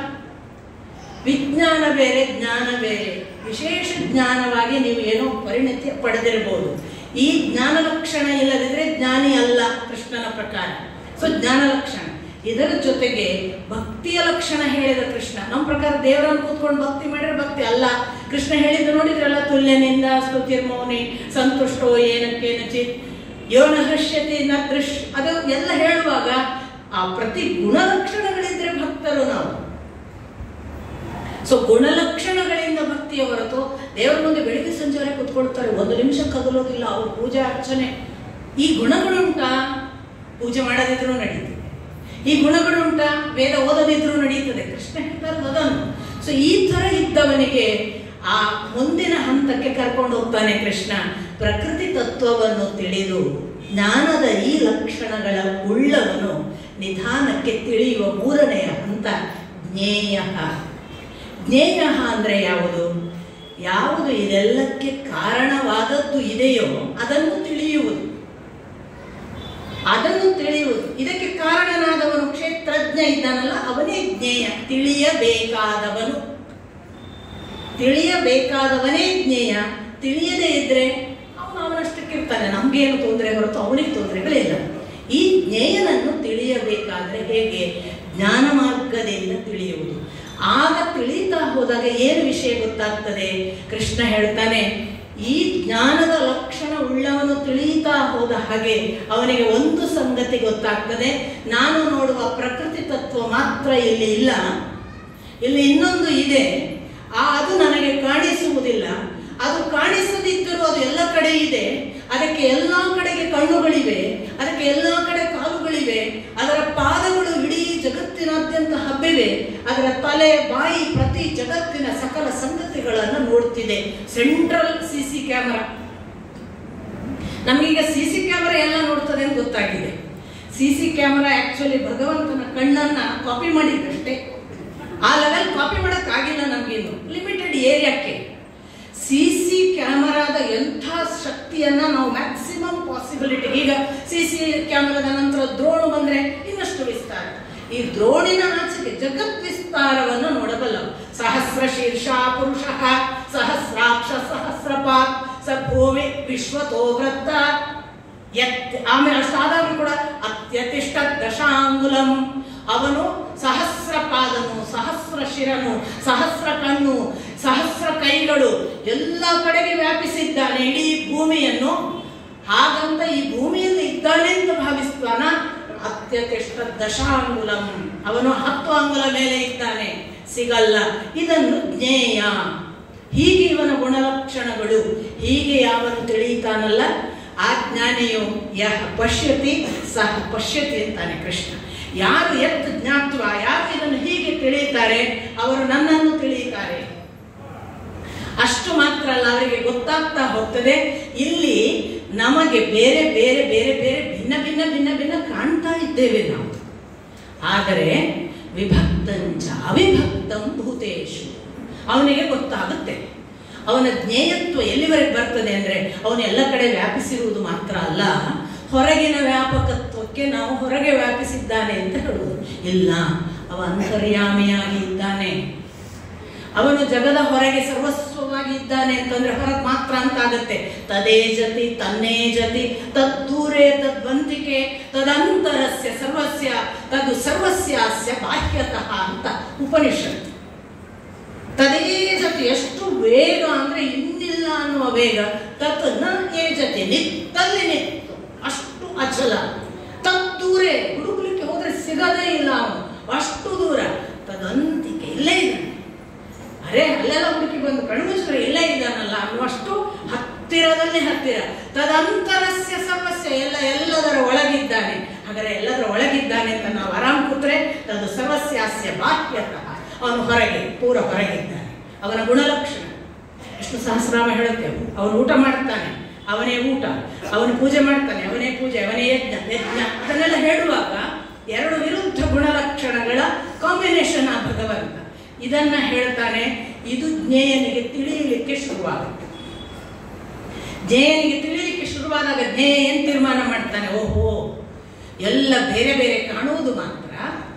ವಿಜ್ಞಾನ ಬೇರೆ, ಜ್ಞಾನ ಬೇರೆ. ವಿಶೇಷ ಜ್ಞಾನವಾಗಿ ನೀವು ಏನೋ ಪರಿಣತಿ ಪಡೆದಿರಬಹುದು. ಈ ಜ್ಞಾನ ಲಕ್ಷಣ ಇಲ್ಲದಿದ್ರೆ ಜ್ಞಾನಿ ಅಲ್ಲ ಕೃಷ್ಣನ ಪ್ರಕಾರ. ಸೊ ಜ್ಞಾನ ಲಕ್ಷಣ, ಇದರ ಜೊತೆಗೆ ಭಕ್ತಿಯ ಲಕ್ಷಣ ಹೇಳಿದ ಕೃಷ್ಣ. ನಮ್ಮ ಪ್ರಕಾರ ದೇವರನ್ನು ಕೂತ್ಕೊಂಡು ಭಕ್ತಿ ಮಾಡಿದ್ರೆ ಭಕ್ತಿ ಅಲ್ಲ. ಕೃಷ್ಣ ಹೇಳಿದ್ದು ನೋಡಿದ್ರಲ್ಲ, ತುಲ್ಯನಿಂದ ಸ್ತುತಿರ್ಮೌನಿ ಸಂತುಷ್ಟೋ ಏನಕ್ಕೇನಚಿತ್ ಯೋನ ಹೃಷ್ಯತಿ ನ ದೃಶ್. ಅದು ಎಲ್ಲ ಹೇಳುವಾಗ ಆ ಪ್ರತಿ ಗುಣಲಕ್ಷಣಗಳಿದ್ರೆ ಭಕ್ತರು ನಾವು. ಸೊ ಗುಣಲಕ್ಷಣಗಳಿಂದ ಭಕ್ತಿಯ ಹೊರತು ದೇವರ ಮುಂದೆ ಬೆಳಿಗ್ಗೆ ಸಂಜೆವರೆಗೆ ಕುತ್ಕೊಳ್ತಾರೆ, 1 ನಿಮಿಷ ಕದಲೋದಿಲ್ಲ. ಅವ್ರ ಪೂಜೆ ಅರ್ಚನೆ, ಈ ಗುಣಗಳುಂಟಾ? ಪೂಜೆ ಮಾಡದಿದ್ರೂ ನಡೀತದೆ. ಈ ಗುಣಗಳುಂಟಾ? ವೇದ ಓದದಿದ್ರೂ ನಡೀತದೆ. ಕೃಷ್ಣ ಹೇಳ್ತಾರೆ ಅದನ್ನು. ಸೊ ಈ ತರ ಇದ್ದವನಿಗೆ ಆ ಮುಂದಿನ ಹಂತಕ್ಕೆ ಕರ್ಕೊಂಡು ಹೋಗ್ತಾನೆ ಕೃಷ್ಣ. ಪ್ರಕೃತಿ ತತ್ವವನ್ನು ತಿಳಿದು ಜ್ಞಾನದ ಈ ಲಕ್ಷಣಗಳ ಉಳ್ಳವನು ನಿಧಾನಕ್ಕೆ ತಿಳಿಯುವ 3ನೆಯ ಹಂತ ಜ್ಞೇಯ. ಜ್ಞೇಯ ಅಂದ್ರೆ ಯಾವುದು? ಯಾವುದು ಇದೆಲ್ಲಕ್ಕೆ ಕಾರಣವಾದದ್ದು ಇದೆಯೋ ಅದನ್ನು ತಿಳಿಯುವುದು. ಇದಕ್ಕೆ ಕಾರಣನಾದವನು ಕ್ಷೇತ್ರಜ್ಞ ಇದ್ದಾನಲ್ಲ, ಅವನೇ ಜ್ಞೇಯ. ತಿಳಿಯಬೇಕಾದವನೇ ಜ್ಞೇಯ. ತಿಳಿಯದೇ ಇದ್ರೆ ಅವನಷ್ಟಕ್ಕಿರ್ತಾನೆ, ನಮ್ಗೇನು ತೊಂದರೆ ಹೊರತು ಅವನಿಗೆ ತೊಂದರೆಗಳಿಲ್ಲ. ಈ ಜ್ಞೇಯನನ್ನು ತಿಳಿಯಬೇಕಾದ್ರೆ ಹೇಗೆ? ಜ್ಞಾನ ಮಾರ್ಗದಿಂದ ತಿಳಿಯುವುದು. ಆಗ ತಿಳಿತಾ ಹೋದಾಗ ಏನು ವಿಷಯ ಗೊತ್ತಾಗ್ತದೆ? ಕೃಷ್ಣ ಹೇಳ್ತಾನೆ, ಈ ಜ್ಞಾನದ ಲಕ್ಷಣ ಉಳ್ಳವನು ತಿಳಿತಾ ಹೋದ ಹಾಗೆ ಅವನಿಗೆ ಒಂದು ಸಂಗತಿ ಗೊತ್ತಾಗ್ತದೆ. ನಾನು ನೋಡುವ ಪ್ರಕೃತಿ ತತ್ವ ಮಾತ್ರ ಇಲ್ಲಿ ಇಲ್ಲ, ಇಲ್ಲಿ ಇನ್ನೊಂದು ಇದೆ. ಅದು ನನಗೆ ಕಾಣಿಸುವುದಿಲ್ಲ. ಅದು ಕಾಣಿಸದಿದ್ದರೂ ಅದು ಎಲ್ಲ ಕಡೆ ಇದೆ. ಅದಕ್ಕೆ ಎಲ್ಲ ಕಡೆಗೆ ಕಣ್ಣುಗಳಿವೆ, ಅದಕ್ಕೆ ಎಲ್ಲ ಕಡೆ ಕಾಲುಗಳಿವೆ, ಅದರ ಪಾದಗಳು ಇಡೀ ಜಗತ್ತಿನಾದ್ಯಂತ ಹಬ್ಬಿವೆ. ಅದರ ತಲೆ ಬಾಯಿ ಪ್ರತಿ ಜಗತ್ತಿನ ಸಕಲ ಸಂಗತಿಗಳನ್ನು ನೋಡ್ತಿದೆ. Central CC camera. ನಮಗೀಗ CC ಕ್ಯಾಮರಾ ಎಲ್ಲ ನೋಡ್ತದೆ ಅಂತ ಗೊತ್ತಾಗಿದೆ. CC ಕ್ಯಾಮರಾ ಆಕ್ಚುಲಿ ಭಗವಂತನ ಕಣ್ಣನ್ನ ಕಾಪಿ ಮಾಡಿದ್ದಷ್ಟೇ. ಆ ಲೆವೆಲ್ ಕಾಪಿ ಮಾಡೋಕ್ಕಾಗಿಲ್ಲ ನಮಗಿನ್ನು, ಲಿಮಿಟೆಡ್ ಏರಿಯಾಕ್ಕೆ. CC ಕ್ಯಾಮರಾದ ಎಂಥ ಶಕ್ತಿಯನ್ನ ನಾವು ಮ್ಯಾಕ್ಸಿಮಮ್ ಪಾಸಿಬಿಲಿಟಿ, ಈಗ CC ಕ್ಯಾಮರಾದ ನಂತರ ದ್ರೋಣು ಬಂದ್ರೆ ಇನ್ನಷ್ಟು ವಿಸ್ತಾರ. ಈ ದ್ರೋಣಿನ ಆಚೆಗೆ ಜಗತ್ ವಿಸ್ತಾರವನ್ನು ನೋಡಬಲ್ಲ. ಸಹಸ್ರ ಶೀರ್ಷ ಪುರುಷ ಸಹಸ್ರಾಕ್ಷ ಸಹಸ್ರಪಾತ್ ಸ ಭೂಮಿ ವಿಶ್ವತೋ ವೃತ್ತ. ಆಮೇಲೆ ಅಷ್ಟಾದರೂ ಕೂಡ ಅತ್ಯತಿಷ್ಠ ದಶಾಂಗುಲಂ. ಅವನು ಸಹಸ್ರ ಪಾದನು, ಸಹಸ್ರ ಶಿರನು, ಸಹಸ್ರ ಕಣ್ಣು, ಸಹಸ್ರ ಕೈಗಳು ಎಲ್ಲ ಕಡೆಗೆ ವ್ಯಾಪಿಸಿದ್ದಾನೆ ಇಡೀ ಭೂಮಿಯನ್ನು. ಹಾಗಂತ ಈ ಭೂಮಿಯಲ್ಲಿ ಇದ್ದಾನೆ ಅಂತ ಭಾವಿಸ್ತಾನ. ಅತ್ಯತಿಷ್ಠ ದಶಾಂಗುಲಂ, ಅವನು 10 ಅಂಗುಲ ಮೇಲೆ ಇದ್ದಾನೆ, ಸಿಗಲ್ಲ. ಇದನ್ನು ಜ್ಞೇಯ. ಹೀಗೆ ಇವನ ಗುಣಲಕ್ಷಣಗಳು, ಹೀಗೆ ಯಾವನು ತಿಳಿಯುತ್ತಾನಲ್ಲ ಆ ಜ್ಞಾನಿಯು ಯಹ ಪಶ್ಯತಿ ಸಹ ಪಶ್ಯತಿ ಅಂತಾನೆ ಕೃಷ್ಣ. ಯಾರು ಎತ್ ಜ್ಞಾತ್ವ, ಯಾರು ಇದನ್ನು ಹೀಗೆ ತಿಳಿಯುತ್ತಾರೆ ಅವರು ನನ್ನನ್ನು ತಿಳಿಯುತ್ತಾರೆ. ಅಷ್ಟು ಮಾತ್ರ ಅಲ್ಲ, ಅವರಿಗೆ ಗೊತ್ತಾಗ್ತಾ ಹೋಗ್ತದೆ ಇಲ್ಲಿ ನಮಗೆ ಬೇರೆ ಬೇರೆ ಬೇರೆ ಬೇರೆ ಭಿನ್ನ ಭಿನ್ನ ಭಿನ್ನ ಭಿನ್ನ ಕಾಣ್ತಾ ಇದ್ದೇವೆ ನಾವು. ಆದರೆ ವಿಭಕ್ತಂಚ ಅವಿಭಕ್ತಂ ಭೂತೇಶು, ಅವನಿಗೆ ಗೊತ್ತಾಗುತ್ತೆ. ಅವನ ಜ್ಞೇಯತ್ವ ಎಲ್ಲಿವರೆಗೆ ಬರ್ತದೆ ಅಂದ್ರೆ ಅವನು ಎಲ್ಲ ಕಡೆ ವ್ಯಾಪಿಸಿರುವುದು ಮಾತ್ರ ಅಲ್ಲ, ಹೊರಗಿನ ವ್ಯಾಪಕತ್ವಕ್ಕೆ ನಾವು ಹೊರಗೆ ವ್ಯಾಪಿಸಿದ್ದಾನೆ ಅಂತ ಹೇಳುವುದು ಇಲ್ಲ. ಅವ ಅಂತರ್ಯಾಮಿಯಾಗಿ ಇದ್ದಾನೆ. ಅವನು ಜಗದ ಹೊರಗೆ ಸರ್ವಸ್ವವಾಗಿ ಇದ್ದಾನೆ ಅಂತಂದ್ರೆ ಹೊರಗೆ ಮಾತ್ರ ಅಂತ ಆಗುತ್ತೆ. ತದೇ ಜತಿ ತನ್ನೇ ಜತಿ ತದ್ದೂರೇ ತದ್ವಂತಿಕೆ ತದಂತರಸ್ಯ ಸರ್ವಸ್ಯ ತದು ಸರ್ವಸ್ಯಾಸ್ಯ ಬಾಹ್ಯತಃ ಅಂತ ಉಪನಿಷತ್ತು. ತದೇ ಜತಿ, ಎಷ್ಟು ವೇಗ ಅಂದ್ರೆ ಇನ್ನಿಲ್ಲ ಅನ್ನುವ ವೇಗ. ತತ್ ನ ಏ ಜತಿ, ನಿತ್ತಲ್ಲಿ ನಿತ್ತು, ಅಷ್ಟು ಅಚಲ. ತದ್ದೂರೇ, ಹುಡುಕ್ಲಿಕ್ಕೆ ಹೋದ್ರೆ ಸಿಗದೇ ಇಲ್ಲ ಅವನು, ಅಷ್ಟು ದೂರ. ತದಂತಿಕೆ, ಇಲ್ಲೇ ಇದ್ದಾನೆ. ಅರೆ ಅಲ್ಲೆಲ್ಲ ಹುಡುಕಿ ಬಂದು ಕಣ್ಮುಚ್ಚಿದ್ರೆ ಇಲ್ಲೇ ಇದ್ದಾನಲ್ಲ ಅನ್ನುವಷ್ಟು ಹತ್ತಿರದಲ್ಲಿ ಹತ್ತಿರ. ತದಂತರಸ್ಯ ಸರ್ವಸ್ಯ, ಎಲ್ಲದರ ಒಳಗಿದ್ದಾನೆ. ಹಾಗಾದ್ರೆ ಎಲ್ಲದರ ಒಳಗಿದ್ದಾನೆ ಅಂತ ನಾವು ಆರಾಮ್ ಕೂತ್ರೆ ತದು ಸರ್ವಸ್ಯಾಸ್ಯ ಬಾಹ್ಯತಃ, ಅವನು ಹೊರಗೆ, ಪೂರ ಹೊರಗಿದ್ದಾನೆ. ಅವನ ಗುಣಲಕ್ಷಣ ವಿಷ್ಣು ಸಹಸ್ರನಾಮ ಹೇಳುತ್ತೆ. ಅವನು ಊಟ ಮಾಡ್ತಾನೆ, ಅವನೇ ಊಟ. ಅವನು ಪೂಜೆ ಮಾಡ್ತಾನೆ, ಅವನೇ ಪೂಜೆ, ಅವನೇ ಯಜ್ಞ. ಅದನ್ನೆಲ್ಲ ಹೇಳುವಾಗ ಎರಡು ವಿರುದ್ಧ ಗುಣಲಕ್ಷಣಗಳ ಕಾಂಬಿನೇಷನ್ ಆ ಭಗವಂತ. ಇದನ್ನ ಹೇಳ್ತಾನೆ. ಇದು ಜ್ಞೇಯನಿಗೆ ತಿಳಿಯಲಿಕ್ಕೆ ಶುರುವಾಗುತ್ತೆ. ಜ್ಞೇಯನಿಗೆ ತಿಳಿಯಲಿಕ್ಕೆ ಶುರುವಾದಾಗ ಜ್ಞೇಯ ಏನ್ ತೀರ್ಮಾನ ಮಾಡ್ತಾನೆ, ಓಹೋ ಎಲ್ಲ ಬೇರೆ ಬೇರೆ ಕಾಣುವುದು ಮಾತ್ರ.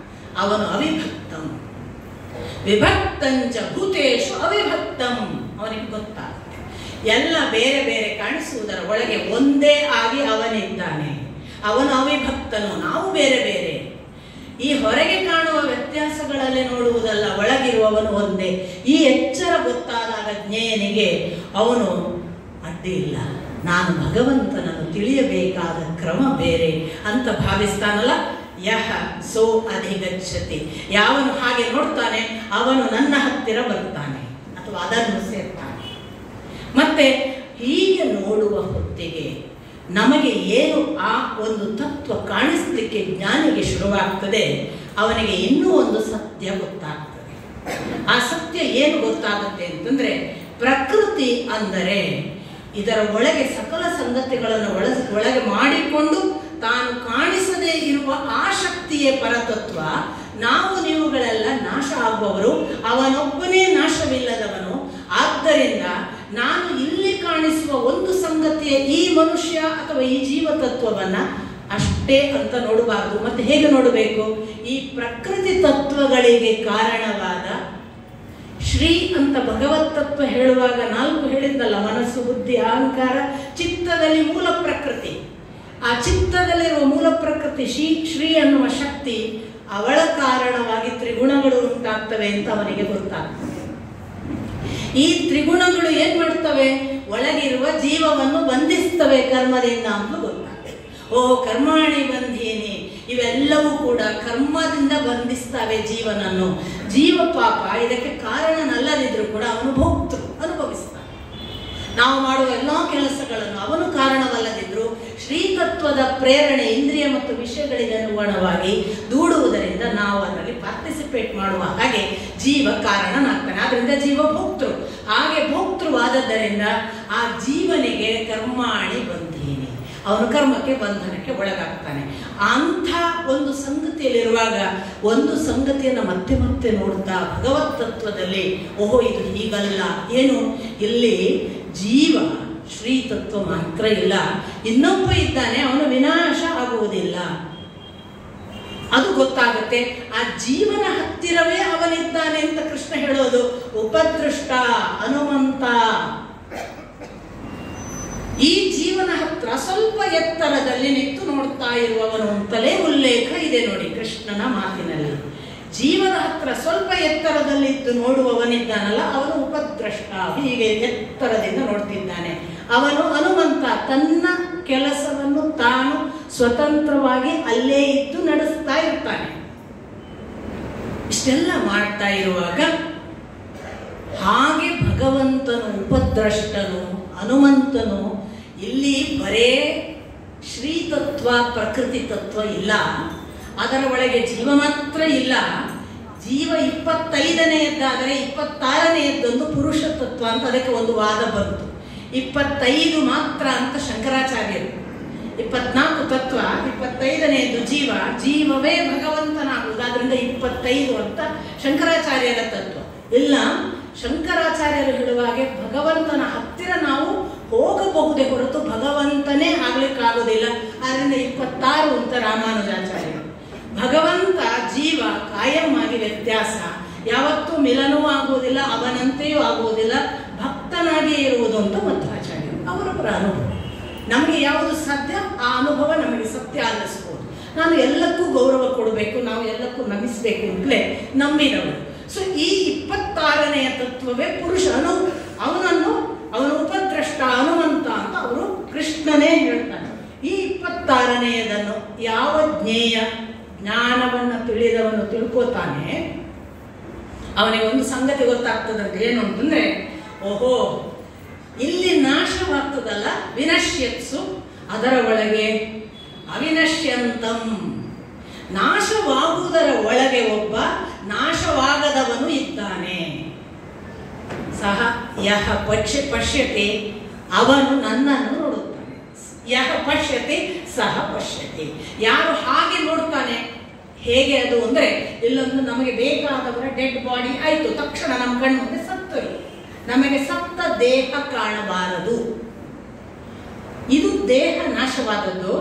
ಅವನು ಅವಿಭಕ್ತಂ. ವಿಭಕ್ತಂಚ ಭೂತೇಶು ಅವಿಭಕ್ತಂ. ಅವನಿಗೆ ಗೊತ್ತಾಗುತ್ತೆ ಎಲ್ಲ ಬೇರೆ ಬೇರೆ ಕಾಣಿಸುವುದರ ಒಳಗೆ ಒಂದೇ ಆಗಿ ಅವನಿದ್ದಾನೆ. ಅವನು ಅವಿಭಕ್ತನು, ನಾವು ಬೇರೆ ಬೇರೆ. ಈ ಹೊರಗೆ ಕಾಣುವ ವ್ಯತ್ಯಾಸಗಳಲ್ಲಿ ನೋಡುವುದಲ್ಲ, ಒಳಗಿರುವವನು ಒಂದೇ. ಈ ಎಚ್ಚರ ಗೊತ್ತಾದಾಗ ಜ್ಞೇಯನಿಗೆ ಅವನು ಅಡ್ಡಿ ಇಲ್ಲ, ನಾನು ಭಗವಂತನನ್ನು ತಿಳಿಯಬೇಕಾದ ಕ್ರಮ ಬೇರೆ ಅಂತ ಭಾವಿಸ್ತಾನಲ್ಲ. ಯಹ ಸೋ ಅಧಿಗಚ್ಚತಿ, ಯಾವನು ಹಾಗೆ ನೋಡ್ತಾನೆ ಅವನು ನನ್ನ ಹತ್ತಿರ ಬರ್ತಾನೆ ಅಥವಾ ಅದನ್ನು ಸೇರ್ತಾನೆ. ಮತ್ತೆ ಹೀಗೆ ನೋಡುವ ಹೊತ್ತಿಗೆ ನಮಗೆ ಏನು ಆ ಒಂದು ತತ್ವ ಕಾಣಿಸ್ಲಿಕ್ಕೆ ಜ್ಞಾನಿಗೆ ಶುರುವಾಗ್ತದೆ, ಅವನಿಗೆ ಇನ್ನೂ ಒಂದು ಸತ್ಯ ಗೊತ್ತಾಗ್ತದೆ. ಆ ಸತ್ಯ ಏನು ಗೊತ್ತಾಗುತ್ತೆ ಅಂತಂದ್ರೆ, ಪ್ರಕೃತಿ ಅಂದರೆ ಇದರ ಒಳಗೆ ಸಕಲ ಸಂಗತಿಗಳನ್ನು ಒಳಗೆ ಮಾಡಿಕೊಂಡು ತಾನು ಕಾಣಿಸದೇ ಇರುವ ಆ ಶಕ್ತಿಯೇ ಪರತತ್ವ. ನಾವು ನೀವುಗಳೆಲ್ಲ ನಾಶ ಆಗುವವರು, ಅವನೊಬ್ಬನೇ ನಾಶವಿಲ್ಲದವನು. ಆದ್ದರಿಂದ ನಾನು ಇಲ್ಲಿ ಕಾಣಿಸುವ ಒಂದು ಸಂಗತಿಯ ಈ ಮನುಷ್ಯ ಅಥವಾ ಈ ಜೀವತತ್ವವನ್ನ ಅಷ್ಟೇ ಅಂತ ನೋಡಬಾರದು. ಮತ್ತೆ ಹೇಗೆ ನೋಡಬೇಕು? ಈ ಪ್ರಕೃತಿ ತತ್ವಗಳಿಗೆ ಕಾರಣವಾದ ಶ್ರೀ ಅಂತ ಭಗವತ್ ತತ್ವ ಹೇಳುವಾಗ 4 ಹೇಳಿದ್ದಲ್ಲ, ಮನಸ್ಸು, ಬುದ್ಧಿ, ಅಹಂಕಾರ, ಚಿತ್ತದಲ್ಲಿ ಮೂಲ ಪ್ರಕೃತಿ. ಆ ಚಿತ್ತದಲ್ಲಿರುವ ಮೂಲ ಪ್ರಕೃತಿ ಶ್ರೀ ಅನ್ನುವ ಶಕ್ತಿ, ಅವಳ ಕಾರಣವಾಗಿ ತ್ರಿಗುಣಗಳು ಉಂಟಾಗ್ತವೆ ಅಂತ ಅವನಿಗೆ ಗೊತ್ತಾಗ್ತದೆ. ಈ ತ್ರಿಗುಣಗಳು ಏನ್ ಮಾಡ್ತವೆ? ಒಳಗಿರುವ ಜೀವವನ್ನು ಬಂಧಿಸ್ತವೆ ಕರ್ಮದಿಂದ ಅಂತ ಗೊತ್ತಾಗ್ತದೆ. ಓ ಕರ್ಮಾಣಿ ಬಂಧೀನಿ, ಇವೆಲ್ಲವೂ ಕೂಡ ಕರ್ಮದಿಂದ ಬಂಧಿಸ್ತವೆ ಜೀವನನ್ನು. ಜೀವ ಪಾಪ ಇದಕ್ಕೆ ಕಾರಣನಲ್ಲದಿದ್ರು ಕೂಡ ಅವನು ಭೋಕ್ತೃ, ಅನುಭವಿಸ್ತಾನೆ. ನಾವು ಮಾಡುವ ಎಲ್ಲ ಕೆಲಸಗಳನ್ನು ಅವನು ಕಾರಣವಲ್ಲದಿದ್ರು ಶ್ರೀತತ್ವದ ಪ್ರೇರಣೆ ಇಂದ್ರಿಯ ಮತ್ತು ವಿಷಯಗಳಿಗೆ ಅನುಗುಣವಾಗಿ ದೂಡುವುದರಿಂದ ನಾವು ಅದರಲ್ಲಿ ಪಾರ್ಟಿಸಿಪೇಟ್ ಮಾಡುವ ಹಾಗೆ ಜೀವ ಕಾರಣನಾಗ್ತಾನೆ. ಆದ್ರಿಂದ ಜೀವ ಭೋಕ್ತೃ. ಹಾಗೆ ಭೋಕ್ತೃವಾದದ್ದರಿಂದ ಆ ಜೀವನಿಗೆ ಕರ್ಮಾಣಿ ಬಂಧೀನಿ, ಅವನು ಕರ್ಮಕ್ಕೆ ಬಂಧನಕ್ಕೆ ಒಳಗಾಗ್ತಾನೆ. ಅಂಥ ಒಂದು ಸಂಗತಿಯಲ್ಲಿರುವಾಗ ಒಂದು ಸಂಗತಿಯನ್ನು ಮತ್ತೆ ಮತ್ತೆ ನೋಡ್ತಾ ಭಗವತ್ ತತ್ವದಲ್ಲಿ ಓಹೋ ಇದು ಹೀಗಲ್ಲ, ಏನು ಇಲ್ಲಿ ಜೀವ ಶ್ರೀ ತತ್ವ ಮಾತ್ರ ಇಲ್ಲ, ಇನ್ನೊಬ್ಬ ಇದ್ದಾನೆ, ಅವನು ವಿನಾಶ ಆಗುವುದಿಲ್ಲ, ಅದು ಗೊತ್ತಾಗುತ್ತೆ. ಆ ಜೀವನ ಹತ್ತಿರವೇ ಅವನಿದ್ದಾನೆ ಅಂತ ಕೃಷ್ಣ ಹೇಳೋದು. ಉಪದೃಷ್ಟ ಹನುಮಂತ ಈ ಜೀವನ ಹತ್ರ ಸ್ವಲ್ಪ ಎತ್ತರದಲ್ಲಿ ನಿಂತು ನೋಡ್ತಾ ಇರುವವನು ಅಂತಲೇ ಉಲ್ಲೇಖ ಇದೆ ನೋಡಿ ಕೃಷ್ಣನ ಮಾತಿನಲ್ಲಿ. ಜೀವನ ಹತ್ರ ಸ್ವಲ್ಪ ಎತ್ತರದಲ್ಲಿದ್ದು ನೋಡುವವನಿದ್ದಾನಲ್ಲ ಅವನು ಉಪದ್ರಷ್ಟ, ಹೀಗೆ ಎತ್ತರದಿಂದ ನೋಡ್ತಿದ್ದಾನೆ. ಅವನು ಹನುಮಂತ, ತನ್ನ ಕೆಲಸವನ್ನು ತಾನು ಸ್ವತಂತ್ರವಾಗಿ ಅಲ್ಲೇ ಇದ್ದು ನಡೆಸ್ತಾ ಇರ್ತಾನೆ. ಇಷ್ಟೆಲ್ಲ ಮಾಡ್ತಾ ಇರುವಾಗ ಹಾಗೆ ಭಗವಂತನು ಉಪದ್ರಷ್ಟನು ಹನುಮಂತನು ಇಲ್ಲಿ ಬರೇ ಶ್ರೀತತ್ವ ಪ್ರಕೃತಿ ತತ್ವ ಇಲ್ಲ, ಅದರ ಒಳಗೆ ಜೀವ ಮಾತ್ರ ಇಲ್ಲ. ಜೀವ 25ನೇಯದ್ದಾದರೆ 26ನೇಯದ್ದೊಂದು ಪುರುಷ ತತ್ವ ಅಂತ ಅದಕ್ಕೆ ಒಂದು ವಾದ ಬಂತು. 25 ಮಾತ್ರ ಅಂತ ಶಂಕರಾಚಾರ್ಯರು, 24 ತತ್ವ, 25ನೇಯದ್ದು ಜೀವ, ಜೀವವೇ ಭಗವಂತನಾಗುವುದು, ಆದ್ರಿಂದ 25 ಅಂತ ಶಂಕರಾಚಾರ್ಯರ ತತ್ವ. ಇಲ್ಲ, ಶಂಕರಾಚಾರ್ಯರು ಹೇಳುವಾಗೆ ಭಗವಂತನ ಹತ್ತಿರ ನಾವು ಹೋಗಬಹುದೇ ಹೊರತು ಭಗವಂತನೇ ಆಗ್ಲಿಕ್ಕಾಗೋದಿಲ್ಲ, ಆದ್ರಿಂದ 26 ಅಂತ ರಾಮಾನುಜಾಚಾರ್ಯರು. ಭಗವಂತ ಜೀವ ಕಾಯಂ ಆಗಿ ವ್ಯತ್ಯಾಸ, ಯಾವತ್ತೂ ಮಿಲನವೂ ಆಗುವುದಿಲ್ಲ, ಅವನಂತೆಯೂ ಆಗುವುದಿಲ್ಲ, ಭಕ್ತನಾಗಿಯೇ ಇರುವುದು ಅಂತ ಮಧ್ವಾಚಾರ್ಯರು. ಅವರವರ ಅನುಭವ, ನಮಗೆ ಯಾವುದು ಸಾಧ್ಯ ಆ ಅನುಭವ ನಮಗೆ ಸತ್ಯ ಅನ್ನಿಸ್ಬೋದು. ನಾನು ಎಲ್ಲಕ್ಕೂ ಗೌರವ ಕೊಡಬೇಕು, ನಾವು ಎಲ್ಲಕ್ಕೂ ನಮಿಸಬೇಕು ಅಂತಲೇ ನಂಬಿದವರು. ಸೊ ಈ 26ನೇಯ ತತ್ವವೇ ಪುರುಷನು, ಅವನು ಉಪದ್ರಷ್ಟ ಹನುಮಂತ ಅಂತ ಅವರು ಕೃಷ್ಣನೇ ಹೇಳ್ತಾನೆ. ಈ 26ನೇಯದನ್ನು ಯಾವ ಜ್ಞಾನವನ್ನು ತಿಳಿದವನು ತಿಳ್ಕೋತಾನೆ, ಅವನಿಗೆ ಒಂದು ಸಂಗತಿ ಗೊತ್ತಾಗ್ತದಂತೆ. ಏನು ಅಂತಂದ್ರೆ, ಓಹೋ ಇಲ್ಲಿ ನಾಶವಾಗ್ತದಲ್ಲ, ವಿನಶ್ಯತ್ಸು, ಅದರ ಒಳಗೆ ಅವಿನಶ್ಯಂತಂ, ನಾಶವಾಗುವುದರ ಒಳಗೆ ಒಬ್ಬ ನಾಶವಾಗದವನು ಇದ್ದಾನೆ. ಸಹ ಯಹ ಪಶ್ಯತೆ, ಅವನು ನನ್ನನ್ನು ನೋಡುತ್ತಾನೆ. ಯಹ ಪಶ್ಯತೆ ಸಹ ಪಶ್ಯತೆ, ಯಾರು ಹಾಗೆ ನೋಡ್ತಾನೆ. ಹೇಗೆ ಅದು ಅಂದ್ರೆ, ಇಲ್ಲೊಂದು ನಮಗೆ ಬೇಕಾದವರ ಡೆಡ್ ಬಾಡಿ ಆಯ್ತು, ತಕ್ಷಣ ನಮ್ಮ ಕಣ್ಣು ಮುಂದೆ ಸತ್ತೋಯ್ತು, ನಮಗೆ ಸತ್ತ ದೇಹ ಕಾಣಬಾರದು. ಇದು ದೇಹ ನಾಶವಾದದ್ದು,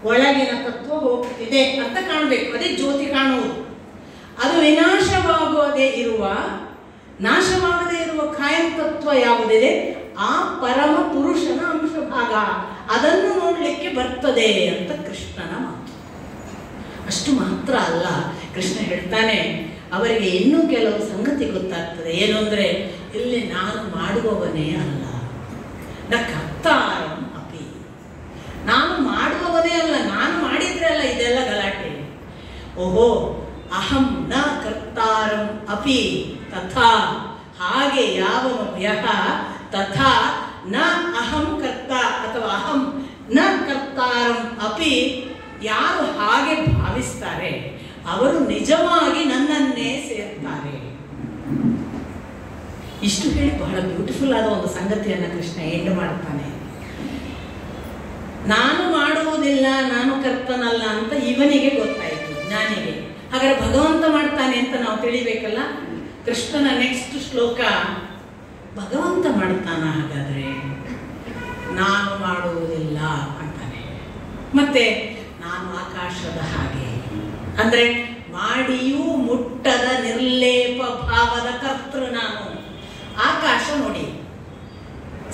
ಒಳಗಿನ ತತ್ವ ಹೋಗ್ತಿದೆ ಅಂತ ಕಾಣಬೇಕು, ಅದೇ ಜ್ಯೋತಿ ಕಾಣುವುದು. ಅದು ನಾಶವಾಗದೇ ಇರುವ ಕಾಯಂ ತತ್ವ ಯಾವುದಿದೆ, ಆ ಪರಮ ಪುರುಷನ ಅಂಶ ಭಾಗ, ಅದನ್ನು ನೋಡ್ಲಿಕ್ಕೆ ಬರ್ತದೆ ಅಂತ ಕೃಷ್ಣನ ಮಾತು. ಅಷ್ಟು ಮಾತ್ರ ಅಲ್ಲ, ಕೃಷ್ಣ ಹೇಳ್ತಾನೆ ಅವರಿಗೆ ಇನ್ನೂ ಕೆಲವು ಸಂಗತಿ ಗೊತ್ತಾಗ್ತದೆ. ಏನು ಅಂದ್ರೆ, ಇಲ್ಲಿ ನಾನು ಮಾಡುವವನೇ ಅಲ್ಲ, ನ ಕರ್ತಾರಂ ಅಪಿ, ನಾನು ಮಾಡುವವನೇ ಅಲ್ಲ, ನಾನು ಮಾಡಿದ್ರೆ ಅಲ್ಲ ಇದೆಲ್ಲ ಗಲಾಟೆ. ಓಹೋ ಅಹಂ ನ ಕರ್ತಾರಂ ಅಪಿ ತಥಾ, ಹಾಗೆ ಯಾವನು ಯಹ ತಥಾ ನ ಅಹಂ ಕರ್ತ ಅಥವಾ ಅಹಂ ನ ಕರ್ತಾರಂ ಅಪಿ, ಯಾರು ಹಾಗೆ ಭಾವಿಸ್ತಾರೆ ಅವರು ನಿಜವಾಗಿ ನನ್ನನ್ನೇ ಸೇರ್ತಾರೆ. ಇಷ್ಟು ಹೇಳಿ ಬಹಳ ಬ್ಯೂಟಿಫುಲ್ ಆದ ಒಂದು ಸಂಗತಿಯನ್ನ ಕೃಷ್ಣ ಎಂಡ್ ಮಾಡ್ತಾನೆ. ನಾನು ಮಾಡುವುದಿಲ್ಲ, ನಾನು ಕರ್ತನಲ್ಲ ಅಂತ ಇವನಿಗೆ ಗೊತ್ತಾಯಿತು, ಜ್ಞಾನಿಗೆ. ಹಾಗಾದ್ರೆ ಭಗವಂತ ಮಾಡ್ತಾನೆ ಅಂತ ನಾವು ತಿಳಿಬೇಕಲ್ಲ. ಕೃಷ್ಣನ ನೆಕ್ಸ್ಟ್ ಶ್ಲೋಕ, ಭಗವಂತ ಮಾಡ್ತಾನ ಹಾಗಾದ್ರೆ, ನಾನು ಮಾಡುವುದಿಲ್ಲ ಅಂತಾನೆ. ಮತ್ತೆ ನಾನು ಆಕಾಶದ ಹಾಗೆ, ಅಂದ್ರೆ ಮಾಡಿಯೂ ಮುಟ್ಟದ ನಿರ್ಲೇಪ ಭಾವದ ಕರ್ತೃ ನಾನು. ಆಕಾಶ ನೋಡಿ,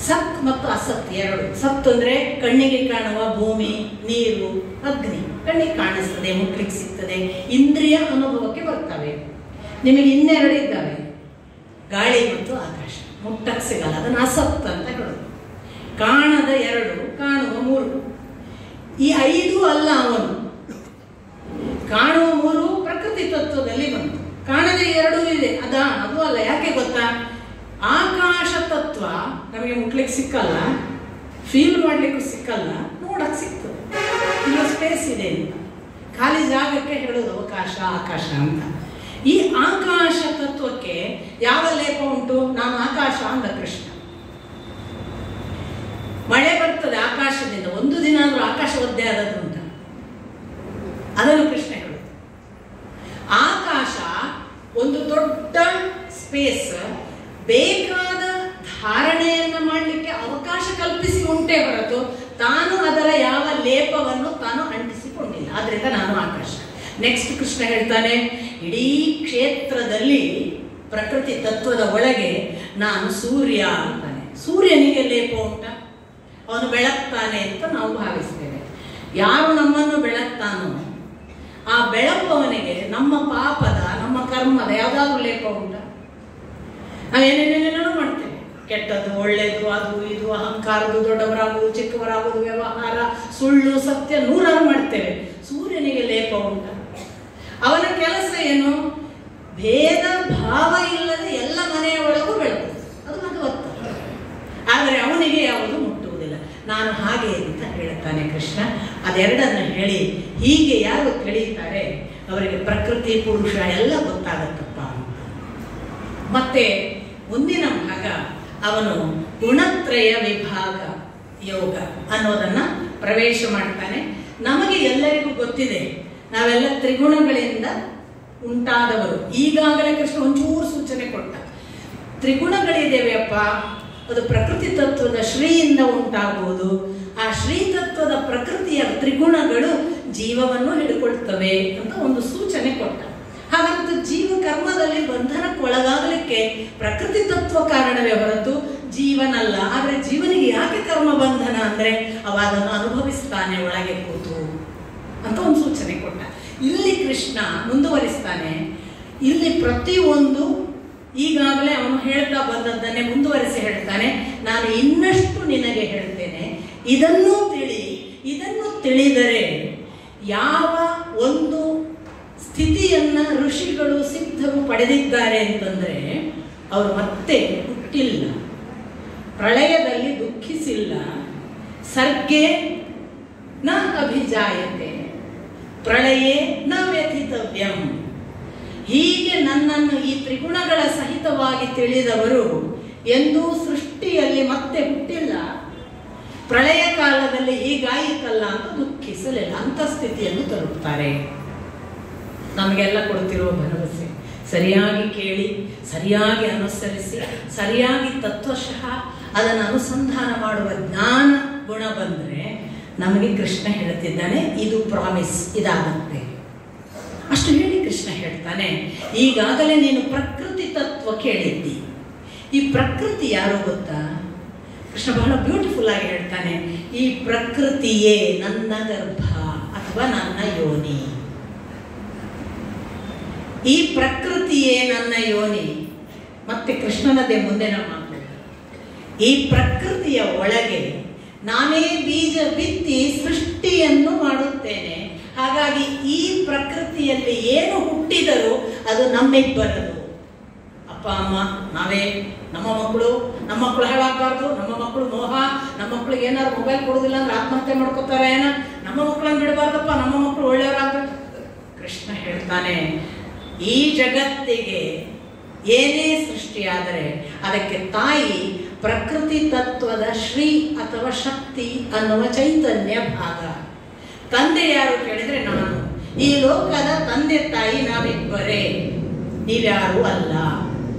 ಸತ್ ಮತ್ತು ಅಸತ್ ಎರಡು. ಸತ್ ಅಂದ್ರೆ ಕಣ್ಣಿಗೆ ಕಾಣುವ ಭೂಮಿ, ನೀರು, ಅಗ್ನಿ, ಕಣ್ಣಿಗೆ ಕಾಣಿಸ್ತದೆ, ಮುಟ್ಲಿಕ್ಕೆ ಸಿಗ್ತದೆ, ಇಂದ್ರಿಯ ಅನುಭವಕ್ಕೆ ಬರ್ತವೆ. ನಿಮಗೆ ಇನ್ನೆರಡು ಇದ್ದಾವೆ, ಗಾಳಿ ಮತ್ತು ಆಕಾಶ, ಮುಟ್ಟಕ್ಕೆ ಸಿಗಲ್ಲ, ಅದನ್ನು ಅಸತ್ ಅಂತ ಹೇಳೋದು. ಕಾಣದ ಎರಡು, ಕಾಣುವ ಮೂರು. ಈ 5 ಅಲ್ಲ ಅವನು. ಕಾಣುವ 3 ಪ್ರಕೃತಿ ತತ್ವದಲ್ಲಿ ಬಂತು, ಕಾಣದೆ 2 ಇದೆ, ಅದು ಅಲ್ಲ. ಯಾಕೆ ಗೊತ್ತಾ, ಆಕಾಶ ತತ್ವ ನಮಗೆ ಮುಟ್ಲಿಕ್ಕೆ ಸಿಕ್ಕಲ್ಲ, ಫೀಲ್ ಮಾಡ್ಲಿಕ್ಕೂ ಸಿಕ್ಕಲ್ಲ, ನೋಡಕ್ ಸಿಗ್ತದೆ. ಇಲ್ಲಿ ಸ್ಪೇಸ್ ಇದೆ ಅಂತ, ಖಾಲಿ ಜಾಗಕ್ಕೆ ಹೇಳೋದು ಅವಕಾಶ ಆಕಾಶ ಅಂತ. ಈ ಆಕಾಶ ತತ್ವಕ್ಕೆ ಯಾವ ಲೇಪ ಉಂಟು? ನಾನು ಆಕಾಶ ಅಂದ ಕೃಷ್ಣ. ಮಳೆ ಬರ್ತದೆ ಆಕಾಶದಿಂದ, ಒಂದು ದಿನ ಆದ್ರೂ ಆಕಾಶ ಒದ್ದೆ ಆದದ್ದು ಉಂಟ? ಅದನ್ನು ಕೃಷ್ಣ ಹೇಳುದು. ಆಕಾಶ ಒಂದು ದೊಡ್ಡ ಸ್ಪೇಸ್, ಬೇಕಾದ ಧಾರಣೆಯನ್ನ ಮಾಡಲಿಕ್ಕೆ ಅವಕಾಶ ಕಲ್ಪಿಸಿ ಉಂಟೆ ಹೊರತು ತಾನು ಅದರ ಯಾವ ಲೇಪವನ್ನು ತಾನು ಅಂಟಿಸಿಕೊಂಡಿಲ್ಲ. ಆದ್ರಿಂದ ನಾನು ಆಕಾಶ. ನೆಕ್ಸ್ಟ್ ಕೃಷ್ಣ ಹೇಳ್ತಾನೆ, ಇಡೀ ಕ್ಷೇತ್ರದಲ್ಲಿ ಪ್ರಕೃತಿ ತತ್ವದ ಒಳಗೆ ನಾನು ಸೂರ್ಯ ಅಂತಾನೆ. ಸೂರ್ಯನಿಗೆ ಲೇಪ ಉಂಟ? ಅವನು ಬೆಳಗ್ತಾನೆ ಅಂತ ನಾವು ಭಾವಿಸ್ತೇವೆ. ಯಾರು ನಮ್ಮನ್ನು ಬೆಳಗ್ತಾನೋ ಆ ಬೆಳಗುವವನಿಗೆ ನಮ್ಮ ಪಾಪದ, ನಮ್ಮ ಕರ್ಮದ ಯಾವ್ದಾದ್ರು ಲೇಪ ಉಂಟ? ನಾವೇನೇನೇನೇನೋ ಮಾಡ್ತೇವೆ, ಕೆಟ್ಟದ್ದು ಒಳ್ಳೇದು, ಅದು ಇದು, ಅಹಂಕಾರದು, ದೊಡ್ಡವರಾಗುವುದು, ಚಿಕ್ಕವರಾಗುವುದು, ವ್ಯವಹಾರ, ಸುಳ್ಳು, ಸತ್ಯ, ನೂರಾರು ಮಾಡ್ತೇವೆ. ಸೂರ್ಯನಿಗೆ ಲೇಪ ಉಂಟ? ಅವನ ಕೆಲಸ ಏನು? ಭೇದ ಭಾವ ಇಲ್ಲದೆ ಎಲ್ಲ ಮನೆಯ ಒಳಗೂ ಬೆಳಗುವುದು. ಅದು ಭಗವತ್ತ. ಆದರೆ ಅವನಿಗೆ ಯಾವುದು ಮುಟ್ಟುವುದಿಲ್ಲ. ನಾನು ಹಾಗೆ ಅಂತ ಹೇಳ್ತಾನೆ ಕೃಷ್ಣ. ಅದೆರಡನ್ನು ಹೇಳಿ, ಹೀಗೆ ಯಾರು ತಿಳಿಯುತ್ತಾರೆ ಅವರಿಗೆ ಪ್ರಕೃತಿ ಪುರುಷ ಎಲ್ಲ ಗೊತ್ತಾಗತ್ತಪ್ಪ ಅಂತ. ಮತ್ತೆ ಮುಂದಿನ ಭಾಗ ಅವನು ಗುಣತ್ರಯ ವಿಭಾಗ ಯೋಗ ಅನ್ನೋದನ್ನ ಪ್ರವೇಶ ಮಾಡ್ತಾನೆ. ನಮಗೆ ಎಲ್ಲರಿಗೂ ಗೊತ್ತಿದೆ, ನಾವೆಲ್ಲ ತ್ರಿಗುಣಗಳಿಂದ ಉಂಟಾದವರು. ಈಗಾಗಲೇ ಕೃಷ್ಣ ಒಂಚೂರು ಸೂಚನೆ ಕೊಟ್ಟ. ತ್ರಿಗುಣಗಳಿದ್ದೇವೆ ಅಪ್ಪ, ಅದು ಪ್ರಕೃತಿ ತತ್ವದ ಶ್ರೀಯಿಂದ ಉಂಟಾಗುವುದು. ಆ ಶ್ರೀ ತತ್ವದ ಪ್ರಕೃತಿಯ ತ್ರಿಗುಣಗಳು ಜೀವವನ್ನು ಹಿಡ್ಕೊಳ್ತವೆ ಅಂತ ಒಂದು ಸೂಚನೆ ಕೊಟ್ಟ. ಹಾಗಂತ ಜೀವ ಕರ್ಮದಲ್ಲಿ ಬಂಧನಕ್ಕೆ ಒಳಗಾಗಲಿಕ್ಕೆ ಪ್ರಕೃತಿ ತತ್ವ ಕಾರಣವೇ ಹೊರತು ಜೀವನಲ್ಲ. ಆದ್ರೆ ಜೀವನಿಗೆ ಯಾಕೆ ಕರ್ಮ ಬಂಧನ ಅಂದ್ರೆ ಅವ ಅದನ್ನು ಅನುಭವಿಸ್ತಾನೆ ಒಳಗೆ ಕೂತು ಅಂತ ಒಂದು ಸೂಚನೆ ಕೊಟ್ಟ. ಇಲ್ಲಿ ಕೃಷ್ಣ ಮುಂದುವರಿಸ್ತಾನೆ. ಇಲ್ಲಿ ಪ್ರತಿಯೊಂದು ಈಗಾಗಲೇ ಅವನು ಹೇಳ್ತಾ ಬಂದದ್ದನ್ನೇ ಮುಂದುವರಿಸಿ ಹೇಳ್ತಾನೆ. ನಾನು ಇನ್ನಷ್ಟು ನಿನಗೆ ಹೇಳ್ತೇನೆ, ಇದನ್ನು ತಿಳಿದರೆ ಯಾವ ಒಂದು ಸ್ಥಿತಿಯನ್ನ ಋಷಿಗಳು ಸಿದ್ಧರು ಪಡೆದಿದ್ದಾರೆ ಅಂತಂದ್ರೆ, ಅವರು ಮತ್ತೆ ಹುಟ್ಟಿಲ್ಲ, ಪ್ರಳಯದಲ್ಲಿ ದುಃಖಿಸಿಲ್ಲ, ಸರ್ಗೆ ನ ಅಭಿಜಾಯತೆ ಪ್ರಳಯೇ ನ ವ್ಯಥಿತವ್ಯಂ. ಹೀಗೆ ನನ್ನನ್ನು ಈ ತ್ರಿಗುಣಗಳ ಸಹಿತವಾಗಿ ತಿಳಿದವರು ಎಂದೂ ಸೃಷ್ಟಿಯಲ್ಲಿ ಮತ್ತೆ ಹುಟ್ಟಿಲ್ಲ, ಪ್ರಳಯ ಕಾಲದಲ್ಲಿ ಹೀಗಾಯಿತಲ್ಲ ಅಂತ ದುಃಖಿಸಲಿಲ್ಲ. ಅಂತ ಸ್ಥಿತಿಯನ್ನು ತಲುಪ್ತಾರೆ. ನಮಗೆಲ್ಲ ಕೊಡ್ತಿರುವ ಭರವಸೆ, ಸರಿಯಾಗಿ ಕೇಳಿ, ಸರಿಯಾಗಿ ಅನುಸರಿಸಿ, ಸರಿಯಾಗಿ ತತ್ವಶಃ ಅದನ್ನು ಅನುಸಂಧಾನ ಮಾಡುವ ಜ್ಞಾನ ಗುಣ ಬಂದರೆ ನಮಗೆ ಕೃಷ್ಣ ಹೇಳ್ತಿದ್ದಾನೆ, ಇದು ಪ್ರಾಮಿಸ್, ಇದಾಗುತ್ತೆ. ಅಷ್ಟು ಹೇಳಿ ಕೃಷ್ಣ ಹೇಳ್ತಾನೆ, ಈಗಾಗಲೇ ನೀನು ಪ್ರಕೃತಿ ತತ್ವ ಕೇಳಿದ್ದಿ. ಈ ಪ್ರಕೃತಿ ಯಾರು ಗೊತ್ತಾ? ಕೃಷ್ಣ ಬಹಳ ಬ್ಯೂಟಿಫುಲ್ ಆಗಿ ಹೇಳ್ತಾನೆ, ಈ ಪ್ರಕೃತಿಯೇ ನನ್ನ ಗರ್ಭ ಅಥವಾ ನನ್ನ ಯೋನಿ. ಈ ಪ್ರಕೃತಿಯೇ ನನ್ನ ಯೋನಿ. ಮತ್ತೆ ಕೃಷ್ಣನದೇ ಮುಂದಿನ ಮಾತು, ಈ ಪ್ರಕೃತಿಯ ಒಳಗೆ ನಾನೇ ಬೀಜ ಬಿತ್ತಿ ಸೃಷ್ಟಿಯನ್ನು ಮಾಡುತ್ತೇನೆ. ಹಾಗಾಗಿ ಈ ಪ್ರಕೃತಿಯಲ್ಲಿ ಏನು ಹುಟ್ಟಿದರೂ ಅದು ನಮ್ಮಿಬ್ಬರದು. ಅಪ್ಪ ಅಮ್ಮ ನಾವೇ, ನಮ್ಮ ಮಕ್ಕಳು ಹಾಳಾಗಬಾರ್ದು, ನಮ್ಮ ಮಕ್ಕಳು ಮೋಹ, ನಮ್ಮ ಮಕ್ಕಳಿಗೆ ಏನಾದ್ರು ಮೊಬೈಲ್ ಕೊಡೋದಿಲ್ಲ ಅಂದ್ರೆ ಆತ್ಮಹತ್ಯೆ ಮಾಡ್ಕೋತಾರೆ, ಏನ ನಮ್ಮ ಮಕ್ಕಳನ್ನ ಬಿಡಬಾರ್ದಪ್ಪ, ನಮ್ಮ ಮಕ್ಕಳು ಒಳ್ಳೆಯವರಾಗಬೇಕು. ಕೃಷ್ಣ ಹೇಳ್ತಾನೆ, ಈ ಜಗತ್ತಿಗೆ ಏನೇ ಸೃಷ್ಟಿಯಾದರೆ ಅದಕ್ಕೆ ತಾಯಿ ಪ್ರಕೃತಿ ತತ್ವದ ಶ್ರೀ ಅಥವಾ ಶಕ್ತಿ ಅನ್ನುವ ಚೈತನ್ಯ ಭಾಗ. ತಂದೆ ಯಾರು ಕೇಳಿದ್ರೆ ನಾನು. ಈ ಲೋಕದ ತಂದೆ ತಾಯಿ ನಾವಿಬ್ಬರೇ, ನೀವ್ಯಾರೂ ಅಲ್ಲ.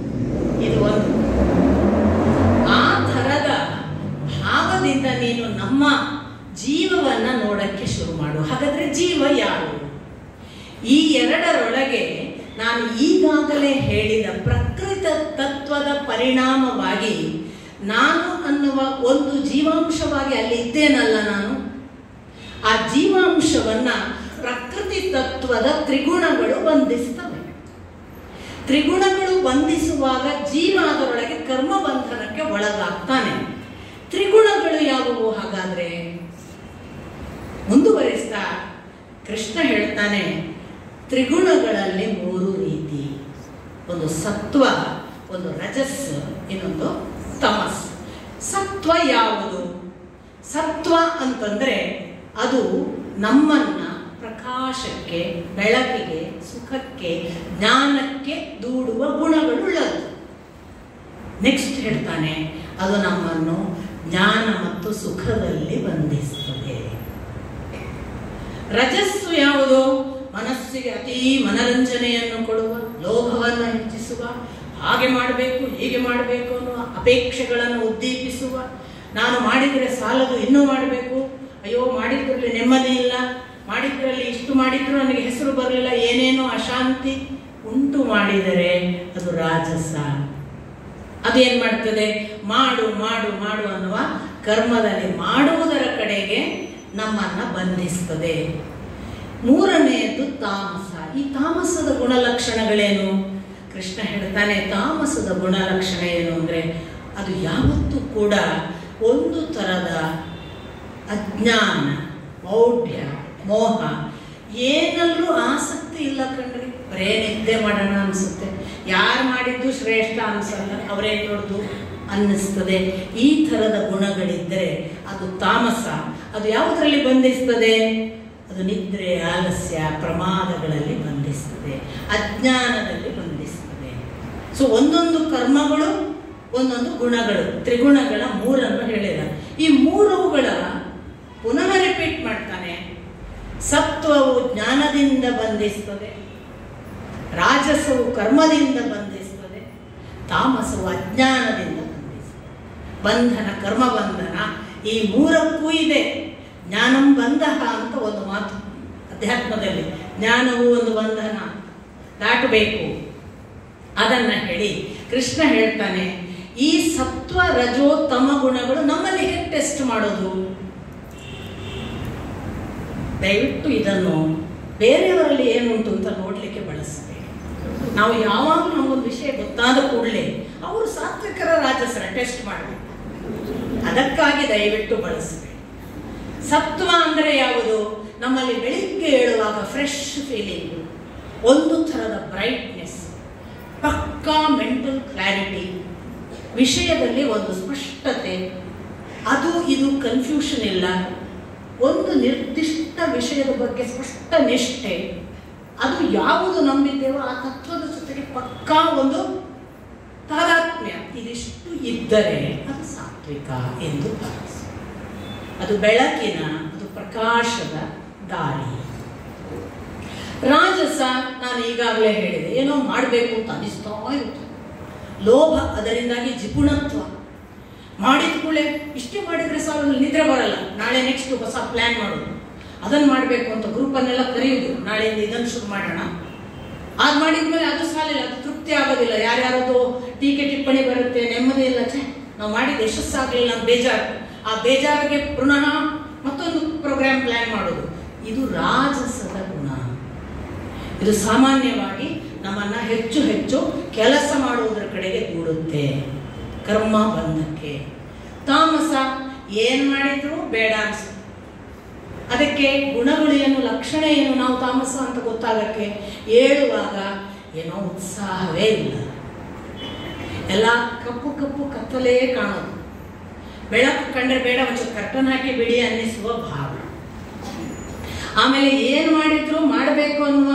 ಇದು ಒಂದು. ಆ ಥರದ ಭಾವದಿಂದ ನೀನು ನಮ್ಮ ಜೀವವನ್ನ ನೋಡಕ್ಕೆ ಶುರು ಮಾಡು. ಹಾಗಾದ್ರೆ ಜೀವ ಯಾರು? ಈ ಎರಡರೊಳಗೆ ನಾನು ಈಗಾಗಲೇ ಹೇಳಿದ ಪ್ರಕೃತಿ ತತ್ವದ ಪರಿಣಾಮವಾಗಿ ನಾನು ಅನ್ನುವ ಒಂದು ಜೀವಾಂಶವಾಗಿ ಅಲ್ಲಿ ಇದ್ದೇನಲ್ಲ ನಾನು. ಆ ಜೀವಾಂಶವನ್ನ ಪ್ರಕೃತಿ ತತ್ವದ ತ್ರಿಗುಣಗಳು ಬಂಧಿಸ್ತವೆ. ತ್ರಿಗುಣಗಳು ಬಂಧಿಸುವಾಗ ಜೀವ ಅದರೊಳಗೆ ಕರ್ಮ ಬಂಧನಕ್ಕೆ ಒಳಗಾಗ್ತಾನೆ. ತ್ರಿಗುಣಗಳು ಯಾವುವು ಹಾಗಾದ್ರೆ? ಮುಂದುವರಿಸ್ತಾ ಕೃಷ್ಣ ಹೇಳ್ತಾನೆ, ತ್ರಿಗುಣಗಳಲ್ಲಿ 3 ರೀತಿ. ಒಂದು ಸತ್ವ, ಒಂದು ರಜಸ್, ಇನ್ನೊಂದು ತಮಸ್. ಸತ್ವ ಯಾವುದು? ಸತ್ವ ಅಂತಂದ್ರೆ ಅದು ನಮ್ಮನ್ನ ಪ್ರಕಾಶಕ್ಕೆ, ಬೆಳಕಿಗೆ, ಸುಖಕ್ಕೆ, ಜ್ಞಾನಕ್ಕೆ ದೂಡುವ ಗುಣಗಳುಳ್ಳದು. ನೆಕ್ಸ್ಟ್ ಹೇಳ್ತಾನೆ, ಅದು ನಮ್ಮನ್ನು ಜ್ಞಾನ ಮತ್ತು ಸುಖದಲ್ಲಿ ಬಂಧಿಸ್ತದೆ. ರಜಸ್ಸು ಯಾವುದು? ಮನಸ್ಸಿಗೆ ಅತೀ ಮನರಂಜನೆಯನ್ನು ಕೊಡುವ, ಲೋಭವನ್ನು ಹೆಚ್ಚಿಸುವ, ಹಾಗೆ ಮಾಡಬೇಕು ಹೀಗೆ ಮಾಡಬೇಕು ಅನ್ನುವ ಅಪೇಕ್ಷೆಗಳನ್ನು ಉದ್ದೀಪಿಸುವ, ನಾನು ಮಾಡಿದರೆ ಸಾಲದು ಇನ್ನೂ ಮಾಡಬೇಕು, ಅಯ್ಯೋ ಮಾಡಿದ್ರಲ್ಲಿ ನೆಮ್ಮದಿ ಇಲ್ಲ, ಮಾಡಿದ್ರಲ್ಲಿ ಇಷ್ಟು ಮಾಡಿದ್ರು ನನಗೆ ಹೆಸರು ಬರಲಿಲ್ಲ, ಏನೇನೋ ಅಶಾಂತಿ ಉಂಟು ಮಾಡಿದರೆ ಅದು ರಾಜಸ. ಅದೇನು ಮಾಡ್ತದೆ? ಮಾಡು ಮಾಡು ಮಾಡು ಅನ್ನುವ ಕರ್ಮದಲ್ಲಿ ಮಾಡುವುದರ ಕಡೆಗೆ ನಮ್ಮನ್ನು ಬಂಧಿಸ್ತದೆ. ಮೂರನೆಯದು ತಾಮಸ. ಈ ತಾಮಸದ ಗುಣಲಕ್ಷಣಗಳೇನು? ಕೃಷ್ಣ ಹೇಳ್ತಾನೆ, ತಾಮಸದ ಗುಣಲಕ್ಷಣ ಏನು ಅಂದರೆ ಅದು ಯಾವತ್ತೂ ಕೂಡ ಒಂದು ಥರದ ಅಜ್ಞಾನ, ಮೌಢ್ಯ, ಮೋಹ, ಏನಲ್ಲೂ ಆಸಕ್ತಿ ಇಲ್ಲ ಕಣ್ರಿ. ಬರೇ ನಿದ್ದೆ ಮಾಡೋಣ ಅನಿಸುತ್ತೆ, ಯಾರು ಮಾಡಿದ್ದು ಶ್ರೇಷ್ಠ ಅನಿಸಲ್ಲ, ಅವರೇ ದೊಡ್ಡದು ಅನ್ನಿಸ್ತದೆ. ಈ ಥರದ ಗುಣಗಳಿದ್ದರೆ ಅದು ತಾಮಸ. ಅದು ಯಾವುದರಲ್ಲಿ ಬಂಧಿಸ್ತದೆ? ಅದು ನಿದ್ರೆ, ಆಲಸ್ಯ, ಪ್ರಮಾದಗಳಲ್ಲಿ ಬಂಧಿಸ್ತದೆ, ಅಜ್ಞಾನದಲ್ಲಿ ಬಂಧಿಸ್ತದೆ. ಸೊ ಒಂದೊಂದು ಕರ್ಮಗಳು ಒಂದೊಂದು ಗುಣಗಳು, ತ್ರಿಗುಣಗಳ ಮೂರನ್ನು ಹೇಳಿದ. ಈ ಮೂರುಗಳ ಪುನಃ ರಿಪೀಟ್ ಮಾಡ್ತಾನೆ. ಸತ್ವವು ಜ್ಞಾನದಿಂದ ಬಂಧಿಸ್ತದೆ, ರಾಜಸವು ಕರ್ಮದಿಂದ ಬಂಧಿಸ್ತದೆ, ತಾಮಸವು ಅಜ್ಞಾನದಿಂದ ಬಂಧಿಸ್ತದೆ. ಬಂಧನ, ಕರ್ಮ ಬಂಧನ ಈ ಮೂರಕ್ಕೂ ಇದೆ. ಜ್ಞಾನಂ ಬಂಧಃ ಅಂತ ಒಂದು ಮಾತು ಅಧ್ಯಾತ್ಮದಲ್ಲಿ. ಜ್ಞಾನವು ಒಂದು ಬಂಧನ, ದಾಟಬೇಕು. ಅದನ್ನ ಹೇಳಿ ಕೃಷ್ಣ ಹೇಳ್ತಾನೆ, ಈ ಸತ್ವ ರಜೋ ತಮ ಗುಣಗಳು ನಮ್ಮಲ್ಲಿ ಹೇಗೆ ಟೆಸ್ಟ್ ಮಾಡೋದು? ದಯವಿಟ್ಟು ಇದನ್ನು ಬೇರೆಯವರಲ್ಲಿ ಏನುಂಟು ಅಂತ ನೋಡ್ಲಿಕ್ಕೆ ಬಳಸಬೇಕು. ನಾವು ಯಾವಾಗಲೂ ನಮಗೊಂದು ವಿಷಯ ಗೊತ್ತಾದ ಕೂಡಲೇ ಅವರು ಸಾತ್ವಿಕರ ರಾಜಸರ ಟೆಸ್ಟ್ ಮಾಡಬೇಕು. ಅದಕ್ಕಾಗಿ ದಯವಿಟ್ಟು ಬಳಸಬೇಕು. ಸತ್ವ ಅಂದರೆ ಯಾವುದು? ನಮ್ಮಲ್ಲಿ ಬೆಳಿಗ್ಗೆ ಏಳುವಾಗ ಫ್ರೆಶ್ ಫೀಲಿಂಗ್, ಒಂದು ಥರದ ಬ್ರೈಟ್ನೆಸ್, ಪಕ್ಕಾ ಮೆಂಟಲ್ ಕ್ಲಾರಿಟಿ, ವಿಷಯದಲ್ಲಿ ಒಂದು ಸ್ಪಷ್ಟತೆ, ಅದು ಇದು ಕನ್ಫ್ಯೂಷನ್ ಇಲ್ಲ, ಒಂದು ನಿರ್ದಿಷ್ಟ ವಿಷಯದ ಬಗ್ಗೆ ಸ್ಪಷ್ಟ ನಿಷ್ಠೆ, ಅದು ಯಾವುದು ನಂಬಿದ್ದೇವೋ ಆ ತತ್ವದ ಜೊತೆಗೆ ಪಕ್ಕಾ ಒಂದು ತಾದಾತ್ಮ್ಯ, ಇದಿಷ್ಟು ಇದ್ದರೆ ಅದು ಸಾತ್ವಿಕ ಎಂದು ಭಾವಿಸಿ. ಅದು ಬೆಳಕಿನ, ಅದು ಪ್ರಕಾಶದ ದಾರಿ. ರಾಜಸ, ನಾನು ಈಗಾಗಲೇ ಹೇಳಿದೆ, ಏನೋ ಮಾಡಬೇಕು ಅಂತ ಅನಿಸ್ತಾ ಇರುತ್ತೆ. ಲೋಭ, ಅದರಿಂದಾಗಿ ಜಿಪುಣತ್ವ, ಮಾಡಿದ ಕೂಡಲೇ ಇಷ್ಟೇ ಮಾಡಿದರೆ ಸಾಲ, ನಿದ್ರೆ ಬರಲ್ಲ, ನಾಳೆ ನೆಕ್ಸ್ಟ್ ಹೊಸ ಪ್ಲ್ಯಾನ್ ಮಾಡೋದು, ಅದನ್ನು ಮಾಡಬೇಕು ಅಂತ ಗ್ರೂಪನ್ನೆಲ್ಲ ಕರೆಯುವುದು, ನಾಳೆಯಿಂದ ಇದನ್ನು ಶುರು ಮಾಡೋಣ. ಅದು ಮಾಡಿದ್ಮೇಲೆ ಅದು ಸಾಲಿಲ್ಲ, ಅದು ತೃಪ್ತಿ ಆಗೋದಿಲ್ಲ, ಯಾರ್ಯಾರದು ಟೀಕೆ ಟಿಪ್ಪಣಿ ಬರುತ್ತೆ, ನೆಮ್ಮದಿ ಇಲ್ಲ, ನಾವು ಮಾಡಿದ ಯಶಸ್ಸಾಗಲಿಲ್ಲ ಅಂತ ಬೇಜಾರು. ಆ ಬೇಜಾರಿಗೆ ಪುನಃ ಮತ್ತೊಂದು ಪ್ರೋಗ್ರಾಮ್ ಪ್ಲ್ಯಾನ್ ಮಾಡೋದು. ಇದು ರಾಜಸದ ಗುಣ. ಇದು ಸಾಮಾನ್ಯವಾಗಿ ನಮ್ಮನ್ನು ಹೆಚ್ಚು ಹೆಚ್ಚು ಕೆಲಸ ಮಾಡುವುದರ ಕಡೆಗೆ ದೂಡುತ್ತೆ, ಕರ್ಮ ಬಂಧಕ್ಕೆ. ತಾಮಸ, ಏನು ಮಾಡಿದ್ರು ಬೇಡ ಅನಿಸುತ್ತೆ. ಅದಕ್ಕೆ ಗುಣಗಳು ಏನು, ಲಕ್ಷಣ ಏನು, ನಾವು ತಾಮಸ ಅಂತ ಗೊತ್ತಾಗಕ್ಕೆ ಏಳುವಾಗ ಏನೋ ಉತ್ಸಾಹವೇ ಇಲ್ಲ, ಎಲ್ಲ ಕಪ್ಪು ಕಪ್ಪು ಕತ್ತಲೇ ಕಾಣೋದು. ಬೆಳಕು ಕಂಡ್ರೆ ಬೇಡ, ಒಂಚೂರು ಕರ್ಟನ್ ಹಾಕಿ ಬಿಡಿ ಅನ್ನಿಸುವ ಭಾವ. ಆಮೇಲೆ ಏನು ಮಾಡಿದ್ರು ಮಾಡಬೇಕು ಅನ್ನುವ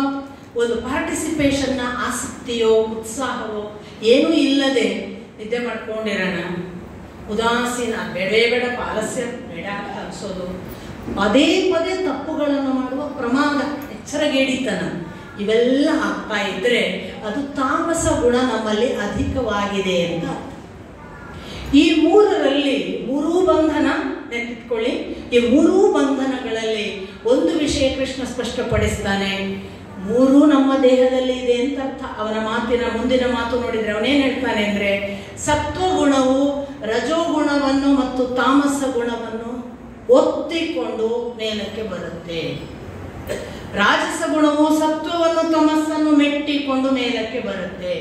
ಒಂದು ಪಾರ್ಟಿಸಿಪೇಷನ್ನ ಆಸಕ್ತಿಯೋ ಉತ್ಸಾಹವೋ ಏನೂ ಇಲ್ಲದೆ ನಿದ್ದೆ ಮಾಡ್ಕೊಂಡಿರೋಣ, ಉದಾಸೀನ, ಬೇಡವೇ ಬೇಡ, ಆಲಸ್ಯ ಬೇಡ ಅಂತ ಅನಿಸೋದು, ಪದೇ ಪದೇ ತಪ್ಪುಗಳನ್ನು ಮಾಡುವ ಪ್ರಮಾದ, ಎಚ್ಚರಗೇಡಿತನ, ಇವೆಲ್ಲ ಆಗ್ತಾ ಇದ್ರೆ ಅದು ತಾಮಸ ಗುಣ ನಮ್ಮಲ್ಲಿ ಅಧಿಕವಾಗಿದೆ ಅಂತ. ಈ ಮೂರರಲ್ಲಿ ಮೂರೂ ಬಂಧನ ನೆನಪಿಟ್ಕೊಳ್ಳಿ. ಈ ಮೂರೂ ಬಂಧನಗಳಲ್ಲಿ ಒಂದು ವಿಷಯ ಕೃಷ್ಣ ಸ್ಪಷ್ಟಪಡಿಸ್ತಾನೆ, ಮೂರೂ ನಮ್ಮ ದೇಹದಲ್ಲಿ ಇದೆ ಅಂತ ಅರ್ಥ. ಅವನ ಮಾತಿನ ಮುಂದಿನ ಮಾತು ನೋಡಿದ್ರೆ ಅವನೇನು ಹೇಳ್ತಾನೆ ಅಂದರೆ, ಸತ್ವಗುಣವು ರಜೋಗುಣವನ್ನು ಮತ್ತು ತಾಮಸ ಗುಣವನ್ನು ಒತ್ತಿಕೊಂಡು ಮೇಲಕ್ಕೆ ಬರುತ್ತೆ, ರಾಜಸ ಗುಣವು ಸತ್ವವನ್ನು ತಮಸ್ಸನ್ನು ಮೆಟ್ಟಿಕೊಂಡು ಮೇಲಕ್ಕೆ ಬರುತ್ತೆ,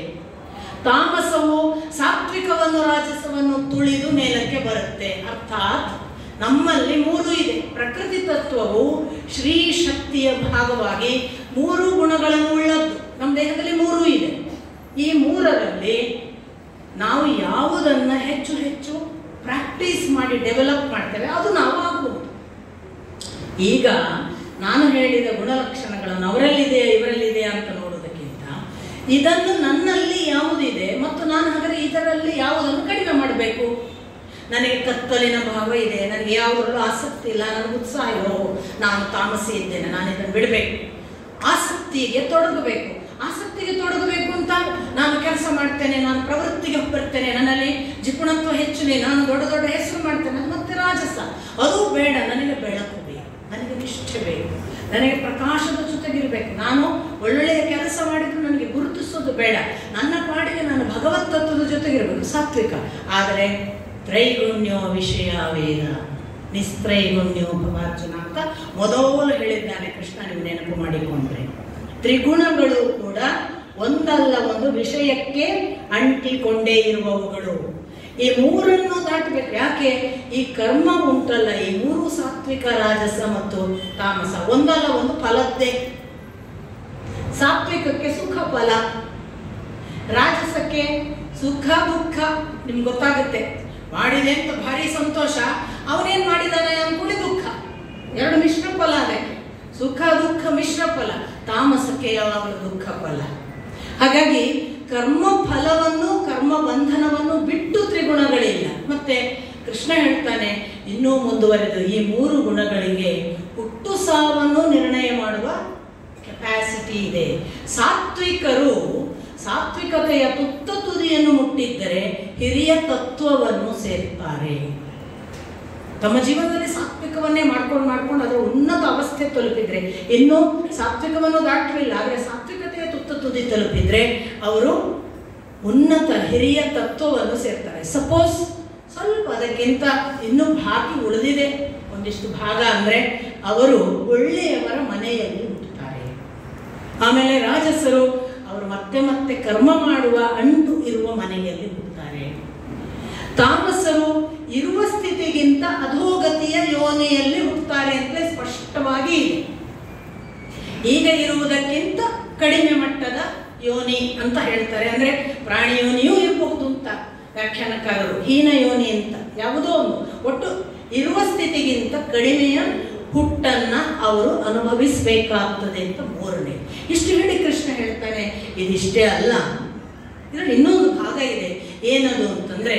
ತಾಮಸವು ಸಾತ್ವಿಕವನ್ನು ರಾಜಸವನ್ನು ತುಳಿದು ಮೇಲಕ್ಕೆ ಬರುತ್ತೆ. ಅರ್ಥಾತ್ ನಮ್ಮಲ್ಲಿ ಮೂರು ಇದೆ. ಪ್ರಕೃತಿ ತತ್ವವು ಶ್ರೀ ಶಕ್ತಿಯ ಭಾಗವಾಗಿ ಮೂರು ಗುಣಗಳನ್ನು ಉಳ್ಳದ್ದು. ನಮ್ಮ ದೇಹದಲ್ಲಿ ಮೂರೂ ಇದೆ. ಈ ಮೂರರಲ್ಲಿ ನಾವು ಯಾವುದನ್ನು ಹೆಚ್ಚು ಹೆಚ್ಚು ಪ್ರಾಕ್ಟೀಸ್ ಮಾಡಿ ಡೆವಲಪ್ ಮಾಡ್ತೇವೆ ಅದು ನಾವು ಆಗಬಹುದು. ಈಗ ನಾನು ಹೇಳಿದ ಗುಣಲಕ್ಷಣಗಳನ್ನು ಅವರಲ್ಲಿದೆ ಇವರಲ್ಲಿದೆ ಅಂತ ನೋಡೋದಕ್ಕಿಂತ ಇದನ್ನು ನನ್ನಲ್ಲಿ ಯಾವುದಿದೆ ಮತ್ತು ನಾನು ಹಾಗಾದರೆ ಇದರಲ್ಲಿ ಯಾವುದನ್ನು ಕಡಿಮೆ ಮಾಡಬೇಕು, ನನಗೆ ಕತ್ತಲಿನ ಭಾವ ಇದೆ, ನನಗೆ ಯಾವುದರಲ್ಲೂ ಆಸಕ್ತಿ ಇಲ್ಲ, ನನಗೆ ಉತ್ಸಾಹ ಇಲ್ಲ, ನಾನು ತಾಮಸಿ ಇದ್ದೇನೆ, ನಾನು ಇದನ್ನು ಬಿಡಬೇಕು. ಆಸಕ್ತಿಗೆ ತೊಡಗಬೇಕು. ಆಸಕ್ತಿಗೆ ತೊಡಗಬೇಕು ಅಂತ ನಾನು ಕೆಲಸ ಮಾಡ್ತೇನೆ, ನಾನು ಪ್ರವೃತ್ತಿಗೆ ಬರ್ತೇನೆ, ನನ್ನಲ್ಲಿ ಜಿಪುಣತ್ವ ಹೆಚ್ಚಿದೆ, ನಾನು ದೊಡ್ಡ ದೊಡ್ಡ ಹೆಸರು ಮಾಡ್ತೇನೆ, ಮತ್ತೆ ರಾಜಸ. ಅದು ಬೇಡ. ನನಗೆ ಬೆಳಕು ಬೇಕು, ನನಗೆ ನಿಷ್ಠೆ ಬೇಕು, ನನಗೆ ಪ್ರಕಾಶದ ಜೊತೆಗಿರ್ಬೇಕು. ನಾನು ಒಳ್ಳೆಯ ಕೆಲಸ ಮಾಡಿದ್ರು ನನಗೆ ಗುರುತಿಸೋದು ಬೇಡ, ನನ್ನ ಪಾಡಿಗೆ ನಾನು ಭಗವತ್ ತತ್ವದ ಜೊತೆಗಿರ್ಬೇಕು, ಸಾತ್ವಿಕ. ಆದರೆ ತ್ರೈಗುಣ್ಯೋ ವಿಷಯ ವೇದ ನಿಸ್ತ್ರೈಗುಣ್ಯೋಪವಾರ್ಜುನ ಅಂತ ಮೊದಲು ಹೇಳಿದ್ದಾನೆ ಕೃಷ್ಣ. ನೀವು ನೆನಪು ಮಾಡಿಕೊಂಡ್ರೆ ತ್ರಿಗುಣಗಳು ಕೂಡ ಒಂದಲ್ಲ ಒಂದು ವಿಷಯಕ್ಕೆ ಅಂಟಿಕೊಂಡೇ ಇರುವವುಗಳು. ಈ ಮೂರನ್ನು ದಾಟಬೇಕು. ಯಾಕೆ? ಈ ಕರ್ಮ ಉಂಟಲ್ಲ, ಈ ಮೂರು ಸಾತ್ವಿಕ, ರಾಜಸ ಮತ್ತು ತಾಮಸ ಒಂದಲ್ಲ ಒಂದು ಫಲದ್ದೇ. ಸಾತ್ವಿಕಕ್ಕೆ ಸುಖ ಫಲ, ರಾಜಸಕ್ಕೆ ಸುಖ ದುಃಖ. ನಿಮ್ಗೆ ಗೊತ್ತಾಗುತ್ತೆ, ಮಾಡಿದೆ ಅಂತ ಭಾರಿ ಸಂತೋಷ, ಅವನೇನ್ ಮಾಡಿದಾನೆ ಅನ್ಕೊಳ್ಳಿ ದುಃಖ. ಎರಡು ಮಿಶ್ರ ಫಲ ಅದಕ್ಕೆ, ಸುಖ ದುಃಖ ಮಿಶ್ರ ಫಲ. ತಾಮಸಕ್ಕೆ ಯಾವಾಗಲೂ ದುಃಖ ಫಲ. ಹಾಗಾಗಿ ಕರ್ಮ ಫಲವನ್ನು, ಕರ್ಮ ಬಂಧನವನ್ನು ಬಿಟ್ಟು ತ್ರಿಗುಣಗಳಿಲ್ಲ. ಮತ್ತೆ ಕೃಷ್ಣ ಹೇಳ್ತಾನೆ ಇನ್ನೂ ಮುಂದುವರೆದು, ಈ ಮೂರು ಗುಣಗಳಿಗೆ ಹುಟ್ಟು ಸಾವನ್ನು ನಿರ್ಣಯ ಮಾಡುವ ಕೆಪಾಸಿಟಿ ಇದೆ. ಸಾತ್ವಿಕರು ಸಾತ್ವಿಕತೆಯ ತುತ್ತ ತುದಿಯನ್ನು ಮುಟ್ಟಿದ್ದರೆ ಹಿರಿಯ ತತ್ವವನ್ನು ಸೇರ್ತಾರೆ. ತಮ್ಮ ಜೀವನದಲ್ಲಿ ಸಾತ್ವಿಕವನ್ನೇ ಮಾಡ್ಕೊಂಡು ಅದರ ಉನ್ನತ ಅವಸ್ಥೆ ತಲುಪಿದ್ರೆ, ಇನ್ನೂ ಸಾತ್ವಿಕವನ್ನು ದಾಟಲಿಲ್ಲ, ಆದರೆ ಸಾತ್ವಿಕತೆಯ ತುತ್ತ ತುದಿ ತಲುಪಿದ್ರೆ ಅವರು ಉನ್ನತ ಹಿರಿಯ ತತ್ವವನ್ನು ಸೇರ್ತಾರೆ. ಸಪೋಸ್ ಸ್ವಲ್ಪ ಅದಕ್ಕಿಂತ ಇನ್ನೂ ಬಾಕಿ ಉಳಿದಿದೆ ಒಂದಿಷ್ಟು ಭಾಗ, ಅಂದರೆ ಅವರು ಒಳ್ಳೆಯವರ ಮನೆಯಲ್ಲಿ ಹುಟ್ಟುತ್ತಾರೆ. ಆಮೇಲೆ ರಾಜಸರು ಅವರು ಮತ್ತೆ ಮತ್ತೆ ಕರ್ಮ ಮಾಡುವ ಅಂಟು ಇರುವ ಮನೆಯಲ್ಲಿ ಹುಟ್ಟುತ್ತಾರೆ. ತಾಮಸರು ಇರುವ ಸ್ಥಿತಿಗಿಂತ ಅಧೋಗತಿಯ ಯೋನಿಯಲ್ಲಿ ಹುಟ್ಟುತ್ತಾರೆ ಅಂತ ಸ್ಪಷ್ಟವಾಗಿ ಇದೆ. ಈಗ ಇರುವುದಕ್ಕಿಂತ ಕಡಿಮೆ ಮಟ್ಟದ ಯೋನಿ ಅಂತ ಹೇಳ್ತಾರೆ. ಅಂದ್ರೆ ಪ್ರಾಣಿ ಯೋನಿಯೂ ಇರಬಹುದು ಅಂತ ವ್ಯಾಖ್ಯಾನಕಾರರು, ಹೀನ ಯೋನಿ ಅಂತ ಯಾವುದೋ ಒಂದು, ಒಟ್ಟು ಇರುವ ಸ್ಥಿತಿಗಿಂತ ಕಡಿಮೆಯ ಹುಟ್ಟನ್ನ ಅವರು ಅನುಭವಿಸಬೇಕಾಗ್ತದೆ ಅಂತ ಮೂರನೇ. ಇಷ್ಟು ಹೇಳಿ ಕೃಷ್ಣ ಹೇಳ್ತಾನೆ ಇದಿಷ್ಟೇ ಅಲ್ಲ, ಇದರಲ್ಲಿ ಇನ್ನೊಂದು ಭಾಗ ಇದೆ. ಏನದು ಅಂತಂದ್ರೆ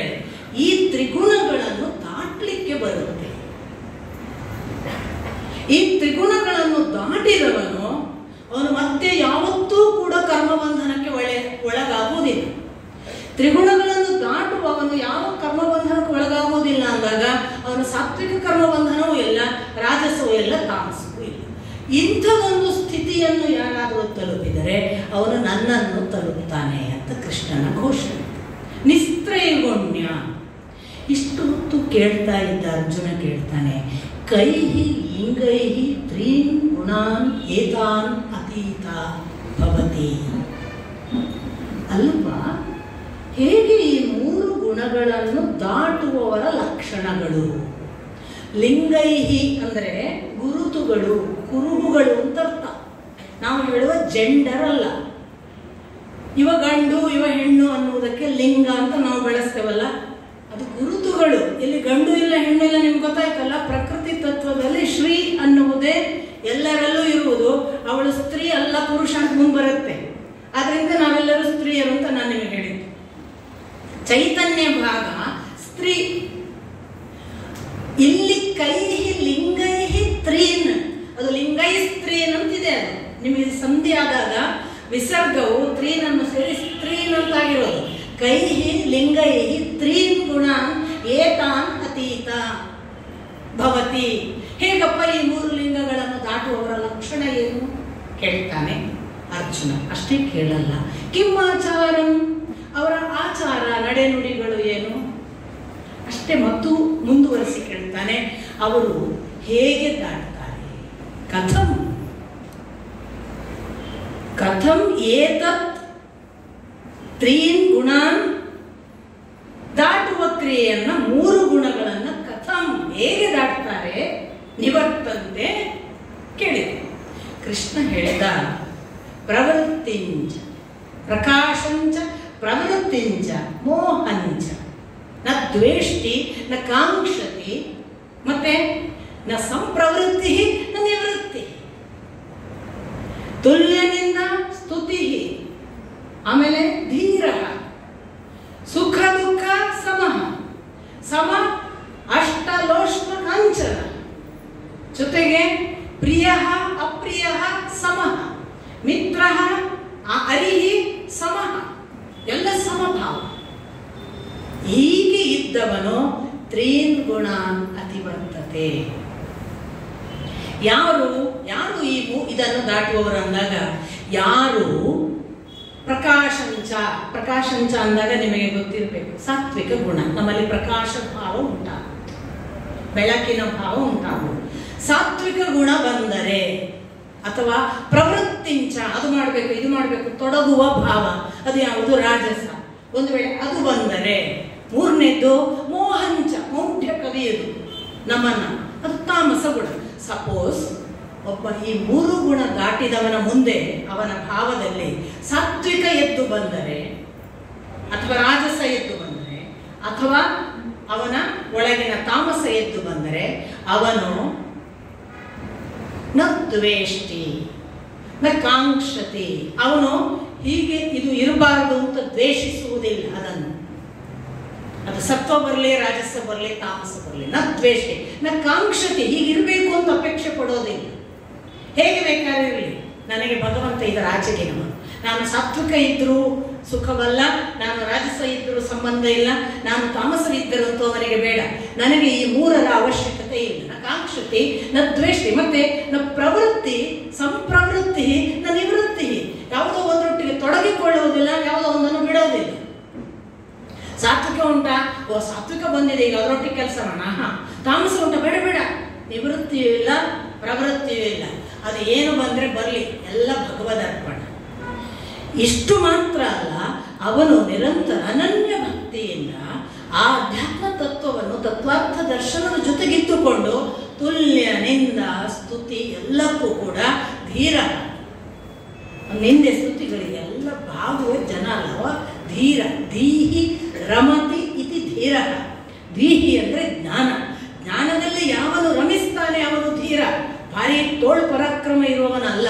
ಈ ತ್ರಿಗುಣಗಳನ್ನು ದಾಟಲಿಕ್ಕೆ ಬರುತ್ತೆ. ಈ ತ್ರಿಗುಣಗಳನ್ನು ದಾಟಿದವನು ಅವನು ಮತ್ತೆ ಯಾವತ್ತೂ ಕೂಡ ಕರ್ಮಬಂಧನಕ್ಕೆ ಒಳಗಾಗುವುದಿಲ್ಲ. ತ್ರಿಗುಣಗಳನ್ನು ದಾಟುವವನು ಯಾವ ಕರ್ಮಬಂಧನಕ್ಕೆ ಒಳಗಾಗುವುದಿಲ್ಲ ಅಂದಾಗ ಅವನು ಸಾತ್ವಿಕ ಕರ್ಮಬಂಧನವೂ ಇಲ್ಲ, ರಾಜಸವೂ ಇಲ್ಲ, ತಾಮಸವೂ ಇಲ್ಲ. ಇಂಥದೊಂದು ಸ್ಥಿತಿಯನ್ನು ಯಾರಾದರೂ ತಲುಪಿದರೆ ಅವನು ನನ್ನನ್ನು ತಲುಪುತ್ತಾನೆ ಅಂತ ಕೃಷ್ಣನ ಘೋಷಣೆ. ನಿಸ್ತ್ರೈಗುಣ್ಯ. ಇಷ್ಟು ಹೊತ್ತು ಕೇಳ್ತಾ ಇದ್ದ ಅರ್ಜುನ ಕೇಳ್ತಾನೆ, ಕೈಹಿ ಲಿಂಗೈಹಿ ತ್ರೀನ್ ಗುಣಾನ್ ಏತಾನ್ ಅತೀತ ಭವತಿ. ಅಲ್ವಾ, ಹೇಗೆ ಈ ಮೂರು ಗುಣಗಳನ್ನು ದಾಟುವವರ ಲಕ್ಷಣಗಳು? ಲಿಂಗೈಹಿ ಅಂದರೆ ಗುರುತುಗಳು, ಕುರುಹುಗಳು ಅಂತ ಅರ್ಥ. ನಾವು ಹೇಳುವ ಜೆಂಡರ್ ಅಲ್ಲ, ಇವ ಗಂಡು ಇವ ಹೆಣ್ಣು ಅನ್ನುವುದಕ್ಕೆ ಲಿಂಗ ಅಂತ ನಾವು ಬಳಸ್ತೇವಲ್ಲ, ಅದು ಗುರುತುಗಳು. ಇಲ್ಲಿ ಗಂಡು ಇಲ್ಲ ಹೆಣ್ಣು ಇಲ್ಲ, ನಿಮ್ಗೆ ಗೊತ್ತಾಯ್ತಲ್ಲ. ಪ್ರಕೃತಿ ತತ್ವದಲ್ಲಿ ಶ್ರೀ ಅನ್ನುವುದೇ ಎಲ್ಲರಲ್ಲೂ ಇರುವುದು. ಅವಳು ಸ್ತ್ರೀ ಅಲ್ಲ, ಪುರುಷ ಅಂತ ಮುಂದೆ ಬರುತ್ತೆ. ಆದ್ರಿಂದ ನಾವೆಲ್ಲರೂ ಸ್ತ್ರೀಯರು ಅಂತ ನಾನು ನಿಮಗೆ ಹೇಳಿದ್ದೆ. ಚೈತನ್ಯ ಭಾಗ ಸ್ತ್ರೀ. ಇಲ್ಲಿ ಕೈಹಿ ಲಿಂಗೈಹಿ ತ್ರೀನ್, ಅದು ಲಿಂಗೈ ಸ್ತ್ರೀನ್ ಅಂತಿದೆ. ಅದು ನಿಮಗೆ ಸಂಧಿ ಆದಾಗ ವಿಸರ್ಗವು ತ್ರೀನನ್ನು ಸೇರಿ ಸ್ತ್ರೀನ್ ಅಂತಾಗಿರೋದು. ಕೈಹಿ ಲಿಂಗೈಹಿ ತ್ರೀನ್ ಗುಣಾನ್ ಏತಾನ್ ಅತೀತ ಭವತಿ. ಹೇಗಪ್ಪ ಈ ಮೂರು ಲಿಂಗಗಳನ್ನು ದಾಟುವವರ ಲಕ್ಷಣ ಏನು ಕೇಳ್ತಾನೆ ಅರ್ಜುನ. ಅಷ್ಟೇ ಕೇಳಲ್ಲ, ಕಿಮ್ಮಾಚಾರಂ, ಅವರ ಆಚಾರ ನಡೆನುಡಿಗಳು ಏನು ಅಷ್ಟೇ. ಮತ್ತು ಮುಂದುವರಿಸಿ ಕೇಳ್ತಾನೆ, ಅವರು ಹೇಗೆ ದಾಟ್ತಾರೆ. ಕಥಂ ಕಥಂ ಏತತ್ ತ್ರೀನ್ ಗುಣಾನ್, ದಾಟುವ ಕ್ರಿಯೆಯನ್ನ ಮೂರು ಗುಣಗಳನ್ನ ಕಥಂ ಹೇಗೆ ದಾಟ್ತಾರೆ, ನಿವರ್ತಂತೆ ಕೇಳಿದೆ. ಕೃಷ್ಣ ಹೇಳಿದ, ಪ್ರವೃತ್ತಿಂಚ ಪ್ರಕಾಶಂಚ ಪ್ರವೃತ್ತಿಂಚ ಮೋಹಂಚ ನ ದ್ವೇಷ್ಟಿ ನ ಕಾಂಕ್ಷತಿ, ಮತ್ತೆ ನ ಸಂಪ್ರವೃತ್ತಿ ನ ನಿವೃತ್ತಿ, ತುಲ್ಯನಿಂದ ಸ್ತುತಿ, ಆಮೇಲೆ ಧೀರ, ಸುಖ ದುಃಖ ಸಮಃ, ಸಮ ಹರಿಹಿ ಸಮಃ, ಎಲ್ಲ ಸಮಭಾವ. ಹೀಗೆ ಇದ್ದವನು ತ್ರೀನ್ ಗುಣಾನ್ ಅತಿವರ್ತತೆ. ಯಾರು ಈ ಇದನ್ನು ದಾಟುವವರು ಅಂದಾಗ, ಯಾರು ಪ್ರಕಾಶಂಚ ಅಂದಾಗ ನಿಮಗೆ ಗೊತ್ತಿರಬೇಕು, ಸಾತ್ವಿಕ ಗುಣ. ನಮ್ಮಲ್ಲಿ ಪ್ರಕಾಶ ಭಾವ ಉಂಟಾಗುತ್ತೆ, ಬೆಳಕಿನ ಭಾವ ಉಂಟಾಗುವುದು. ಸಾತ್ವಿಕ ಗುಣ ಬಂದರೆ, ಅಥವಾ ಪ್ರವೃತ್ತಿಂಚ, ಅದು ಮಾಡಬೇಕು ಇದು ಮಾಡಬೇಕು ತೊಡಗುವ ಭಾವ, ಅದು ಯಾವುದು? ರಾಜಸ. ಒಂದು ವೇಳೆ ಅದು ಬಂದರೆ, ಮೂರನೇದ್ದು ಮೋಹಂಚ, ಮೌಢ್ಯ ಕವಿಯುವುದು ನಮ್ಮನ್ನ, ಅದು ತಾಮಸ ಗುಣ. ಸಪೋಸ್ ಒಬ್ಬ ಈ ಮೂರು ಗುಣ ದಾಟಿದವನ ಮುಂದೆ ಅವನ ಭಾವದಲ್ಲಿ ಸಾತ್ವಿಕ ಎದ್ದು ಬಂದರೆ, ಅಥವಾ ರಾಜಸ ಎದ್ದು ಬಂದರೆ, ಅಥವಾ ಅವನ ಒಳಗಿನ ತಾಮಸ ಎದ್ದು ಬಂದರೆ, ಅವನು ನ ದ್ವೇಷ್ಟಿ ನ ಕಾಂಕ್ಷತಿ, ಅವನು ಹೀಗೆ ಇದು ಇರಬಾರದು ಅಂತ ದ್ವೇಷಿಸುವುದಿಲ್ಲ. ಅದನ್ನು, ಅದು ಸತ್ವ ಬರಲಿ, ರಾಜಸ ಬರಲಿ, ತಾಮಸ ಬರಲಿ, ನ ದ್ವೇಷೆ ನ ಕಾಂಕ್ಷತಿ, ಹೀಗಿರಬೇಕು ಅಂತ ಅಪೇಕ್ಷೆ ಪಡೋದಿಲ್ಲ. ಹೇಗೆ ಬೇಕಾದ್ರೆ ಇರಲಿ, ನನಗೆ ಭಗವಂತ ಇದರ ಆಚೆಗಿನವ, ನಾನು ಸಾತ್ವಿಕ ಇದ್ದರೂ ಸುಖವಲ್ಲ, ನಾನು ರಾಜಸ ಇದ್ದರೂ ಸಂಬಂಧ ಇಲ್ಲ, ನಾನು ತಾಮಸವಿದ್ದರೂ ಅಂತೂ ಅವನಿಗೆ ಬೇಡ, ನನಗೆ ಈ ಮೂರರ ಅವಶ್ಯಕತೆ ಇಲ್ಲ. ನ ಕಾಂಕ್ಷತಿ ನ ದ್ವೇಷಿ, ಮತ್ತೆ ನ ಪ್ರವೃತ್ತಿ ಸಂಪ್ರವೃತ್ತಿ ನ ನಿವೃತ್ತಿ, ಯಾವುದೋ ಒಂದರೊಟ್ಟಿಗೆ ತೊಡಗಿಕೊಳ್ಳುವುದಿಲ್ಲ, ಯಾವುದೋ ಒಂದನ್ನು ಬಿಡೋದಿಲ್ಲ. ಸಾತ್ವಿಕ ಉಂಟಾ, ಓ ಸಾತ್ವಿಕ ಬಂದಿದೆ ಈಗ ಅದರೊಟ್ಟಿಗೆ ಕೆಲಸ ಮಾಡೋಣ. ತಾಮಸ ಉಂಟಾ, ಬೇಡ ಬೇಡ, ನಿವೃತ್ತಿಯೂ ಇಲ್ಲ ಪ್ರವೃತ್ತಿಯೂ ಇಲ್ಲ, ಅದು ಏನು ಬಂದರೆ ಬರಲಿ, ಎಲ್ಲ ಭಗವದರ್ಪಣ. ಇಷ್ಟು ಮಾತ್ರ ಅಲ್ಲ, ಅವನು ನಿರಂತರ ಅನನ್ಯ ಭಕ್ತಿಯಿಂದ ಆ ಅಧ್ಯಾತ್ಮ ತತ್ವವನ್ನು ತತ್ವಾರ್ಥ ದರ್ಶನದ ಜೊತೆಗಿತ್ತುಕೊಂಡು ತುಲ್ಯ ನಿಂದ ಸ್ತುತಿ ಎಲ್ಲಕ್ಕೂ ಕೂಡ ಧೀರ. ನಿಂದೆ ಸ್ತುತಿಗಳಿಗೆ ಎಲ್ಲ ಭಾಗುವ ಜನ ಅಲ್ಲವ ಧೀರ. ಧೀಹಿ ರಮತಿ ಇತಿ ಧೀರ. ಧೀಹಿ ಅಂದರೆ ಜ್ಞಾನ. ಜ್ಞಾನದಲ್ಲಿ ಯಾವನು ರಮಿಸ್ತಾನೆ ಅವನು ಧೀರ. ಭಾರಿ ತೋಳ್ ಪರಾಕ್ರಮ ಇರುವವನಲ್ಲ,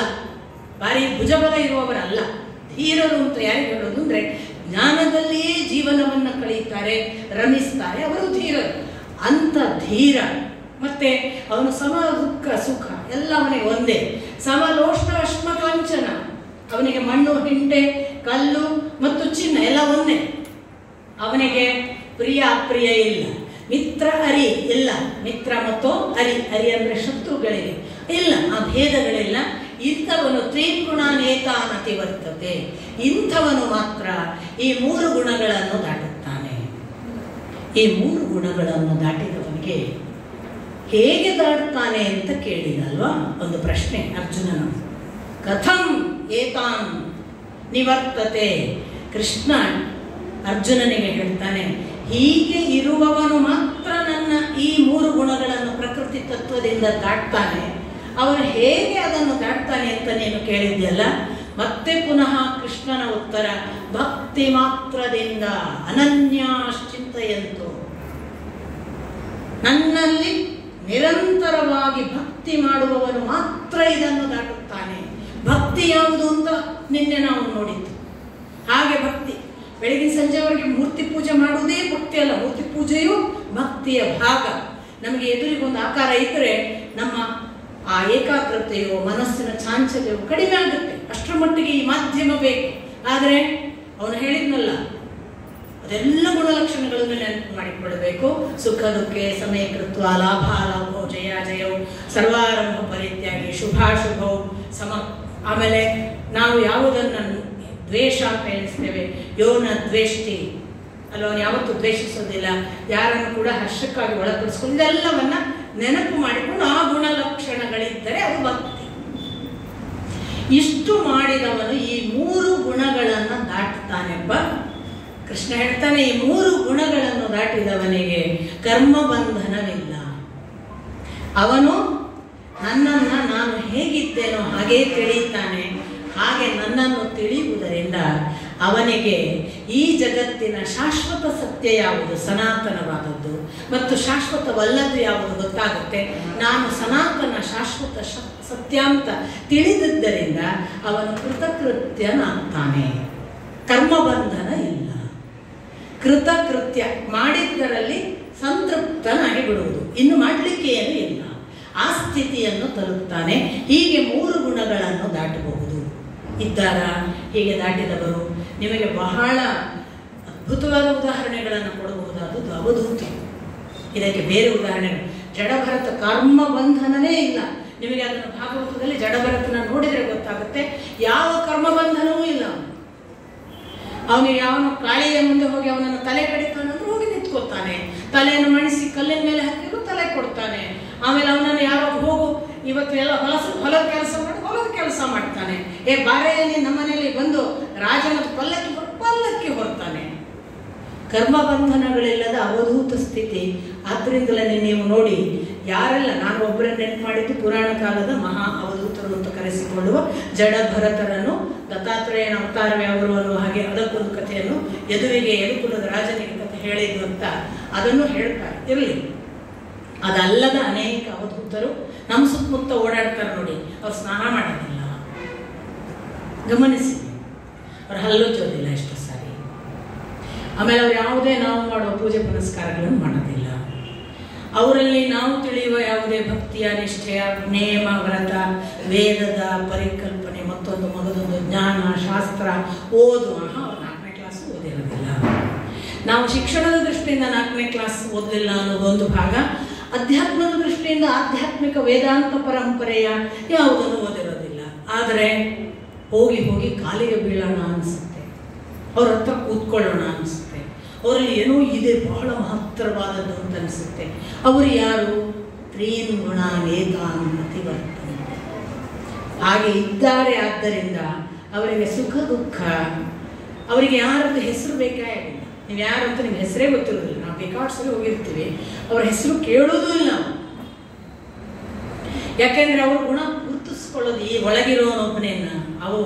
ಭಾರಿ ಭುಜಬಲ ಇರುವವರಲ್ಲ. ಧೀರರು ಅಂತ ಯಾರಿಗೆ ಹೇಳೋದು ಅಂದರೆ, ಜ್ಞಾನದಲ್ಲಿಯೇ ಜೀವನವನ್ನು ಕಳೆಯುತ್ತಾರೆ, ರಮಿಸ್ತಾರೆ, ಅವರು ಧೀರರು. ಅಂತ ಧೀರ. ಮತ್ತೆ ಅವನು ಸಮ ದುಃಖ ಸುಖ ಎಲ್ಲ ಅವನಿಗೆ ಒಂದೇ. ಸಮಲೋಷ್ಣ ಅಶ್ಮ ಕಾಂಚನ, ಅವನಿಗೆ ಮಣ್ಣು ಹಿಂಟೆ ಕಲ್ಲು ಮತ್ತು ಚಿನ್ನ ಎಲ್ಲ ಒಂದೇ. ಅವನಿಗೆ ಪ್ರಿಯ ಅಪ್ರಿಯ ಇಲ್ಲ, ಮಿತ್ರ ಅರಿ ಇಲ್ಲ. ಮಿತ್ರ ಮತ್ತು ಅರಿ ಅಂದರೆ ಶತ್ರುಗಳಿಗೆ ಇಲ್ಲ, ಆ ಭೇದಗಳಿಲ್ಲ. ಇಂಥವನು ತ್ರಿಗುಣಾನೇತಾನತಿ ವರ್ತತೆ. ಇಂಥವನು ಮಾತ್ರ ಈ ಮೂರು ಗುಣಗಳನ್ನು ದಾಟುತ್ತಾನೆ. ಈ ಮೂರು ಗುಣಗಳನ್ನು ದಾಟಿದವನಿಗೆ ಹೇಗೆ ದಾಟ್ತಾನೆ ಅಂತ ಕೇಳಿದಲ್ವಾ ಒಂದು ಪ್ರಶ್ನೆ ಅರ್ಜುನನು. ಕಥಂ ಏತಾನ್ ನಿವರ್ತತೆ. ಕೃಷ್ಣ ಅರ್ಜುನನಿಗೆ ಹೇಳ್ತಾನೆ, ಹೀಗೆ ಇರುವವನು ಮಾತ್ರ ನನ್ನ ಈ ಮೂರು ಗುಣಗಳನ್ನು ಪ್ರಕೃತಿ ತತ್ವದಿಂದ ದಾಟ್ತಾನೆ. ಅವನು ಹೇಗೆ ಅದನ್ನು ದಾಟ್ತಾನೆ ಅಂತ ನೀನು ಕೇಳಿದ್ಯಲ್ಲ. ಮತ್ತೆ ಪುನಃ ಕೃಷ್ಣನ ಉತ್ತರ, ಭಕ್ತಿ ಮಾತ್ರದಿಂದ ಅನನ್ಯಾಶ್ಚಿಂತೆಯಂತು. ನನ್ನಲ್ಲಿ ನಿರಂತರವಾಗಿ ಭಕ್ತಿ ಮಾಡುವವನು ಮಾತ್ರ ಇದನ್ನು ದಾಟುತ್ತಾನೆ. ಭಕ್ತಿ ಯಾವುದು ಅಂತ ನಿನ್ನೆ ನಾವು ನೋಡಿದ್ದು. ಹಾಗೆ ಭಕ್ತಿ ಬೆಳಗಿನ ಸಂಜೆವರೆಗೆ ಮೂರ್ತಿ ಪೂಜೆ ಮಾಡುವುದೇ ಭಕ್ತಿ ಅಲ್ಲ, ಮೂರ್ತಿ ಪೂಜೆಯು ಭಕ್ತಿಯ ಭಾಗ. ನಮಗೆ ಎದುರಿಗೊಂದು ಆಕಾರ ಇದ್ದರೆ ನಮ್ಮ ಆ ಏಕಾಗ್ರತೆಯೋ ಮನಸ್ಸಿನ ಚಾಂಚಲ್ಯವೋ ಕಡಿಮೆ ಆಗುತ್ತೆ. ಅಷ್ಟರ ಮಟ್ಟಿಗೆ ಈ ಮಾಧ್ಯಮ ಬೇಕು. ಆದರೆ ಅವನು ಹೇಳಿದ್ನಲ್ಲ, ಅದೆಲ್ಲ ಗುಣಲಕ್ಷಣಗಳನ್ನು ನೆನಪು ಮಾಡಿಕೊಳ್ಳಬೇಕು. ಸುಖ ದುಃಖೆ ಸಮಯಕೃತ್ವ ಲಾಭ ಲಾಭೋ ಜಯ ಜಯವು ಸರ್ವಾರಂಭ ಪರಿತ್ಯಾಗಿ ಶುಭಾಶುಭವು ಸಮ. ಆಮೇಲೆ ನಾವು ಯಾವುದನ್ನು ದ್ವೇಷ ಅಂತ ಎಣಿಸ್ತೇವೆ, ಯೋನ ದ್ವೇಷ್ಟಿ ಅಲ್ವ, ಯಾವತ್ತೂ ದ್ವೇಷಿಸೋದಿಲ್ಲ, ಯಾರನ್ನು ಕೂಡ ಹರ್ಷಕ್ಕಾಗಿ ಒಳಪಡಿಸ್ಕೊಂಡು ಇದೆಲ್ಲವನ್ನ ನೆನಪು ಮಾಡಿಕೊಂಡು ಆ ಗುಣಲಕ್ಷಣಗಳಿದ್ದರೆ ಅದು ಭಕ್ತಿ. ಇಷ್ಟು ಮಾಡಿದವನು ಈ ಮೂರು ಗುಣಗಳನ್ನು ದಾಟುತ್ತಾನೆಂಬ ಕೃಷ್ಣ ಹೇಳ್ತಾನೆ. ಈ ಮೂರು ಗುಣಗಳನ್ನು ದಾಟಿದವನಿಗೆ ಕರ್ಮ ಬಂಧನವಿಲ್ಲ. ಅವನು ನನ್ನನ್ನು ನಾನು ಹೇಗಿದ್ದೇನೋ ಹಾಗೇ ತಿಳಿಯುತ್ತಾನೆ. ಹಾಗೆ ನನ್ನನ್ನು ತಿಳಿಯುವುದರಿಂದ ಅವನಿಗೆ ಈ ಜಗತ್ತಿನ ಶಾಶ್ವತ ಸತ್ಯ ಯಾವುದು, ಸನಾತನವಾದದ್ದು, ಮತ್ತು ಶಾಶ್ವತವಲ್ಲದ್ದು ಯಾವುದು ಗೊತ್ತಾಗುತ್ತೆ. ನಾನು ಸನಾತನ ಶಾಶ್ವತ ಸತ್ಯ ಅಂತ ತಿಳಿದಿದ್ದರಿಂದ ಅವನು ಕೃತಕೃತ್ಯನಾಗ್ತಾನೆ. ಕರ್ಮಬಂಧನ ಇಲ್ಲ. ಕೃತಕೃತ್ಯ ಮಾಡಿದ್ದರಲ್ಲಿ ಸಂತೃಪ್ತನಾಗಿ ಬಿಡುವುದು, ಇನ್ನು ಮಾಡಲಿಕ್ಕೆ ಏನೂ ಇಲ್ಲ, ಆ ಸ್ಥಿತಿಯನ್ನು ತಲುಪ್ತಾನೆ. ಹೀಗೆ ಮೂರು ಗುಣಗಳನ್ನು ದಾಟಬಹುದು. ಇದ್ದಾರಾ ಹೀಗೆ ದಾಟಿದವರು? ನಿಮಗೆ ಬಹಳ ಅದ್ಭುತವಾದ ಉದಾಹರಣೆಗಳನ್ನು ಕೊಡಬಹುದಾದದ್ದು ಅವಧೂತ. ಇದಕ್ಕೆ ಬೇರೆ ಉದಾಹರಣೆಗಳು. ಜಡಭರತ ಕರ್ಮ ಬಂಧನವೇ ಇಲ್ಲ. ನಿಮಗೆ ಅದನ್ನು ಭಾಗವತದಲ್ಲಿ ಜಡಭರತನ ನೋಡಿದರೆ ಗೊತ್ತಾಗುತ್ತೆ, ಯಾವ ಕರ್ಮ ಬಂಧನವೂ ಇಲ್ಲ. ಅವನಿಗೆ ಯಾವನು ಕಾಳಿಯ ಮುಂದೆ ಹೋಗಿ ಅವನನ್ನು ತಲೆ ಕಡಿತಾನಂದ್ರೆ ಹೋಗಿ ನಿಂತ್ಕೊತಾನೆ, ತಲೆಯನ್ನು ಮಣಿಸಿ ಕಲ್ಲಿನ ಮೇಲೆ ಹಾಕಿದ್ರು ತಲೆ ಕೊಡ್ತಾನೆ. ಆಮೇಲೆ ಅವನನ್ನು ಯಾರೋ ಹೋಗು ಇವತ್ತು ಎಲ್ಲ ಹೊಲದ ಕೆಲಸ ಮಾಡಿ ಹೊಲದ ಕೆಲಸ ಮಾಡ್ತಾನೆ. ಬಾರೆಯಲ್ಲಿ ನಮ್ಮನೆಯಲ್ಲಿ ಬಂದು ರಾಜನ ಪಲ್ಲಕ್ಕಿ ಹೊರ್ತಾನೆ. ಕರ್ಮಬಂಧನಗಳಿಲ್ಲದ ಅವಧೂತ ಸ್ಥಿತಿ. ಆದ್ದರಿಂದಲೇ ನೀವು ನೋಡಿ, ಯಾರೆಲ್ಲ, ನಾನು ಒಬ್ಬರನ್ನ ನೆನಪು ಮಾಡಿದ್ದು ಪುರಾಣ ಕಾಲದ ಮಹಾ ಅವಧೂತರು ಅಂತ ಕರೆಸಿಕೊಳ್ಳುವ ಜಡಭರತರನ್ನು, ದತ್ತಾತ್ರೇಯನ ಅವತಾರವೇ ಅವರು ಅನ್ನುವ ಹಾಗೆ ಅದಕ್ಕೊಂದು ಕಥೆಯನ್ನು ಯದುಕುಲದ ರಾಜನಿಗೆ ಕಥೆ ಹೇಳಿದ್ದು ಅಂತ ಅದನ್ನು ಹೇಳ್ತಾರೆ. ಇರಲಿ, ಅದಲ್ಲದ ಅನೇಕ ಅವಧೂತರು ನಮ್ಮ ಸುತ್ತಮುತ್ತ ಓಡಾಡ್ತಾರೆ ನೋಡಿ. ಅವ್ರು ಸ್ನಾನ ಮಾಡೋದಿಲ್ಲ, ಗಮನಿಸಿ. ಅವ್ರು ಹಲ್ಲುಜ್ಜೋದಿಲ್ಲ ಎಷ್ಟು ಸಾರಿ. ಆಮೇಲೆ ಅವ್ರು ಯಾವುದೇ ನಾವು ಮಾಡುವ ಪೂಜೆ ಪುನಸ್ಕಾರಗಳನ್ನು ಮಾಡೋದಿಲ್ಲ. ಅವರಲ್ಲಿ ನಾವು ತಿಳಿಯುವ ಯಾವುದೇ ಭಕ್ತಿಯ, ನಿಷ್ಠೆಯ, ನೇಮ, ವ್ರತ, ವೇದದ ಪರಿಕಲ್ಪನೆ, ಮತ್ತೊಂದು ಮಗದೊಂದು ಜ್ಞಾನ, ಶಾಸ್ತ್ರ ಓದು ಅವ್ರು 4ನೇ ಕ್ಲಾಸ್ ಓದಿರೋದಿಲ್ಲ. ನಾವು ಶಿಕ್ಷಣದ ದೃಷ್ಟಿಯಿಂದ 4ನೇ ಕ್ಲಾಸ್ ಓದಲಿಲ್ಲ ಅನ್ನೋದೊಂದು ಭಾಗ. ಅಧ್ಯಾತ್ಮದ ದೃಷ್ಟಿಯಿಂದ ಆಧ್ಯಾತ್ಮಿಕ ವೇದಾಂತ ಪರಂಪರೆಯ ಯಾವುದನ್ನು ಓದಿರೋದಿಲ್ಲ. ಆದರೆ ಹೋಗಿ ಕಾಲಿಗೆ ಬೀಳೋಣ ಅನಿಸುತ್ತೆ, ಅವ್ರ ಹತ್ರ ಕೂತ್ಕೊಳ್ಳೋಣ ಅನಿಸುತ್ತೆ. ಅವರಲ್ಲಿ ಏನೋ ಇದೆ ಬಹಳ ಮಹತ್ತರವಾದದ್ದು ಅಂತ ಅನಿಸುತ್ತೆ. ಅವರು ಯಾರು? ತ್ರೀನ್ ಗುಣ ನೇತಾನುಮತಿ ವರ್ತನೆ. ಹಾಗೆ ಇದ್ದಾರೆ. ಆದ್ದರಿಂದ ಅವರಿಗೆ ಸುಖ ದುಃಖ, ಅವರಿಗೆ ಯಾರದ್ದು ಹೆಸರು ಬೇಕಾಗಿಲ್ಲ. ನೀವು ಯಾರು ಅಂತ ನಿಮ್ಗೆ ಹೆಸರೇ ಗೊತ್ತಿರೋದಿಲ್ಲ. ನಾವು ಬೇಕಾಡ್ಸರಿ ಹೋಗಿರ್ತೀವಿ, ಅವ್ರ ಹೆಸರು ಕೇಳೋದೂ ಇಲ್ಲ. ಯಾಕೆಂದ್ರೆ ಅವ್ರ ಗುಣ ಗುರುತಿಸ್ಕೊಳ್ಳೋದು ಈ ಒಳಗಿರೋನೊಬ್ಬನೇನ. ಅವು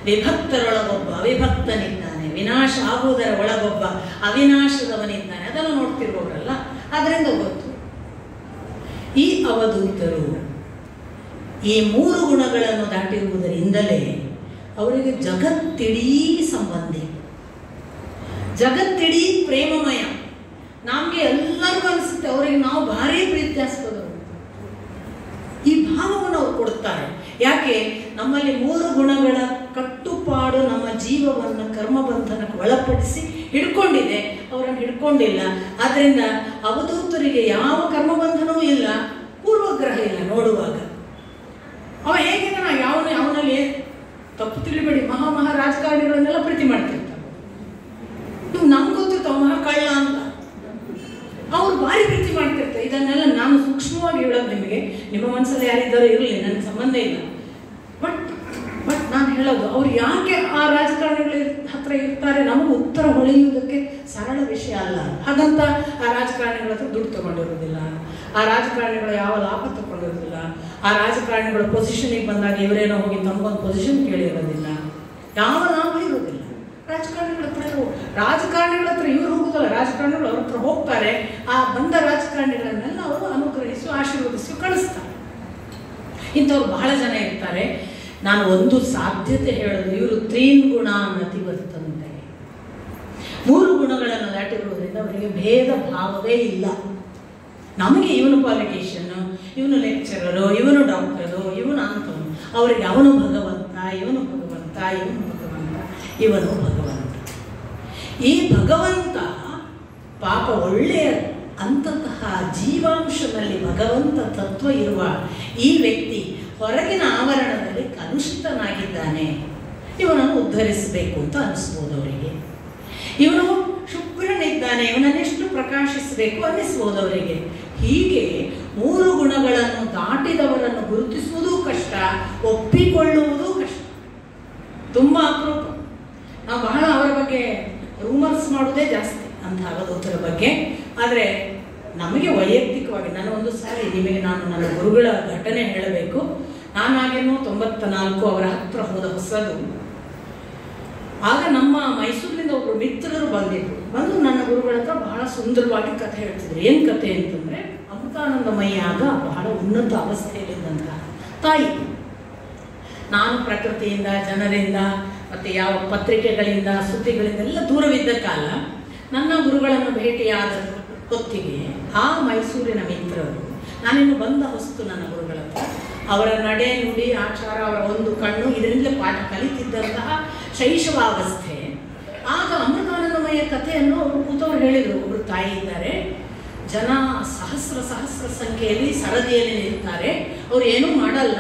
ವಿಭಕ್ತರೊಳಗೊಬ್ಬ ಅವಿಭಕ್ತನಿದ್ದಾನೆ, ವಿನಾಶ ಆಗುವುದರ ಒಳಗೊಬ್ಬ ಅವಿನಾಶದವನಿದ್ದಾನೆ. ಅದನ್ನು ನೋಡ್ತಿರ್ಬೋರಲ್ಲ, ಅದರಿಂದ ಗೊತ್ತು. ಈ ಅವಧೂತರು ಈ 3 ಗುಣಗಳನ್ನು ದಾಟಿರುವುದರಿಂದಲೇ ಅವರಿಗೆ ಜಗತ್ತಿಡೀ ಸಂಬಂಧಿ, ಜಗತ್ತಿಡೀ ಪ್ರೇಮಮಯ. ನಮಗೆ ಎಲ್ಲರಿಗೂ ಅನಿಸುತ್ತೆ ಅವರಿಗೆ ನಾವು ಭಾರಿ ಪ್ರೀತ್ಯಾಸ್ಪದವರು. ಈ ಭಾವವನ್ನು ಅವ್ರು ಕೊಡ್ತಾರೆ. ಯಾಕೆ? ನಮ್ಮಲ್ಲಿ 3 ಗುಣಗಳ ಕಟ್ಟುಪಾಡು ನಮ್ಮ ಜೀವವನ್ನು ಕರ್ಮಬಂಧನಕ್ಕೆ ಒಳಪಡಿಸಿ ಹಿಡ್ಕೊಂಡಿದೆ, ಅವರನ್ನು ಹಿಡ್ಕೊಂಡಿಲ್ಲ. ಆದ್ದರಿಂದ ಅವಧೂತರಿಗೆ ಯಾವ ಕರ್ಮಬಂಧನವೂ ಇಲ್ಲ, ಪೂರ್ವಗ್ರಹ ಇಲ್ಲ. ನೋಡುವಾಗ ಅವ ಹೇಗಿದ್ದಾನ, ಅವನಲ್ಲಿ ತಪ್ಪು ತಿಳಿಬೇಡಿ, ಮಹಾ ರಾಜಕಾರಣಿಗಳನ್ನೆಲ್ಲ ಪ್ರೀತಿ ಮಾಡ್ತಿರ್ತಾರೆ. ನಮ್ಗೆ ಗೊತ್ತಿರ್ತಾವ ಮಹಾ ಕಳ್ಳ ಅಂತ, ಅವ್ರು ಭಾರಿ ಪ್ರೀತಿ ಮಾಡ್ತಿರ್ತಾರೆ. ಇದನ್ನೆಲ್ಲ ನಾನು ಸೂಕ್ಷ್ಮವಾಗಿ ಹೇಳೋದು ನಿಮಗೆ, ನಿಮ್ಮ ಮನಸ್ಸಲ್ಲಿ ಯಾರಿದ್ದಾರೋ ಇರಲಿ, ನನಗೆ ಸಂಬಂಧ ಇಲ್ಲ. ಬಟ್ ನಾನು ಹೇಳೋದು, ಅವ್ರು ಯಾಕೆ ಆ ರಾಜಕಾರಣಿಗಳ ಹತ್ರ ಇರ್ತಾರೆ ನಮಗೆ ಉತ್ತರ ಹೊಳೆಯುವುದಕ್ಕೆ ಸರಳ ವಿಷಯ ಅಲ್ಲ. ಹಾಗಂತ ಆ ರಾಜಕಾರಣಿಗಳ ಹತ್ರ ದುಡ್ಡು ತಗೊಂಡಿರೋದಿಲ್ಲ, ಆ ರಾಜಕಾರಣಿಗಳು ಯಾವ ಲಾಭ ತಗೊಂಡಿರೋದಿಲ್ಲ, ಆ ರಾಜಕಾರಣಿಗಳ ಪೊಸಿಷನಿಗೆ ಬಂದಾಗ ಇವರೇನೋ ಹೋಗಿ ತಮಗೊಂದು ಪೊಸಿಷನ್ ಕೇಳಿರೋದಿಲ್ಲ, ಯಾವ ಲಾಭ ಇರೋದಿಲ್ಲ. ರಾಜಕಾರಣಿಗಳ ಹತ್ರ ಇವ್ರು ಹೋಗುದಲ್ಲ, ರಾಜಕಾರಣಿಗಳು ಅವ್ರ ಹತ್ರ ಹೋಗ್ತಾರೆ. ಆ ಬಂದ ರಾಜಕಾರಣಿಗಳನ್ನೆಲ್ಲ ಅವರು ಅನುಗ್ರಹಿಸಿ ಆಶೀರ್ವದಿಸಿ ಕಳಿಸ್ತಾರೆ. ಇಂಥವ್ರು ಬಹಳ ಜನ ಇರ್ತಾರೆ. ನಾನು ಒಂದು ಸಾಧ್ಯತೆ ಹೇಳೋದು, ಇವರು ತ್ರೀನ್ ಗುಣ ಅತಿ ಬರ್ತಂತೆ. 3 ಗುಣಗಳನ್ನು ದಾಟಿರುವುದರಿಂದ ಅವರಿಗೆ ಭೇದ ಭಾವವೇ ಇಲ್ಲ. ನಮಗೆ ಇವನು ಪಾಲಿಟಿಷಿಯನ್, ಇವನು ಲೆಕ್ಚರರು, ಇವನು ಡಾಕ್ಟರು, ಇವನು ಅಂತವನು, ಅವರಿಗೆ ಅವನು ಭಗವಂತ, ಇವನು ಭಗವಂತ, ಇವನು ಭಗವಂತ, ಇವನು ಭಗವಂತ. ಈ ಭಗವಂತ ಪಾಪ ಒಳ್ಳೆಯ ಅಂತಹ ಜೀವಾಂಶದಲ್ಲಿ ಭಗವಂತ ತತ್ವ ಇರುವ ಈ ವ್ಯಕ್ತಿ ಹೊರಗಿನ ಆವರಣದಲ್ಲಿ ಕಲುಷಿತನಾಗಿದ್ದಾನೆ. ಇವನನ್ನು ಉದ್ಧರಿಸಬೇಕು ಅಂತ ಅನಿಸ್ಬೋದು ಅವರಿಗೆ. ಇವನು ಶುಭ್ರನಿದ್ದಾನೆ, ಇವನನ್ನೆಷ್ಟು ಪ್ರಕಾಶಿಸಬೇಕು ಅನ್ನಿಸ್ಬೋದು ಅವರಿಗೆ. ಹೀಗೆ 3 ಗುಣಗಳನ್ನು ದಾಟಿದವರನ್ನು ಗುರುತಿಸುವುದೂ ಕಷ್ಟ, ಒಪ್ಪಿಕೊಳ್ಳುವುದೂ ಕಷ್ಟ. ತುಂಬ ಅಪರೂಪ. ನಾವು ಬಹಳ ಅವರ ಬಗ್ಗೆ ರೂಮರ್ಸ್ ಮಾಡೋದೇ ಜಾಸ್ತಿ ಅಂತ ಅವಧೂತರ ಬಗ್ಗೆ. ಆದರೆ ನಮಗೆ ವೈಯಕ್ತಿಕವಾಗಿ ನಾನು ಒಂದು ಸಾರಿ ನಿಮಗೆ ನನ್ನ ಗುರುಗಳ ಘಟನೆ ಹೇಳಬೇಕು. ನಾನಾಗೇನೋ 94 ಅವರ ಹತ್ರ ಹೋದ ಹೊಸದು. ಆಗ ನಮ್ಮ ಮೈಸೂರಿನಿಂದ ಒಬ್ಬರು ಮಿತ್ರರು ಬಂದು ನನ್ನ ಗುರುಗಳ ಹತ್ರ ಬಹಳ ಸುಂದರವಾಗಿ ಕಥೆ ಹೇಳ್ತಿದ್ರು. ಏನು ಕಥೆ ಅಂತಂದರೆ, ಅಮೃತಾನಂದಮಯ್ಯ ಆಗ ಬಹಳ ಉನ್ನತ ಅವಸ್ಥೆಯಲ್ಲಿದ್ದಂಥ ತಾಯಿ. ನಾನು ಪ್ರಕೃತಿಯಿಂದ, ಜನರಿಂದ, ಮತ್ತು ಯಾವ ಪತ್ರಿಕೆಗಳಿಂದ, ಸುದ್ದಿಗಳಿಂದೆಲ್ಲ ದೂರವಿದ್ದ ಕಾಲ ನನ್ನ ಗುರುಗಳನ್ನು ಭೇಟಿಯಾದ ಹೊತ್ತಿಗೆ ಆ ಮೈಸೂರಿನ ಮಿತ್ರರು, ನಾನಿನ್ನು ಬಂದ ಹೊಸ್ತು ನನ್ನ ಗುರುಗಳ ಹತ್ರ, ಅವರ ನಡೆ ನುಡಿ ಆಚಾರ, ಅವರ ಒಂದು ಕಣ್ಣು, ಇದರಿಂದಲೇ
ಪಾಠ ಕಲಿತಿದ್ದಂತಹ ಶೈಶವಾವಸ್ಥೆ. ಆಗ ಅಮೃತಾನಂದಮಯ ಕಥೆಯನ್ನು ಅವರು ಕೂತವ್ರು ಹೇಳಿದರು. ಒಬ್ಬರು ತಾಯಿ ಇದ್ದಾರೆ, ಜನ ಸಹಸ್ರ ಸಂಖ್ಯೆಯಲ್ಲಿ ಸರದಿಯಲ್ಲಿ ನಿಲ್ತಾರೆ, ಅವ್ರು ಏನೂ ಮಾಡಲ್ಲ,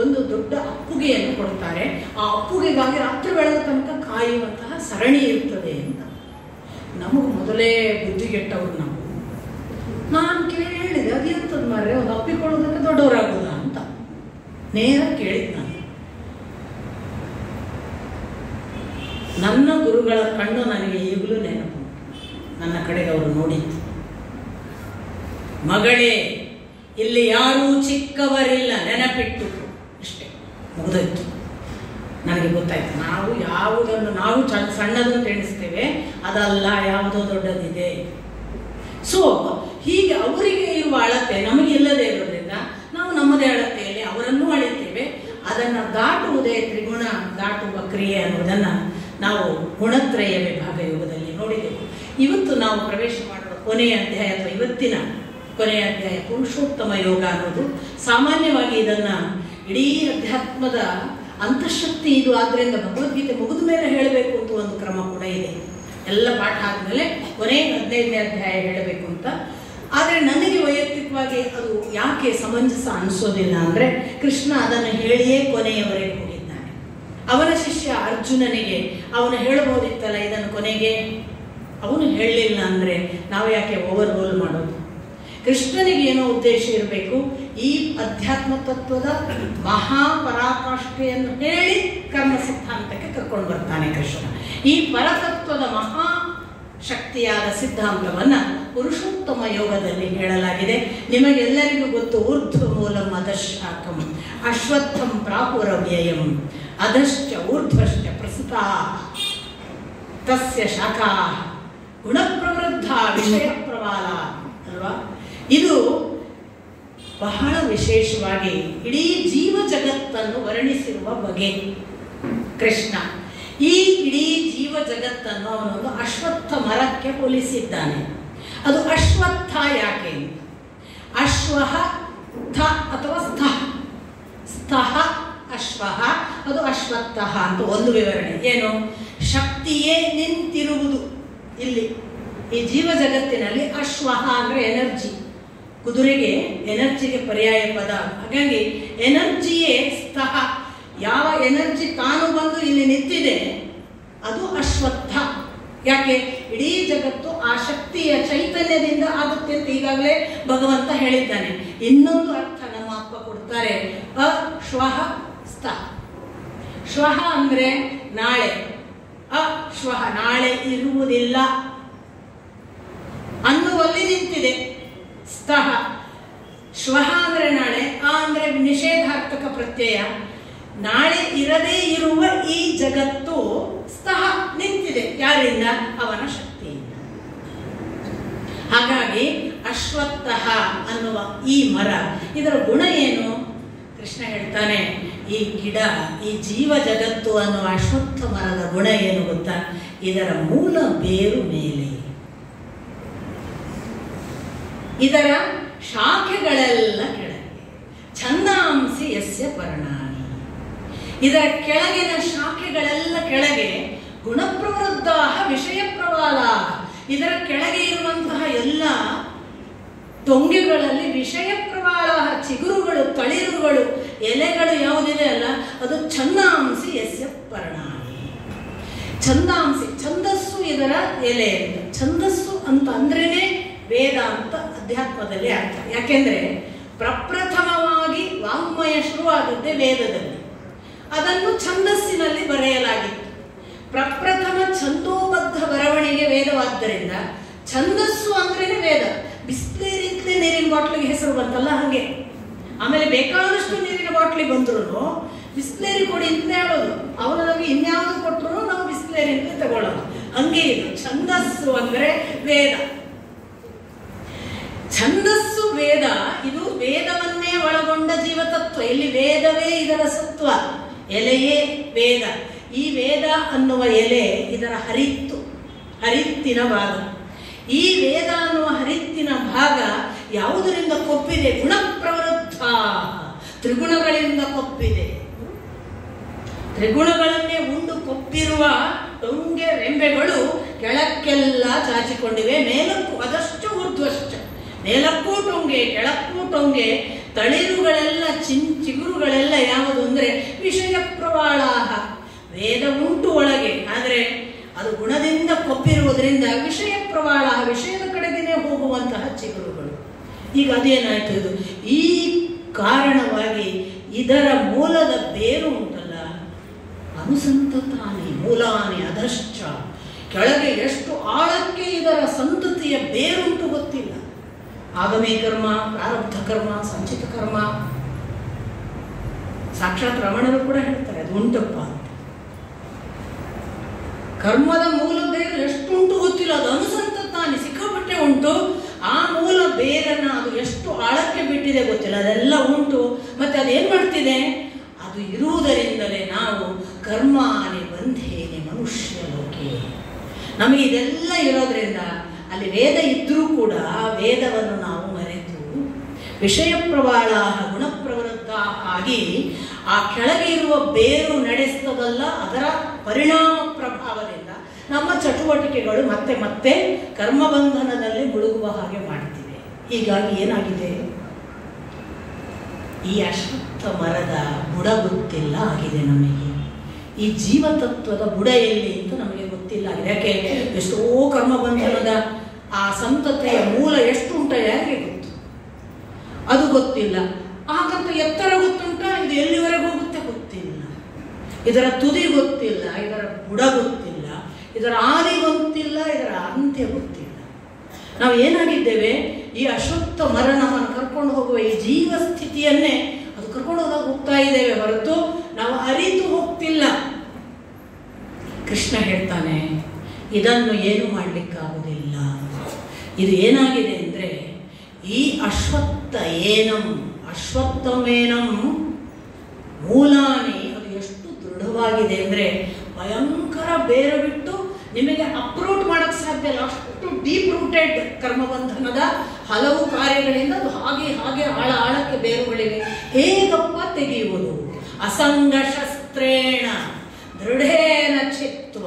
ಒಂದು ದೊಡ್ಡ ಅಪ್ಪುಗೆಯನ್ನು ಕೊಡ್ತಾರೆ, ಆ ಅಪ್ಪುಗೆಗಾಗಿ ರಾತ್ರಿ ಬೆಳೆದ ತನಕ ಕಾಯುವಂತಹ ಸರಣಿ ಇರ್ತದೆ ಅಂತ. ನಮಗೆ ಮೊದಲೇ ಬುದ್ಧಿಗೆಟ್ಟವ್ರು ನಾವು. ನಾನು ಹೇಳಿದೆ, ಅದು ಎಂಥದ್ದು ಮಾರ್ರೆ, ಒಂದು ಅಪ್ಪಿಕೊಳ್ಳೋದಕ್ಕೆ ದೊಡ್ಡವರಾಗೋದ ಅಂತ ನೇರ ಕೇಳಿದ್ ನಾನು. ನನ್ನ ಗುರುಗಳ ಕಣ್ಣು ನನಗೆ ಈಗಲೂ ನೆನಪು. ನನ್ನ ಕಡೆಗೆ ಅವರು ನೋಡಿದ್ದು, ಮಗಳೇ ಇಲ್ಲಿ ಯಾರೂ ಚಿಕ್ಕವರಿಲ್ಲ, ನೆನಪಿಟ್ಟು ಅಷ್ಟೇ, ಮುಗಿದೋಯ್ತು. ನನಗೆ ಗೊತ್ತಾಯ್ತು, ನಾವು ಯಾವುದನ್ನು ನಾವು ಸಣ್ಣದನ್ನು ಎಣಿಸ್ತೇವೆ, ಅದಲ್ಲ, ಯಾವುದೋ ದೊಡ್ಡದಿದೆ. ಸೊ ಹೀಗೆ ಅವರಿಗೆ ಇರುವ ಅಳತೆ ನಮಗೆ ಇಲ್ಲದೆ ಇರೋದ್ರಿಂದ ನಾವು ನಮ್ಮದೇ ಅಳತೆಯಲ್ಲಿ ಅವರನ್ನು ಅಳಿತೇವೆ. ಅದನ್ನು ದಾಟುವುದೇ ತ್ರಿಗುಣ ದಾಟುವ ಕ್ರಿಯೆ ಅನ್ನೋದನ್ನು ನಾವು ಗುಣತ್ರಯ ವಿಭಾಗ ಯೋಗದಲ್ಲಿ ನೋಡಿದೆವು. ಇವತ್ತು ನಾವು ಪ್ರವೇಶ ಮಾಡುವ ಕೊನೆಯ ಅಧ್ಯಾಯ ಅಥವಾ ಇವತ್ತಿನ ಕೊನೆಯ ಅಧ್ಯಾಯ ಪುರುಷೋತ್ತಮ ಯೋಗ ಅನ್ನೋದು. ಸಾಮಾನ್ಯವಾಗಿ ಇದನ್ನು ಇಡೀ ಅಧ್ಯಾತ್ಮದ ಅಂತಃಶಕ್ತಿ ಇದು, ಆದ್ದರಿಂದ ಭಗವದ್ಗೀತೆ ಮುಗಿದ ಮೇಲೆ ಹೇಳಬೇಕು ಅಂತ ಒಂದು ಕ್ರಮ ಕೂಡ ಇದೆ. ಎಲ್ಲ ಪಾಠ ಆದಮೇಲೆ ಕೊನೆಯ 15ನೇ ಅಧ್ಯಾಯ ಹೇಳಬೇಕು ಅಂತ. ಆದರೆ ನನಗೆ ವೈಯಕ್ತಿಕವಾಗಿ ಅದು ಯಾಕೆ ಸಮಂಜಸ ಅನಿಸೋದಿಲ್ಲ ಅಂದರೆ, ಕೃಷ್ಣ ಅದನ್ನು ಹೇಳಿಯೇ ಕೊನೆಯವರೆಗೆ ಹೋಗಿದ್ದಾನೆ. ಅವನ ಶಿಷ್ಯ ಅರ್ಜುನನಿಗೆ ಅವನು ಹೇಳಬಹುದಿತ್ತಲ್ಲ ಇದನ್ನು ಕೊನೆಗೆ, ಅವನು ಹೇಳಲಿಲ್ಲ ಅಂದರೆ ನಾವು ಯಾಕೆ ಓವರ್ ರೋಲ್ ಮಾಡೋದು? ಕೃಷ್ಣನಿಗೆ ಏನೋ ಉದ್ದೇಶ ಇರಬೇಕು. ಈ ಅಧ್ಯಾತ್ಮ ತತ್ವದ ಮಹಾಪರಾಕಾಷ್ಠೆಯನ್ನು ಹೇಳಿ ಕರ್ಮ ಸಿದ್ಧಾಂತಕ್ಕೆ ಕರ್ಕೊಂಡು ಬರ್ತಾನೆ ಕೃಷ್ಣ. ಈ ಪರತತ್ವದ ಮಹಾ ಶಕ್ತಿಯಾದ ಸಿದ್ಧಾಂತವನ್ನು ಪುರುಷೋತ್ತಮ ಯೋಗದಲ್ಲಿ ಹೇಳಲಾಗಿದೆ. ನಿಮಗೆಲ್ಲರಿಗೂ ಗೊತ್ತು, ಊರ್ಧ್ವ ಮೂಲಂ ಅಧಃಶಾಖಂ ಅಶ್ವತ್ಥಂ ಪ್ರಾಪುರವ್ಯಯಂ ಅಧಶ್ಚ ಊರ್ಧ್ವಶ್ಚ ಪ್ರಸುತಾ ತಸ್ಯ ಶಾಖಾ ಗುಣಪ್ರವೃದ್ಧ ವಿಷಯ ಪ್ರವಾಲ ಅಲ್ವಾ. ಇದು ಬಹಳ ವಿಶೇಷವಾಗಿ ಇಡೀ ಜೀವ ಜಗತ್ತನ್ನು ವರ್ಣಿಸಿರುವ ಬಗೆ ಕೃಷ್ಣ. ಈ ಇಡೀ ಜೀವ ಜಗತ್ತನ್ನು ಅವನೊಂದು ಅಶ್ವತ್ಥ ಮರಕ್ಕೆ ಹೋಲಿಸಿದ್ದಾನೆ. ಅದು ಅಶ್ವತ್ಥ ಯಾಕೆ? ಅಶ್ವಃ ಥ ಅಥವಾ ಸ್ಥಃ, ಸ್ಥಃ ಅಶ್ವಃ, ಅದು ಅಶ್ವತ್ಥ ಅಂತ ಒಂದು ವಿವರಣೆ. ಏನು? ಶಕ್ತಿಯೇ ನಿಂತಿರುವುದು. ಇಲ್ಲಿ ಈ ಜೀವ ಜಗತ್ತಿನಲ್ಲಿ ಅಶ್ವಃ ಅಂದರೆ ಎನರ್ಜಿ, ಕುದುರೆಗೆ ಎನರ್ಜಿಗೆ ಪರ್ಯಾಯ ಪದ. ಹಾಗಾಗಿ ಎನರ್ಜಿಯೇ ಸ್ಥಃ. ಯಾವ ಎನರ್ಜಿ ತಾನು ಬಂದು ಇಲ್ಲಿ ನಿಂತಿದೆ ಅದು ಅಶ್ವತ್ಥ. ಯಾಕೆ? ಇಡೀ ಜಗತ್ತು ಆ ಶಕ್ತಿಯ ಚೈತನ್ಯದಿಂದ ಆಗುತ್ತೆ ಅಂತ ಈಗಾಗಲೇ ಭಗವಂತ ಹೇಳಿದ್ದಾನೆ. ಇನ್ನೊಂದು ಅರ್ಥ ನಮ್ಮ ಅಪ್ಪ ಕೊಡ್ತಾರೆ, ಅಶ್ವಃ ಸ್ಥಃ. ಶ್ವಃ ಅಂದರೆ ನಾಳೆ, ಅಶ್ವಃ ನಾಳೆ ಇರುವುದಿಲ್ಲ ಅನ್ನುವಲ್ಲಿ ನಿಂತಿದೆ. ಸ್ಥಃ ಶ್ವಃ ಅಂದರೆ ನಾಳೆ, ಆ ಅಂದರೆ ನಿಷೇಧಾರ್ಥಕ ಪ್ರತ್ಯಯ. ನಾಳೆ ಇರದೇ ಇರುವ ಈ ಜಗತ್ತು ಸ್ಥಃ ನಿಂತಿದೆ. ಯಾರಿಂದ? ಅವನ ಶಕ್ತಿಯಿಂದ. ಹಾಗಾಗಿ ಅಶ್ವತ್ಥ ಅನ್ನುವ ಈ ಮರ, ಇದರ ಗುಣ ಏನು? ಕೃಷ್ಣ ಹೇಳ್ತಾನೆ, ಈ ಗಿಡ, ಈ ಜೀವ ಜಗತ್ತು ಅನ್ನುವ ಅಶ್ವತ್ಥ ಮರದ ಗುಣ ಏನು ಗೊತ್ತಾ? ಇದರ ಮೂಲ ಬೇರು ಮೇಲೆ, ಇದರ ಶಾಖೆಗಳೆಲ್ಲ ಕೆಳಗೆ. ಛಂದಾಂಸಿ ಯಸ್ಯ ಪರ್ಣಾನಿ, ಇದರ ಕೆಳಗಿನ ಶಾಖೆಗಳೆಲ್ಲ ಕೆಳಗೆ. ಗುಣಪ್ರವೃದ್ಧ ವಿಷಯ ಪ್ರವಾಲ, ಇದರ ಕೆಳಗೆ ಇರುವಂತಹ ಎಲ್ಲ ಟೊಂಗೆಗಳಲ್ಲಿ ವಿಷಯ ಪ್ರವಾಲ, ಚಿಗುರುಗಳು, ತಳಿರುಗಳು, ಎಲೆಗಳು ಯಾವುದಿದೆ ಅಲ್ಲ, ಅದು ಛಂದಾಂಸಿ ಯಸ್ಯ ಪರ್ಣಾನಿ. ಛಂದಾಂಸಿ, ಛಂದಸ್ಸು ಇದರ ಎಲೆ ಅಂತ. ಛಂದಸ್ಸು ಅಂತ ಅಂದ್ರೇನೆ ವೇದ ಅಂತ ಅಧ್ಯಾತ್ಮದಲ್ಲಿ ಅರ್ಥ. ಯಾಕೆಂದ್ರೆ ಪ್ರಪ್ರಥಮವಾಗಿ ವಾಂಗ್ಮಯ ಶುರುವಾದದ್ದೇ ವೇದದಲ್ಲಿ, ಅದನ್ನು ಛಂದಸ್ಸಿನಲ್ಲಿ ಬರೆಯಲಾಗಿತ್ತು. ಪ್ರಪ್ರಥಮ ಛಂದೋಬದ್ಧ ಬರವಣಿಗೆ ವೇದವಾದ್ದರಿಂದ ಛಂದಸ್ಸು ಅಂದ್ರೇನೆ ವೇದ. ಬಿಸ್ಲೇರಿಂದಲೇ ನೀರಿನ ಬಾಟ್ಲಿಗೆ ಹೆಸರು ಬಂತಲ್ಲ, ಹಾಗೆ. ಆಮೇಲೆ ಬೇಕಾದಷ್ಟು ನೀರಿನ ಬಾಟ್ಲಿ ಬಂದ್ರು ಬಿಸ್ಲೇರಿ ಕೊಡಿ ಅಂತ ಹೇಳೋದು. ಅವನು ನಮಗೆ ಇನ್ಯಾವುದು ಕೊಟ್ಟರು ನಾವು ಬಿಸ್ಲೇರಿ ಅಂತ ತಗೊಳ್ಳೋದು. ಹಂಗೆ ಇದು ಛಂದಸ್ಸು ಅಂದ್ರೆ ವೇದ. ಛಂದಸ್ಸು ವೇದ. ಇದು ವೇದವನ್ನೇ ಒಳಗೊಂಡ ಜೀವತತ್ವ. ಇಲ್ಲಿ ವೇದವೇ ಇದರ ಸತ್ವ, ಎಲೆಯೇ ವೇದ. ಈ ವೇದ ಅನ್ನುವ ಎಲೆ ಇದರ ಹರಿತ್ತಿನ ಭಾಗ. ಈ ವೇದ ಅನ್ನುವ ಹರಿತ್ತಿನ ಭಾಗ ಯಾವುದರಿಂದ ಕೊಪ್ಪಿದೆ? ಗುಣಪ್ರವೃದ್ಧ, ತ್ರಿಗುಣಗಳಿಂದ ಕೊಪ್ಪಿದೆ. ತ್ರಿಗುಣಗಳನ್ನೇ ಉಂಡು ಕೊಪ್ಪಿರುವ ಟೊಂಗೆ ರೆಂಬೆಗಳು ಕೆಳಕ್ಕೆಲ್ಲ ಚಾಚಿಕೊಂಡಿವೆ, ಮೇಲಕ್ಕೂ ಅದಷ್ಟು ಊರ್ಧ್ವಶ್ಚ. ಮೇಲಕ್ಕೂ ಟೊಂಗೆ ಕೆಳಕ್ಕೂ ಟೊಂಗೆ. ತಳಿರುಗಳೆಲ್ಲ ಚಿಗುರುಗಳೆಲ್ಲ ಯಾವುದು ಅಂದರೆ ವಿಷಯ ಪ್ರವಾಳಾಹ. ವೇದ ಉಂಟು ಒಳಗೆ, ಆದರೆ ಅದು ಗುಣದಿಂದ ಕೊಪ್ಪಿರುವುದರಿಂದ ವಿಷಯ ಪ್ರವಾಳ, ವಿಷಯದ ಕಡೆಗೇನೆ ಹೋಗುವಂತಹ ಚಿಗುರುಗಳು. ಈಗ ಅದೇನಾಯ್ತು, ಇದು ಈ ಕಾರಣವಾಗಿ ಇದರ ಮೂಲದ ಬೇರು ಉಂಟಲ್ಲ, ಅನುಸಂತತಾನಿ ಮೂಲಾನಿ ಅಧಶ್ಚ. ಕೆಳಗೆ ಎಷ್ಟು ಆಳಕ್ಕೆ ಇದರ ಸಂತತಿಯ ಬೇರುಂಟು ಗೊತ್ತಿಲ್ಲ. ಆಗಮೇ ಕರ್ಮ, ಪ್ರಾರಬ್ಧ ಕರ್ಮ, ಸಂಚಿತ ಕರ್ಮ. ಸಾಕ್ಷಾತ್ ರಮಣರು ಕೂಡ ಹೇಳ್ತಾರೆ ಅದು ಉಂಟಪ್ಪ ಅಂತ. ಕರ್ಮದ ಮೂಲ ಬೇರು ಎಷ್ಟುಂಟು ಗೊತ್ತಿಲ್ಲ, ಅದು ಅನುಸಂತತಾನಿ ಸಿಕ್ಕಾಪಟ್ಟೆ ಉಂಟು. ಆ ಮೂಲ ಬೇರನ್ನ ಅದು ಎಷ್ಟು ಆಳಕ್ಕೆ ಬಿಟ್ಟಿದೆ ಗೊತ್ತಿಲ್ಲ, ಅದೆಲ್ಲ ಉಂಟು. ಮತ್ತೆ ಅದೇನ್ ಮಾಡ್ತಿದೆ, ಅದು ಇರುವುದರಿಂದಲೇ ನಾವು ಕರ್ಮಾನಿ ಬಂಧೇನೆ ಮನುಷ್ಯ ಲೋಕೆ. ನಮಗೆ ಇದೆಲ್ಲ ಇರೋದ್ರಿಂದ ಅಲ್ಲಿ ವೇದ ಇದ್ರೂ ಕೂಡ ವೇದವನ್ನು ನಾವು ಮರೆತು ವಿಷಯ ಪ್ರವಾಳ ಗುಣಪ್ರವೃತ್ತ ಆಗಿ ಆ ಕೆಳಗೆ ಇರುವ ಬೇರು ನಡೆಸ್ತದಲ್ಲ, ಅದರ ಪರಿಣಾಮ ಪ್ರಭಾವದಿಂದ ನಮ್ಮ ಚಟುವಟಿಕೆಗಳು ಮತ್ತೆ ಮತ್ತೆ ಕರ್ಮಬಂಧನದಲ್ಲಿ ಮುಳುಗುವ ಹಾಗೆ ಮಾಡ್ತಿವೆ. ಹೀಗಾಗಿ ಏನಾಗಿದೆ, ಈ ಅಶ್ವತ್ಥ ಮರದ ಬುಡ ಗೊತ್ತಿಲ್ಲ ಆಗಿದೆ ನಮಗೆ. ಈ ಜೀವತತ್ವದ ಬುಡ ಎಲ್ಲಿ ಅಂತ ನಮಗೆ ಗೊತ್ತಿಲ್ಲ ಆಗಿದೆ. ಯಾಕೆ, ಎಷ್ಟೋ ಕರ್ಮಬಂಧನದ ಆ ಸಂತತಿಯ ಮೂಲ ಎಷ್ಟು ಉಂಟ ಯಾರಿಗೆ ಗೊತ್ತು, ಅದು ಗೊತ್ತಿಲ್ಲ. ಹಾಗಂತ ಎತ್ತರ ಗೊತ್ತುಂಟ, ಇದು ಎಲ್ಲಿವರೆಗೆ ಹೋಗುತ್ತೆ ಗೊತ್ತಿಲ್ಲ. ಇದರ ತುದಿ ಗೊತ್ತಿಲ್ಲ, ಇದರ ಬುಡ ಗೊತ್ತಿಲ್ಲ, ಇದರ ಆದಿ ಗೊತ್ತಿಲ್ಲ, ಇದರ ಅಂತ್ಯ ಗೊತ್ತಿಲ್ಲ. ನಾವು ಏನಾಗಿದ್ದೇವೆ, ಈ ಅಶ್ವತ್ಥ ಮರ ನಮ್ಮನ್ನು ಕರ್ಕೊಂಡು ಹೋಗುವ ಈ ಜೀವ ಸ್ಥಿತಿಯನ್ನೇ ಅದು ಕರ್ಕೊಂಡು ಹೋಗ್ತಾ ಇದ್ದೇವೆ ಹೊರತು ನಾವು ಅರಿತು ಹೋಗ್ತಿಲ್ಲ. ಕೃಷ್ಣ ಹೇಳ್ತಾನೆ, ಇದನ್ನು ಏನು ಮಾಡಲಿಕ್ಕಾಗುವುದಿಲ್ಲ. ಇದು ಏನಾಗಿದೆ ಅಂದರೆ, ಈ ಅಶ್ವತ್ಥ ಏನಂ ಅಶ್ವತ್ಥಮೇನಂ ಮೂಲಾನಿ, ಅದು ಎಷ್ಟು ದೃಢವಾಗಿದೆ ಅಂದರೆ ಭಯಂಕರ ಬೇರು ಬಿಟ್ಟು ನಿಮಗೆ ಅಪ್ರೂಟ್ ಮಾಡಕ್ಕೆ ಸಾಧ್ಯ ಇಲ್ಲ. ಅಷ್ಟು ಡೀಪ್ ರೂಟೆಡ್ ಕರ್ಮಬಂಧನದ ಹಲವು ಕಾರ್ಯಗಳಿಂದ ಅದು ಹಾಗೆ ಹಾಗೆ ಆಳಕ್ಕೆ ಬೇರುಗಳಿವೆ. ಹೇಗಪ್ಪ ತೆಗೆಯುವುದು, ಅಸಂಗ ಶಸ್ತ್ರೇಣ ದೃಢೇನ ಚಿತ್ವ.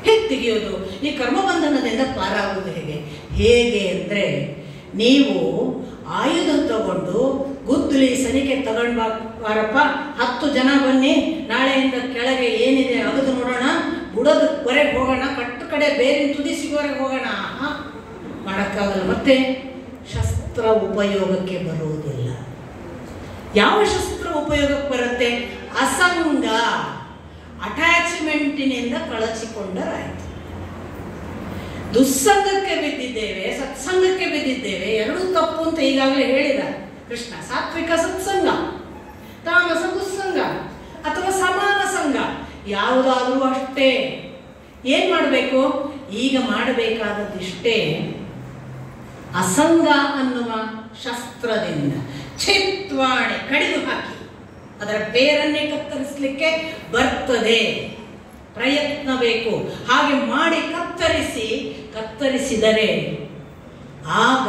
ಹೇಗೆ ತೆಗೆಯೋದು, ಈ ಕರ್ಮಬಂಧನದಿಂದ ಪಾರಾಗುವುದು ಹೇಗೆ ಅಂದರೆ, ನೀವು ಆಯುಧ ತಗೊಂಡು ಗುದ್ದಲಿ ಸನಿಕೆ ತಗೊಂಡು ಬಾರಪ್ಪ, 10 ಜನ ಬನ್ನಿ, ನಾಳೆಯಿಂದ ಕೆಳಗೆ ಏನಿದೆ ಅಗದು ನೋಡೋಣ, ಬುಡದವರೆಗೆ ಹೋಗೋಣ, ಕಟ್ಟು ಕಡೆ ಬೇರೆ ತುದಿ ಸಿಗೋವರೆಗೆ ಹೋಗೋಣ, ಮಾಡೋಕ್ಕಾಗಲ್ಲ. ಮತ್ತೆ ಶಸ್ತ್ರ ಉಪಯೋಗಕ್ಕೆ ಬರುವುದಿಲ್ಲ. ಯಾವ ಶಸ್ತ್ರ ಉಪಯೋಗಕ್ಕೆ ಬರುತ್ತೆ, ಅಸಂಗ ಅಟ್ಯಾಚ್ಮೆಂಟಿನಿಂದ ಕಳಚಿಕೊಂಡರಾಯಿತು. ದುಸ್ಸಂಗಕ್ಕೆ ಬಿದ್ದಿದ್ದೇವೆ, ಸತ್ಸಂಗಕ್ಕೆ ಬಿದ್ದಿದ್ದೇವೆ, ಎರಡೂ ತಪ್ಪು ಅಂತ ಈಗಾಗಲೇ ಹೇಳಿದ ಕೃಷ್ಣ. ಸಾತ್ವಿಕ ಸತ್ಸಂಗ, ತಾಮಸ ದುಸ್ಸಂಗ, ಅಥವಾ ಸಮಾನ ಸಂಘ, ಯಾವುದಾದ್ರೂ ಅಷ್ಟೇ. ಏನ್ ಮಾಡಬೇಕು, ಈಗ ಮಾಡಬೇಕಾದದ್ದಿಷ್ಟೇ, ಅಸಂಗ ಅನ್ನುವ ಶಸ್ತ್ರದಿಂದ ಛಿತ್ವಾಣಿ ಕಡಿದು ಹಾಕಿ ಅದರ ಬೇರನ್ನೇ ಕತ್ತರಿಸಲಿಕ್ಕೆ ಬರ್ತದೆ. ಪ್ರಯತ್ನ ಬೇಕು. ಹಾಗೆ ಮಾಡಿ ಕತ್ತರಿಸಿದರೆ ಆಗ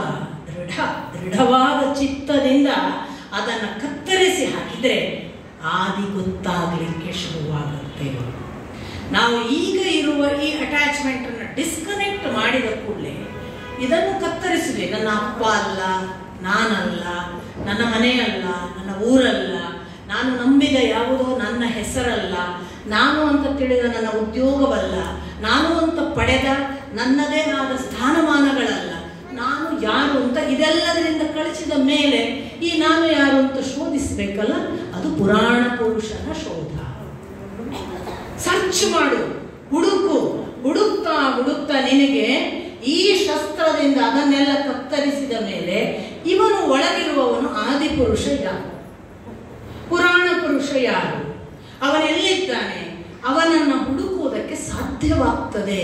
ದೃಢವಾದ ಚಿತ್ತದಿಂದ ಅದನ್ನು ಕತ್ತರಿಸಿ ಹಾಕಿದರೆ ಆದಿ ಗೊತ್ತಾಗಲಿಕ್ಕೆ ಶುರುವಾಗುತ್ತೆ. ನಾವು ಈಗ ಇರುವ ಈ ಅಟ್ಯಾಚ್ಮೆಂಟ್ ಅನ್ನು ಡಿಸ್ಕನೆಕ್ಟ್ ಮಾಡಿದ ಕೂಡಲೇ ಇದನ್ನು ಕತ್ತರಿಸಿದೆ. ನನ್ನ ಅಪ್ಪ ಅಲ್ಲ, ನಾನಲ್ಲ, ನನ್ನ ಮನೆಯಲ್ಲ, ನನ್ನ ಊರಲ್ಲ, ನಾನು ನಂಬಿದ ಯಾವುದೋ ನನ್ನ ಹೆಸರಲ್ಲ, ನಾನು ಅಂತ ತಿಳಿದ ನನ್ನ ಉದ್ಯೋಗವಲ್ಲ, ನಾನು ಅಂತ ಪಡೆದ ನನ್ನದೇ ಆದ ಸ್ಥಾನಮಾನಗಳಲ್ಲ, ನಾನು ಯಾರು ಅಂತ ಇದೆಲ್ಲದರಿಂದ ಕಳಿಸಿದ ಮೇಲೆ ಈ ನಾನು ಯಾರು ಅಂತ ಶೋಧಿಸಬೇಕಲ್ಲ, ಅದು ಪುರಾಣ ಪುರುಷನ ಶೋಧ. ಸರ್ಚ್ ಮಾಡು, ಹುಡುಕ್ತಾ ನಿನಗೆ ಈ ಶಸ್ತ್ರದಿಂದ ಅದನ್ನೆಲ್ಲ ಕತ್ತರಿಸಿದ ಮೇಲೆ ಇವನು ಒಳಗಿರುವವನು ಆದಿಪುರುಷ ಯಾರು, ಪುರಾಣ ಪುರುಷ ಯಾರು, ಅವನೆಲ್ಲಿದ್ದಾನೆ, ಅವನನ್ನು ಹುಡುಕುವುದಕ್ಕೆ ಸಾಧ್ಯವಾಗ್ತದೆ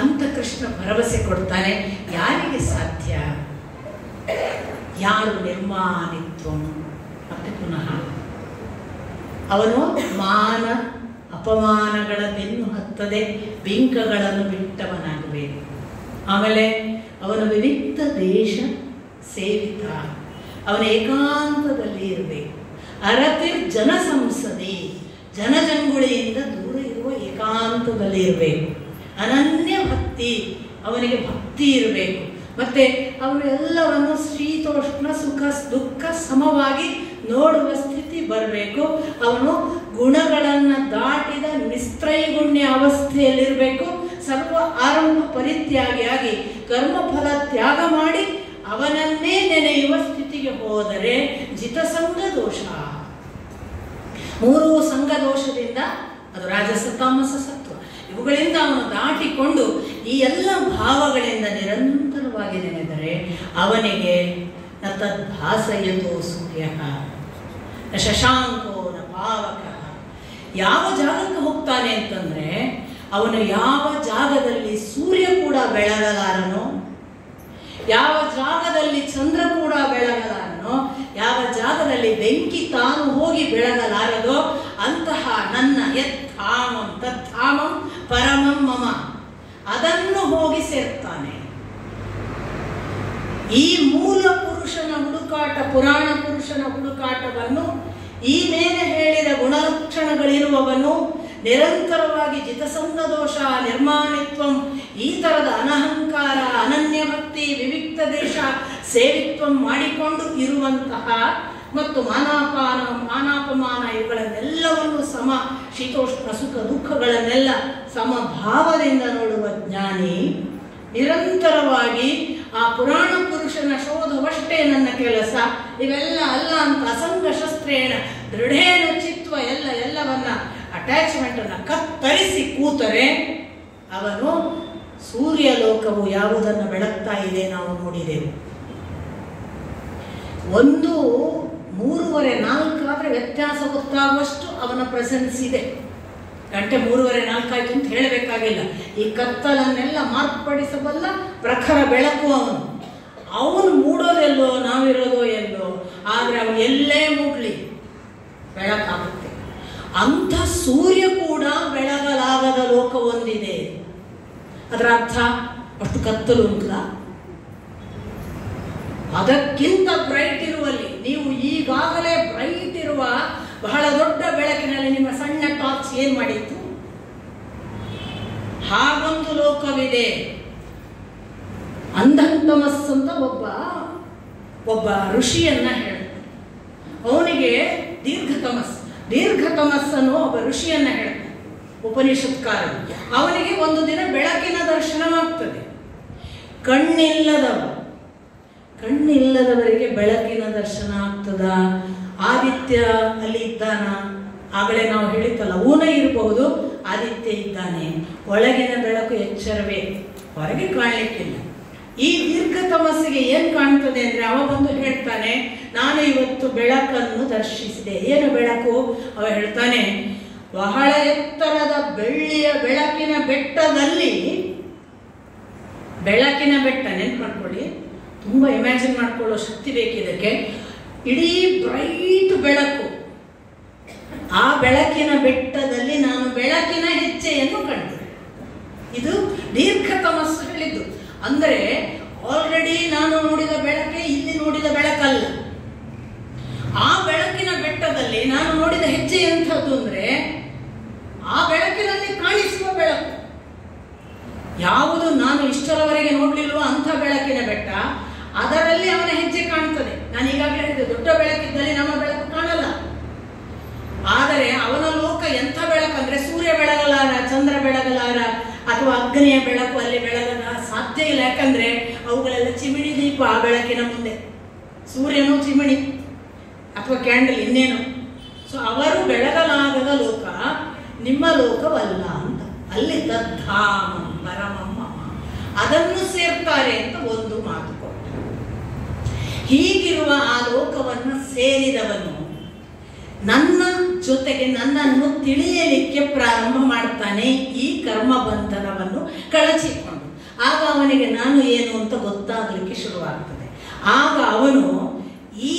ಅಂತ ಕೃಷ್ಣ ಭರವಸೆ ಕೊಡ್ತಾನೆ. ಯಾರಿಗೆ ಸಾಧ್ಯ, ಯಾರು ನಿರ್ಮಾನಿತ್ವ. ಮತ್ತೆ ಪುನಃ ಅವನು ಮಾನ ಅಪಮಾನಗಳ ಬೆನ್ನು ಹತ್ತದೆ ಬಿಂಕಗಳನ್ನು ಬಿಟ್ಟವನಾಗಬೇಕು. ಆಮೇಲೆ ಅವನ ವಿವಿಧ ದೇಶ ಸೇವಿತ, ಅವನ ಏಕಾಂತದಲ್ಲಿ ಇರಬೇಕು. ಅರತಿರ್ ಜನ ಸಂಸ ಜನಜಂಗುಳಿಯಿಂದ ದೂರ ಇರುವ ಏಕಾಂತದಲ್ಲಿ ಇರಬೇಕು. ಅನನ್ಯ ಭಕ್ತಿ, ಅವನಿಗೆ ಭಕ್ತಿ ಇರಬೇಕು. ಮತ್ತೆ ಅವನು ಎಲ್ಲವನ್ನು ಶೀತೋಷ್ಣ ಸುಖ ದುಃಖ ಸಮವಾಗಿ ನೋಡುವ ಸ್ಥಿತಿ ಬರಬೇಕು. ಅವನು ಗುಣಗಳನ್ನು ದಾಟಿದ ನಿಸ್ತ್ರೈಗುಣ್ಯ ಅವಸ್ಥೆಯಲ್ಲಿರಬೇಕು. ಸರ್ವ ಆರಂಭ ಪರಿತ್ಯಾಗಿಯಾಗಿ ಕರ್ಮಫಲ ತ್ಯಾಗ ಮಾಡಿ ಅವನನ್ನೇ ನೆನೆಯುವ ಸ್ಥಿತಿಗೆ ಹೋದರೆ ಜಿತಸಂಗ ದೋಷ. 3 ಸಂಘ ದೋಷದಿಂದ, ಅದು ರಾಜಸ ತಾಮಸ ಸತ್ವ, ಇವುಗಳಿಂದ ಅವನು ದಾಟಿಕೊಂಡು ಈ ಎಲ್ಲ ಭಾವಗಳಿಂದ ನಿರಂತರವಾಗಿ ನೆನೆದರೆ ಅವನಿಗೆ ನ ತದ್ಭಾಸಯತೋ ಸೂರ್ಯ ನ ಶಶಾಂಕೋ ನ ಪಾವಕ. ಯಾವ ಜಾಗಕ್ಕೆ ಹೋಗ್ತಾನೆ ಅಂತಂದ್ರೆ, ಅವನು ಯಾವ ಜಾಗದಲ್ಲಿ ಸೂರ್ಯ ಕೂಡ ಬೆಳಗಲಾರನೋ, ಯಾವ ಜಾಗದಲ್ಲಿ ಚಂದ್ರ ಕೂಡ ಬೆಳಗಲಾರನೋ, ಯಾವ ಜಾಗದಲ್ಲಿ ಬೆಂಕಿ ತಾನು ಹೋಗಿ ಬೆಳಗಲಾರದೋ ಅಂತಹ ನನ್ನ ಯತ್ಥಾಮಂ ತತ್ಥಾಮಂ ಪರಮಂ ಮಮ, ಅದನ್ನು ಹೋಗಿ ಸೇರ್ತಾನೆ. ಈ ಮೂಲ ಪುರುಷನ ಹುಡುಕಾಟ, ಪುರಾಣ ಪುರುಷನ ಹುಡುಕಾಟವನ್ನು ಈ ಮೇಲೆ ಹೇಳಿದ ಗುಣಲಕ್ಷಣಗಳಿರುವವನು ನಿರಂತರವಾಗಿ ಜಿತಸಂಗ ದೋಷ, ನಿರ್ಮಾಣಿತ್ವಂ, ಈ ತರದ ಅನಹಂಕಾರ, ಅನನ್ಯ ಭಕ್ತಿ, ವಿವಿಕ್ತ ದೇಶ ಸೇವಿತ್ವಂ ಮಾಡಿಕೊಂಡು ಇರುವಂತಹ ಮತ್ತು ಮಾನಾಪಮಾನ ಇವುಗಳನ್ನೆಲ್ಲವನ್ನು ಸಮ, ಶೀತೋಷ್ಣ ಸುಖ ದುಃಖಗಳನ್ನೆಲ್ಲ ಸಮಭಾವದಿಂದ ನೋಡುವ ಜ್ಞಾನಿ ನಿರಂತರವಾಗಿ ಆ ಪುರಾಣ ಪುರುಷನ ಶೋಧವಷ್ಟೇ ನನ್ನ ಕೆಲಸ, ಇವೆಲ್ಲ ಅಲ್ಲ ಅಂತ ಅಸಂಗ ಶಸ್ತ್ರೇಣ ದೃಢೇನ ಚಿತ್ವ ಎಲ್ಲವನ್ನ ಅಟ್ಯಾಚ್ಮೆಂಟ್ ಅನ್ನು ಕತ್ತರಿಸಿ ಕೂತರೆ ಅವನು ಸೂರ್ಯ ಲೋಕವು ಯಾವುದನ್ನು ಬೆಳಗ್ತಾ ಇದೆ ನಾವು ನೋಡಿದೆವು. 1, 3:30, 4 ಆದ್ರೆ ವ್ಯತ್ಯಾಸ ಗೊತ್ತಾಗುವಷ್ಟು ಅವನ ಪ್ರೆಸೆನ್ಸ್ ಇದೆ. ಗಂಟೆ 3:30, 4 ಆಯ್ತು ಅಂತ ಹೇಳಬೇಕಾಗಿಲ್ಲ. ಈ ಕತ್ತಲನ್ನೆಲ್ಲ ಮಾರ್ಪಡಿಸಬಲ್ಲ ಪ್ರಖರ ಬೆಳಕು ಅವನು ಮೂಡೋದೆಲ್ಲೋ, ನಾವಿರೋದೋ ಎಲ್ಲೋ, ಆದ್ರೆ ಅವನು ಎಲ್ಲೇ ಮೂಡ್ಲಿ ಬೆಳಕಾಗುತ್ತೆ. ಅಂಥ ಸೂರ್ಯ ಕೂಡ ಬೆಳಗಲಾಗದ ಲೋಕ ಒಂದಿದೆ. ಅದರ ಅರ್ಥ ಅಷ್ಟು ಕತ್ತಲು ಉಂಟಲ್ಲ. ಅದಕ್ಕಿಂತ ಬ್ರೈಟ್ ಇರುವಲ್ಲಿ, ನೀವು ಈಗಾಗಲೇ ಬ್ರೈಟ್ ಇರುವ ಬಹಳ ದೊಡ್ಡ ಬೆಳಕಿನಲ್ಲಿ ನಿಮ್ಮ ಸಣ್ಣ ಟಾರ್ಚ್ ಏನ್ ಮಾಡಿತ್ತು? ಹಾಗೊಂದು ಲೋಕವಿದೆ. ಅಂಧಂತಮಸ್ ಅಂತ ಒಬ್ಬ ಋಷಿಯನ್ನ ಹೇಳ್ತಾರೆ. ಅವನಿಗೆ ದೀರ್ಘತಮಸ್ಸನ್ನು ಒಬ್ಬ ಋಷಿಯನ್ನ ಹೇಳ್ತಾರೆ ಉಪನಿಷತ್ಕಾರ. ಅವನಿಗೆ ಒಂದು ದಿನ ಬೆಳಕಿನ ದರ್ಶನವಾಗ್ತದೆ. ಕಣ್ಣಿಲ್ಲದವರಿಗೆ ಬೆಳಕಿನ ದರ್ಶನ ಆಗ್ತದ? ಆದಿತ್ಯ ಅಲ್ಲಿ ಇದ್ದಾನ? ಆಗಲೇ ನಾವು ಹೇಳಿತ್ತಲ್ಲ, ಊನ ಇರಬಹುದು, ಆದಿತ್ಯ ಇದ್ದಾನೆ. ಒಳಗಿನ ಬೆಳಕು ಎಚ್ಚರವೇ, ಹೊರಗೆ ಕಾಣಲಿಕ್ಕಿಲ್ಲ. ಈ ದೀರ್ಘ ತಮಸ್ಸಿಗೆ ಏನ್ ಕಾಣ್ತದೆ ಅಂದ್ರೆ, ಅವ ಬಂದು ಹೇಳ್ತಾನೆ, ನಾನು ಇವತ್ತು ಬೆಳಕನ್ನು ದರ್ಶಿಸಿದೆ. ಏನು ಬೆಳಕು? ಅವ ಹೇಳ್ತಾನೆ, ಬಹಳ ಎತ್ತರದ ಬೆಳ್ಳಿಯ ಬೆಳಕಿನ ಬೆಟ್ಟದಲ್ಲಿ, ಬೆಳಕಿನ ಬೆಟ್ಟ ನೆನ್ಪು ಮಾಡ್ಕೊಳ್ಳಿ, ತುಂಬಾ ಇಮ್ಯಾಜಿನ್ ಮಾಡ್ಕೊಳ್ಳೋ ಶಕ್ತಿ ಬೇಕಿದಕ್ಕೆ. ಇಡೀ ಬ್ರೈಟ್ ಬೆಳಕು, ಆ ಬೆಳಕಿನ ಬೆಟ್ಟದಲ್ಲಿ ನಾನು ಬೆಳಕಿನ ಹೆಜ್ಜೆಯನ್ನು ಕಂಡೆ. ಇದು ದೀರ್ಘ ತಮಸ್ಸು ಹೇಳಿದ್ದು. ಅಂದರೆ ಆಲ್ರೆಡಿ ನಾನು ನೋಡಿದ ಬೆಳಕೆ ಇಲ್ಲಿ ನೋಡಿದ ಬೆಳಕಲ್ಲ. ಆ ಬೆಳಕಿನ ಬೆಟ್ಟದಲ್ಲಿ ನಾನು ನೋಡಿದ ಹೆಜ್ಜೆ ಎಂಥದ್ದು ಅಂದ್ರೆ, ಆ ಬೆಳಕಿನಲ್ಲಿ ಕಾಣಿಸುವ ಬೆಳಕು. ಯಾವುದು ನಾನು ಇಷ್ಟರವರೆಗೆ ನೋಡ್ಲಿಲ್ವೋ ಅಂಥ ಬೆಳಕಿನ ಬೆಟ್ಟ, ಅದರಲ್ಲಿ ಅವನ ಹೆಜ್ಜೆ ಕಾಣ್ತದೆ. ನಾನು ಈಗಾಗಲೇ ಹೇಳಿದೆ, ದೊಡ್ಡ ಬೆಳಕಿದ್ದಲ್ಲಿ ನಮ್ಮ ಬೆಳಕು ಕಾಣಲ್ಲ. ಆದರೆ ಅವನ ಲೋಕ ಎಂಥ ಬೆಳಕಂದ್ರೆ, ಸೂರ್ಯ ಬೆಳಗಲಾರ, ಚಂದ್ರ ಬೆಳಗಲಾರ, ಅಥವಾ ಅಗ್ನಿಯ ಬೆಳಕು ಅಲ್ಲಿ ಬೆಳಗಲ ಸಾಧ್ಯ ಇಲ್ಲ. ಯಾಕಂದ್ರೆ ಅವುಗಳೆಲ್ಲ ಚಿಮಿಣಿ ದೀಪ ಆ ಬೆಳಕಿನ ಮುಂದೆ. ಸೂರ್ಯನು ಚಿಮಿಣಿ ಅಥವಾ ಕ್ಯಾಂಡಲ್, ಇನ್ನೇನು. ಸೊ ಅವರು ಬೆಳಗಲಾಗದ ಲೋಕ ನಿಮ್ಮ ಲೋಕವಲ್ಲ ಅಂತ. ಅಲ್ಲಿ ತದ್ಧಾಮ ಪರಮಮ್ಮ, ಅದನ್ನು ಸೇರ್ತಾರೆ ಅಂತ ಒಂದು ಮಾತು ಕೊಟ್ಟು. ಹೀಗಿರುವ ಆ ಲೋಕವನ್ನು ಸೇರಿದವನು ನನ್ನ ಜೊತೆಗೆ ನನ್ನನ್ನು ತಿಳಿಯಲಿಕ್ಕೆ ಪ್ರಾರಂಭ ಮಾಡ್ತಾನೆ, ಈ ಕರ್ಮ ಬಂಧನವನ್ನು ಕಳಚಿಕೊಂಡು. ಆಗ ಅವನಿಗೆ ನಾನು ಏನು ಅಂತ ಗೊತ್ತಾಗಲಿಕ್ಕೆ ಶುರುವಾಗ್ತದೆ. ಆಗ ಅವನು ಈ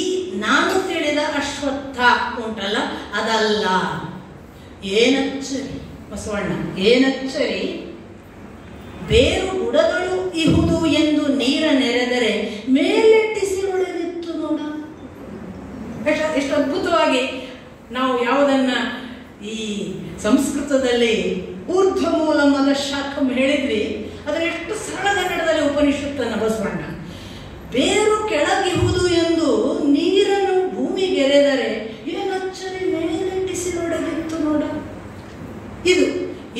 ನಾನು ತಿಳಿದ ಅಶ್ವತ್ಥ ಉಂಟಲ್ಲ, ಅದಲ್ಲ. ಏನಚ್ಚರಿ ಬಸವಣ್ಣ, ಏನಚ್ಚರಿ ಬೇರು ಬುಡಗಳು ಇಹುದು ಎಂದು ನೀರ ನೆರೆದರೆ ಮೇಲೆಟ್ಟಿಸಿರೊಳಗಿತ್ತು ನೋಡ. ಎಷ್ಟು ಅದ್ಭುತವಾಗಿ ನಾವು ಯಾವುದನ್ನ ಈ ಸಂಸ್ಕೃತದಲ್ಲಿ ಊರ್ಧ್ವ ಮೂಲಮದ ಶಾಖಂ ಹೇಳಿದ್ವಿ, ಅದರ ಎಷ್ಟು ಸರಳ ಕನ್ನಡದಲ್ಲಿ ಉಪನಿಷತ್ತನ್ನು ಬಸವಣ್ಣ ಬೇರು ಕೆಳಗಿಹುದು ಎಂದು ನೀರನ್ನು ಭೂಮಿಗೆರೆದರೆ ಏನಚ್ಚರಿ ಮೇಲೆಟ್ಟಿಸಿನೊಡಗಿತ್ತು ನೋಡ.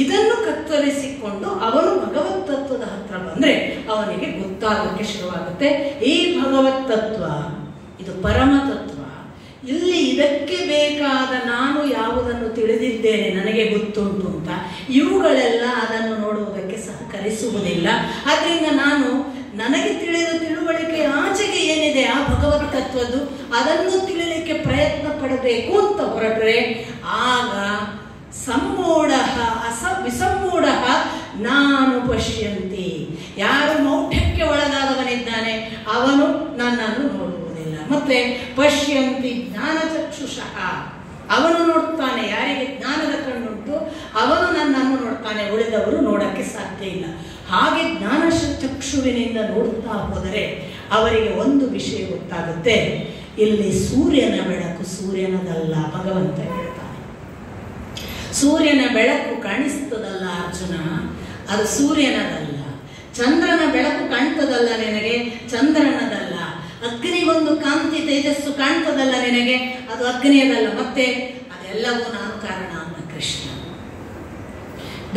ಇದನ್ನು ಕತ್ತರಿಸಿಕೊಂಡು ಅವನು ಭಗವತ್ ತತ್ವದ ಹತ್ರ ಬಂದ್ರೆ ಅವನಿಗೆ ಗೊತ್ತಾಗಕ್ಕೆ ಶುರುವಾಗುತ್ತೆ. ಈ ಭಗವತ್ ತತ್ವ ಇದು ಪರಮ ತತ್ವ. ಇಲ್ಲಿ ಇದಕ್ಕೆ ಬೇಕಾದ ನಾನು ಯಾವುದನ್ನು ತಿಳಿದಿದ್ದೇನೆ, ನನಗೆ ಗೊತ್ತುಂಟು ಅಂತ, ಇವುಗಳೆಲ್ಲ ಅದನ್ನು ನೋಡುವುದಕ್ಕೆ ಸಹಕರಿಸುವುದಿಲ್ಲ. ಆದ್ದರಿಂದ ನಾನು ನನಗೆ ತಿಳಿದ ತಿಳುವಳಿಕೆ ಆಚೆಗೆ ಏನಿದೆ ಆ ಭಗವತ್ ತತ್ವದ್ದು ಅದನ್ನು ತಿಳಿಲಿಕ್ಕೆ ಪ್ರಯತ್ನ ಪಡಬೇಕು ಅಂತ ಹೊರಟ್ರೆ ಆಗ ಸಮ್ಮೂಢ ವಿಸಮ್ಮೂಢ ನಾನು ಪಶ್ಯಂತಿ. ಯಾರು ಮೌಢ್ಯಕ್ಕೆ ಒಳಗಾದವನಿದ್ದಾನೆ ಅವನು ನನ್ನನ್ನು ನೋಡುವುದಿಲ್ಲ. ಮತ್ತೆ ಪಶ್ಯಂತಿ ಜ್ಞಾನಚಕ್ಷುಷಃ, ಅವನು ನೋಡ್ತಾನೆ. ಯಾರಿಗೆ ಜ್ಞಾನದ ಕಣ್ಣುಂಟು ಅವನು ನನ್ನನ್ನು ನೋಡ್ತಾನೆ, ಉಳಿದವರು ನೋಡಕ್ಕೆ ಸಾಧ್ಯ ಇಲ್ಲ. ಹಾಗೆ ಜ್ಞಾನ ಚಕ್ಷುವಿನಿಂದ ನೋಡ್ತಾ ಹೋದರೆ ಅವರಿಗೆ ಒಂದು ವಿಷಯ ಗೊತ್ತಾಗುತ್ತೆ, ಇಲ್ಲಿ ಸೂರ್ಯನ ಬೆಳಕು ಸೂರ್ಯನದಲ್ಲ. ಭಗವಂತ ಹೇಳ್ತಾನೆ ಸೂರ್ಯನ ಬೆಳಕು ಕಾಣಿಸ್ತದಲ್ಲ ಅರ್ಜುನ, ಅದು ಸೂರ್ಯನದಲ್ಲ. ಚಂದ್ರನ ಬೆಳಕು ಕಾಣ್ತದಲ್ಲ ನಿನಗೆ, ಚಂದ್ರನದಲ್ಲ. ಅಗ್ನಿಗೊಂದು ಕಾಂತಿ ತೇಜಸ್ಸು ಕಾಣ್ತದಲ್ಲ ನಿನಗೆ, ಅದು ಅಗ್ನಿಯದಲ್ಲ. ಮತ್ತೆ ಅದೆಲ್ಲವೂ ನಾನು ಕಾರಣ ಅಂತ ಕೃಷ್ಣ.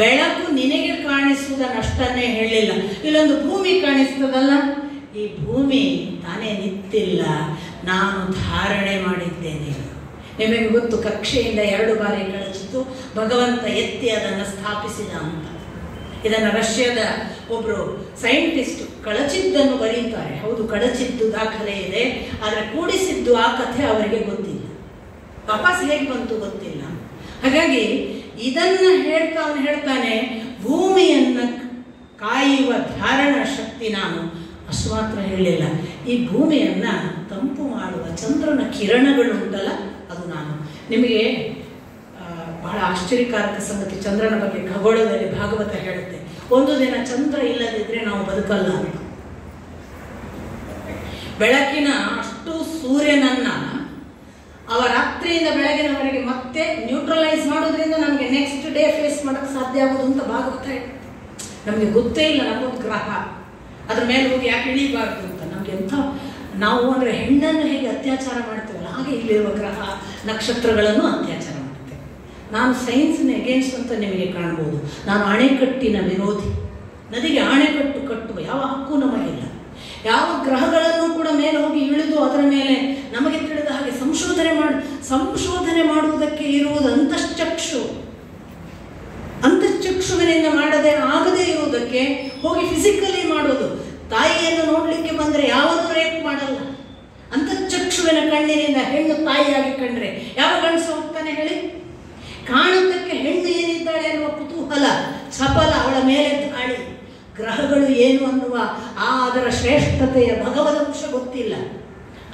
ಬೆಳಕು ನಿನಗೆ ಕಾಣಿಸುವುದನ್ನಷ್ಟನ್ನೇ ಹೇಳಿಲ್ಲ. ಇಲ್ಲೊಂದು ಭೂಮಿ ಕಾಣಿಸ್ತದಲ್ಲ, ಈ ಭೂಮಿ ತಾನೇ ನಿಂತಿಲ್ಲ, ನಾನು ಧಾರಣೆ ಮಾಡಿದ್ದೇನೆ. ನಿಮಗೆ ಗೊತ್ತು, ಕಕ್ಷೆಯಿಂದ 2 ಬಾರಿ ಕಳಚಿತು, ಭಗವಂತ ಎತ್ತಿ ಅದನ್ನು ಸ್ಥಾಪಿಸಿದ ಅಂತ. ಇದನ್ನು ರಷ್ಯಾದ ಒಬ್ಬರು ಸೈಂಟಿಸ್ಟ್ ಕಳಚಿದ್ದನ್ನು ಬರೀತಾರೆ. ಹೌದು, ಕಳಚಿದ್ದು ದಾಖಲೆ ಇದೆ, ಆದರೆ ಕೂಡಿಸಿದ್ದು ಆ ಕಥೆ ಅವರಿಗೆ ಗೊತ್ತಿಲ್ಲ, ವಾಪಸ್ ಹೇಗೆ ಬಂತು ಗೊತ್ತಿಲ್ಲ. ಹಾಗಾಗಿ ಇದನ್ನ ಅವನು ಹೇಳ್ತಾನೆ, ಭೂಮಿಯನ್ನು ಕಾಯುವ ಧಾರಣ ಶಕ್ತಿ ನಾನು. ಅಷ್ಟು ಮಾತ್ರ ಹೇಳಿಲ್ಲ, ಈ ಭೂಮಿಯನ್ನ ತಂಪು ಮಾಡುವ ಚಂದ್ರನ ಕಿರಣಗಳುಂಟಲ್ಲ ಅದು ನಾನು. ನಿಮಗೆ ಬಹಳ ಆಶ್ಚರ್ಯಕಾರಕ ಸಂಗತಿ ಚಂದ್ರನ ಬಗ್ಗೆ ಖಗೋಳದಲ್ಲಿ ಭಾಗವತ ಹೇಳುತ್ತೆ. ಒಂದು ದಿನ ಚಂದ್ರ ಇಲ್ಲದಿದ್ರೆ ನಾವು ಬದುಕಲ್ಲ ಅಂತ. ಬೆಳಕಿನ ಅಷ್ಟು ಸೂರ್ಯನನ್ನ ಅವ ರಾತ್ರಿಯಿಂದ ಬೆಳಗಿನವರೆಗೆ ಮತ್ತೆ ನ್ಯೂಟ್ರಲೈಸ್ ಮಾಡೋದ್ರಿಂದ ನಮಗೆ ನೆಕ್ಸ್ಟ್ ಡೇ ಫೇಸ್ ಮಾಡಕ್ಕೆ ಸಾಧ್ಯ ಆಗೋದು ಅಂತ ಭಾಗವತ ಹೇಳುತ್ತೆ. ನಮಗೆ ಗೊತ್ತೇ ಇಲ್ಲ ನಮ್ಮೊಂದು ಗ್ರಹ ಅದ್ರ ಮೇಲೆ ಹೋಗಿ ಯಾಕೆ ಇಳಿಬಾರ್ದು ಅಂತ. ನಮ್ಗೆ ಎಂಥ ನಾವು ಅಂದರೆ ಹೆಣ್ಣನ್ನು ಹೇಗೆ ಅತ್ಯಾಚಾರ ಮಾಡ್ತೇವಲ್ಲ ಹಾಗೆ ಇಲ್ಲಿರುವ ಗ್ರಹ ನಕ್ಷತ್ರಗಳನ್ನು ಅತ್ಯಾಚಾರ ಮಾಡ್ತೇವೆ. ನಾನು ಸೈನ್ಸ್ನ ಎಗೇನ್ಸ್ಟ್ ಅಂತ ನಿಮಗೆ ಕಾಣ್ಬೋದು. ನಾನು ಅಣೆಕಟ್ಟಿನ ವಿರೋಧಿ. ನದಿಗೆ ಅಣೆಕಟ್ಟು ಕಟ್ಟುವ ಯಾವ ಹಕ್ಕು ನಮಗಿಲ್ಲ. ಯಾವ ಗ್ರಹಗಳನ್ನು ಕೂಡ ಮೇಲೆ ಹೋಗಿ ಇಳಿದು ಅದರ ಮೇಲೆ ನಮಗೆ ತಿಳಿದ ಹಾಗೆ ಸಂಶೋಧನೆ ಮಾಡುವುದಕ್ಕೆ ಇರುವುದು ಅಂತಶ್ಚಕ್ಷುವಿನಿಂದ ಆಗದೇ ಇರುವುದಕ್ಕೆ ಹೋಗಿ ಫಿಸಿಕಲಿ ಮಾಡೋದು. ತಾಯಿಯನ್ನು ನೋಡ್ಲಿಕ್ಕೆ ಬಂದರೆ ಯಾವನ್ನೂ ರೇಪ್ ಮಾಡಲ್ಲ. ಅಂತಶ್ಚಕ್ಷುವಿನ ಕಣ್ಣಿನಿಂದ ಹೆಣ್ಣು ತಾಯಿಯಾಗಿ ಕಂಡ್ರೆ ಯಾವ ಗಂಡಸು ಹೋಗ್ತಾನೆ ಹೇಳಿ? ಕಾಣುವುದಕ್ಕೆ ಹೆಣ್ಣು ಏನಿದ್ದಾಳೆ ಅನ್ನುವ ಕುತೂಹಲ, ಚಪಲ, ಅವಳ ಮೇಲೆ ದಾಳಿ. ಗ್ರಹಗಳು ಏನು ಅನ್ನುವ ಅದರ ಶ್ರೇಷ್ಠತೆಯ ಭಗವದಂಶ ಗೊತ್ತಿಲ್ಲ.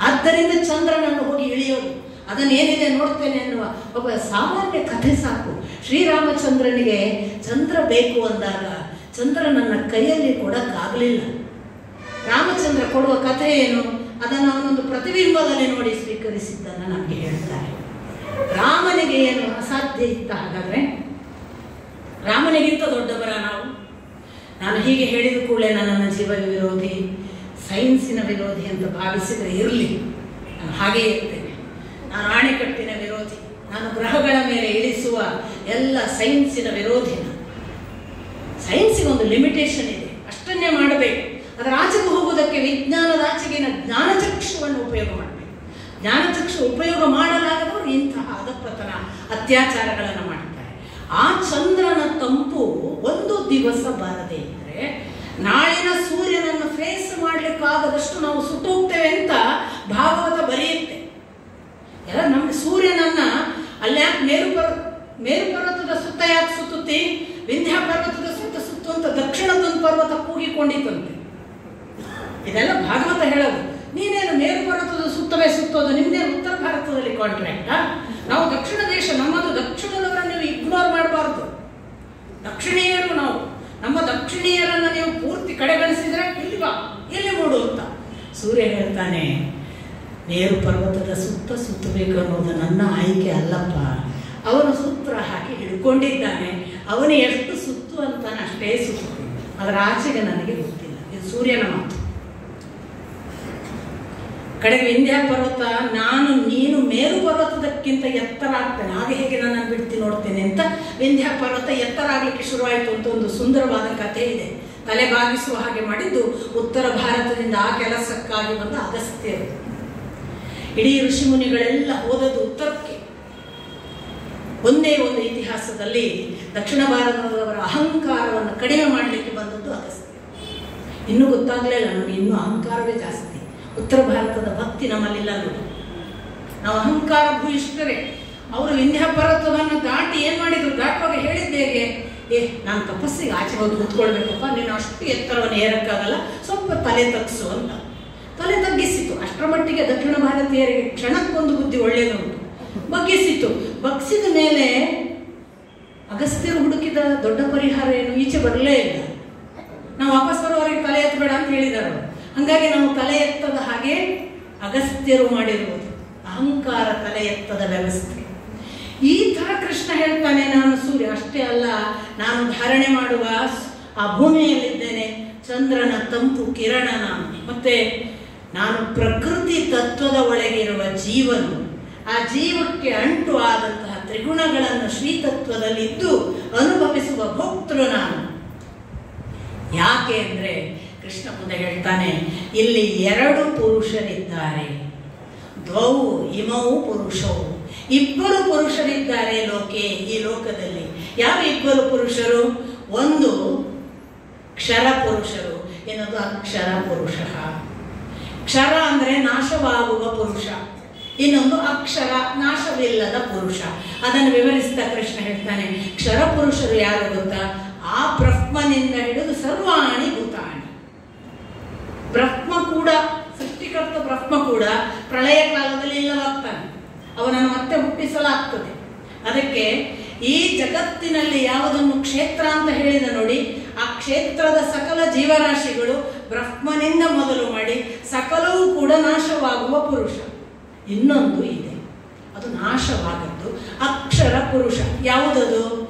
ಆದ್ದರಿಂದ ಚಂದ್ರನನ್ನು ಹೋಗಿ ಇಳಿಯೋದು, ಅದನ್ನೇನಿದೆ ನೋಡ್ತೇನೆ ಅನ್ನುವ ಒಬ್ಬ ಸಾಮಾನ್ಯ ಕಥೆ ಸಾಕು. ಶ್ರೀರಾಮಚಂದ್ರನಿಗೆ ಚಂದ್ರ ಬೇಕು ಅಂದಾಗ ಚಂದ್ರನನ್ನ ಕೈಯಲ್ಲಿ ಕೊಡಕ್ಕಾಗಲಿಲ್ಲ. ರಾಮಚಂದ್ರ ಕೊಡುವ ಕಥೆ ಏನು ಅದನ್ನು ಅವನೊಂದು ಪ್ರತಿಬಿಂಬದಲ್ಲಿ ನೋಡಿ ಸ್ವೀಕರಿಸಿದ್ದನ್ನು ನಮಗೆ ಹೇಳ್ತಾರೆ. ರಾಮನಿಗೆ ಏನು ಅಸಾಧ್ಯ ಇತ್ತ? ಹಾಗಾದ್ರೆ ರಾಮನಿಗಿಂತ ದೊಡ್ಡವರ ನಾನು ಹೀಗೆ ಹೇಳಿದ ಕೂಡಲೇ ನನ್ನನ್ನು ಜೀವ ವಿರೋಧಿ, ಸೈನ್ಸಿನ ವಿರೋಧಿ ಅಂತ ಭಾವಿಸಿದರೆ ಇರಲಿ, ನಾನು ಹಾಗೇ ಇರ್ತೇನೆ. ನಾನು ಅಣೆಕಟ್ಟಿನ ವಿರೋಧಿ, ನಾನು ಗ್ರಹಗಳ ಮೇಲೆ ಇಳಿಸುವ ಎಲ್ಲ ಸೈನ್ಸಿನ ವಿರೋಧಿನ. ಸೈನ್ಸಿಗೊಂದು ಲಿಮಿಟೇಷನ್ ಇದೆ, ಅಷ್ಟನ್ನೇ ಮಾಡಬೇಕು. ಅದರ ಆಚೆಗೆ ಹೋಗುವುದಕ್ಕೆ ವಿಜ್ಞಾನದ ಆಚೆಗಿನ ಜ್ಞಾನಚಕ್ಷುವನ್ನು ಉಪಯೋಗ ಮಾಡಬೇಕು. ಜ್ಞಾನಚಕ್ಷು ಉಪಯೋಗ ಮಾಡಲಾಗದವರು ಇಂತಹ ಅಧಪತನ ಅತ್ಯಾಚಾರಗಳನ್ನು ಮಾಡ್ತಾರೆ. ಆ ಚಂದ್ರನ ತಂಪು ಒಂದು ದಿವಸ ಬಾರದೆ ಇದ್ರೆ ನಾಳಿನ ಸೂರ್ಯನನ್ನು ಫೇಸ್ ಮಾಡಲಿಕ್ಕಾಗದಷ್ಟು ನಾವು ಸುಟ್ಟೋಗ್ತೇವೆ ಅಂತ ಭಾಗವತ ಬರೆಯುತ್ತೆ. ಎಲ್ಲ ನಮ್ಮ ಸೂರ್ಯನನ್ನ ಅಲ್ಯಾಕೆ ಮೇರು ಪರ್ವತದ ಸುತ್ತ ಯಾಕೆ ಸುತ್ತುತ್ತಿ, ವಿಂಧ್ಯ ಪರ್ವತದ ಸುತ್ತು ಅಂತ ದಕ್ಷಿಣದೊಂದು ಪರ್ವತ ಕೂಗಿಕೊಂಡಿತ್ತಂತೆ. ಇದೆಲ್ಲ ಭಾಗವತ ಹೇಳೋದು. ನೀನೇನು ಮೇರು ಪರ್ವತದ ಸುತ್ತವೇ ಸುತ್ತೋದು, ನಿಮ್ದೇನು ಉತ್ತರ ಭಾರತದಲ್ಲಿ ಕಾಂಟ್ರಾಕ್ಟಾ? ನಾವು ದಕ್ಷಿಣ ದೇಶ, ನಮ್ಮದು ದಕ್ಷಿಣದವರನ್ನು ನೀವು ಇಗ್ನೋರ್ ಮಾಡಬಾರ್ದು. ದಕ್ಷಿಣೀಯರು ನಾವು, ನಮ್ಮ ದಕ್ಷಿಣೀಯರನ್ನು ನೀವು ಪೂರ್ತಿ ಕಡೆಗಣಿಸಿದ್ರೆ ಇಲ್ಲಿ ಬಾ, ಎಲ್ಲಿ ಮೂಡು ಅಂತ ಸೂರ್ಯ ಹೇಳ್ತಾನೆ. ಮೇರು ಪರ್ವತದ ಸುತ್ತಬೇಕು ಅನ್ನೋದು ನನ್ನ ಆಯ್ಕೆ ಅಲ್ಲಪ್ಪ. ಅವನು ಸೂತ್ರ ತಿಳ್ಕೊಂಡಿದ್ದಾನೆ. ಅವನು ಎಷ್ಟು ಸುತ್ತು ಅಂತಾನೆ ಅಷ್ಟೇ ಸುತ್ತು, ಅದರ ಆಚೆಗೆ ನನಗೆ ಗೊತ್ತಿಲ್ಲ. ಇದು ಸೂರ್ಯನ ಮಾತು. ಕಡೆಗೆ ವಿಂಧ್ಯ ಪರ್ವತ, ನಾನು ನೀನು ಮೇರು ಪರ್ವತದಕ್ಕಿಂತ ಎತ್ತರ ಆಗ್ತೇನೆ, ಹಾಗೆ ಹೇಗೆ ನಾನು ಬಿಡ್ತಿ ನೋಡ್ತೇನೆ ಅಂತ ವಿಂಧ್ಯ ಪರ್ವತ ಎತ್ತರ ಆಗ್ಲಿಕ್ಕೆ ಶುರುವಾಯಿತು ಅಂತ ಒಂದು ಸುಂದರವಾದ ಕಥೆ ಇದೆ. ತಲೆ ಬಾಗಿಸುವ ಹಾಗೆ ಮಾಡಿದ್ದು ಉತ್ತರ ಭಾರತದಿಂದ ಆ ಕೆಲಸಕ್ಕಾಗಿ ಬಂದ ಅಗಸ್ತ್ಯರು. ಇಡೀ ಋಷಿಮುನಿಗಳೆಲ್ಲ ಹೋದದ್ದು ಉತ್ತರಕ್ಕೆ. ಒಂದೇ ಒಂದು ಇತಿಹಾಸದಲ್ಲಿ ದಕ್ಷಿಣ ಭಾರತದವರ ಅಹಂಕಾರವನ್ನು ಕಡಿಮೆ ಮಾಡಲಿಕ್ಕೆ ಬಂದದ್ದು ಅಗಸ್ತ್ಯ. ಇನ್ನೂ ಗೊತ್ತಾಗಲಿಲ್ಲ ನಮಗೆ, ಇನ್ನೂ ಅಹಂಕಾರವೇ ಜಾಸ್ತಿ. ಉತ್ತರ ಭಾರತದ ಭಕ್ತಿ ನಮ್ಮಲ್ಲಿಲ್ಲ ನೋಡಿ. ನಾವು ಅಹಂಕಾರ ಭೂಯಿಷ್ಠರೇ. ಅವರು ವಿಂಧ್ಯ ಪರ್ವತವನ್ನು ದಾಟಿ ಏನ್ ಮಾಡಿದ್ರು, ದಾಟುವಾಗ ಹೇಳಿದ್ದೆ ಹೇಗೆ, ನಾನು ತಪಸ್ಸಿಗೆ ಆಚೆ ಹೋಗಿ ಕೂತ್ಕೊಳ್ಬೇಕಪ್ಪ, ನೀನು ಅಷ್ಟು ಎತ್ತರವನ್ನು ಏರಕ್ಕಾಗಲ್ಲ, ಸ್ವಲ್ಪ ತಲೆ ತಗ್ಸು ಅಂತ. ತಲೆ ತಗ್ಗಿಸಿತು. ಅಷ್ಟರ ಮಟ್ಟಿಗೆ ದಕ್ಷಿಣ ಭಾರತೀಯರಿಗೆ ಕ್ಷಣಕ್ಕೊಂದು ಬುದ್ಧಿ ಒಳ್ಳೆಯದುಂಟು. ಬಗ್ಗಿಸಿತು. ಬಗ್ಸಿದ ಮೇಲೆ ಅಗಸ್ತ್ಯರು ಹುಡುಕಿದ ದೊಡ್ಡ ಪರಿಹಾರ ಏನು, ಈಚೆ ಬರಲೇ ಇಲ್ಲ. ನಾವು ವಾಪಸ್ ಬರುವವರೆಗೆ ತಲೆ ಎತ್ತಬೇಡ ಅಂತ ಹೇಳಿದರು. ಹಾಗಾಗಿ ನಾವು ತಲೆ ಎತ್ತದ ಹಾಗೆ ಅಗಸ್ತ್ಯರು ಮಾಡಿರುವುದು ಅಹಂಕಾರ ತಲೆ ಎತ್ತದ ವ್ಯವಸ್ಥೆ. ಈ ತರ ಕೃಷ್ಣ ಹೇಳ್ತಾನೆ, ನಾನು ಸೂರ್ಯ ಅಷ್ಟೇ ಅಲ್ಲ, ನಾನು ಧಾರಣೆ ಮಾಡುವ ಆ ಭೂಮಿಯಲ್ಲಿದ್ದೇನೆ, ಚಂದ್ರನ ತಂಪು ಕಿರಣ ನಾನು, ಮತ್ತೆ ನಾನು ಪ್ರಕೃತಿ ತತ್ವದ ಒಳಗಿರುವ ಜೀವನು, ಆ ಜೀವಕ್ಕೆ ಅಂಟು ಆದಂತಹ ತ್ರಿಗುಣಗಳನ್ನು ಶ್ರೀತತ್ವದಲ್ಲಿದ್ದು ಅನುಭವಿಸುವ ಭೋಕ್ತೃ ನಾನು. ಯಾಕೆ ಅಂದ್ರೆ ಕೃಷ್ಣ ಮುಂದೆ ಹೇಳ್ತಾನೆ, ಇಲ್ಲಿ ಎರಡು ಪುರುಷರಿದ್ದಾರೆ, ದ್ವೌ ಇಮೌ ಪುರುಷವು, ಇಬ್ಬರು ಪುರುಷರಿದ್ದಾರೆ ಲೋಕೆ, ಈ ಲೋಕದಲ್ಲಿ. ಯಾವ ಇಬ್ಬರು ಪುರುಷರು? ಒಂದು ಕ್ಷರ ಪುರುಷರು, ಇನ್ನೊಂದು ಅಕ್ಷರ ಪುರುಷ. ಕ್ಷರ ಅಂದ್ರೆ ನಾಶವಾಗುವ ಪುರುಷ, ಇನ್ನೊಂದು ಅಕ್ಷರ ನಾಶವಿಲ್ಲದ ಪುರುಷ. ಅದನ್ನು ವಿವರಿಸ್ತಾ ಕೃಷ್ಣ ಹೇಳ್ತಾನೆ, ಕ್ಷರ ಪುರುಷರು ಯಾರು ಗೊತ್ತಾ? ಆ ಬ್ರಹ್ಮನಿಂದ ಹಿಡಿದು ಸರ್ವಾಣಿ ಭೂತಾಣಿ. ಬ್ರಹ್ಮ ಕೂಡ, ಸೃಷ್ಟಿಕರ್ತ ಬ್ರಹ್ಮ ಕೂಡ ಪ್ರಳಯ ಕಾಲದಲ್ಲಿ ಇಲ್ಲವಾಗ್ತಾನೆ, ಅವನನ್ನು ಮತ್ತೆ ಹುಟ್ಟಿಸಲಾಗ್ತದೆ. ಅದಕ್ಕೆ ಈ ಜಗತ್ತಿನಲ್ಲಿ ಯಾವುದನ್ನು ಕ್ಷೇತ್ರ ಅಂತ ಹೇಳಿದ ನೋಡಿ, ಆ ಕ್ಷೇತ್ರದ ಸಕಲ ಜೀವರಾಶಿಗಳು ಬ್ರಹ್ಮನಿಂದ ಮೊದಲು ಮಾಡಿ ಸಕಲವೂ ಕೂಡ ನಾಶವಾಗುವ ಪುರುಷ. ಇನ್ನೊಂದು ಇದೆ, ಅದು ನಾಶವಾದದ್ದು ಅಕ್ಷರ ಪುರುಷ. ಯಾವುದದು?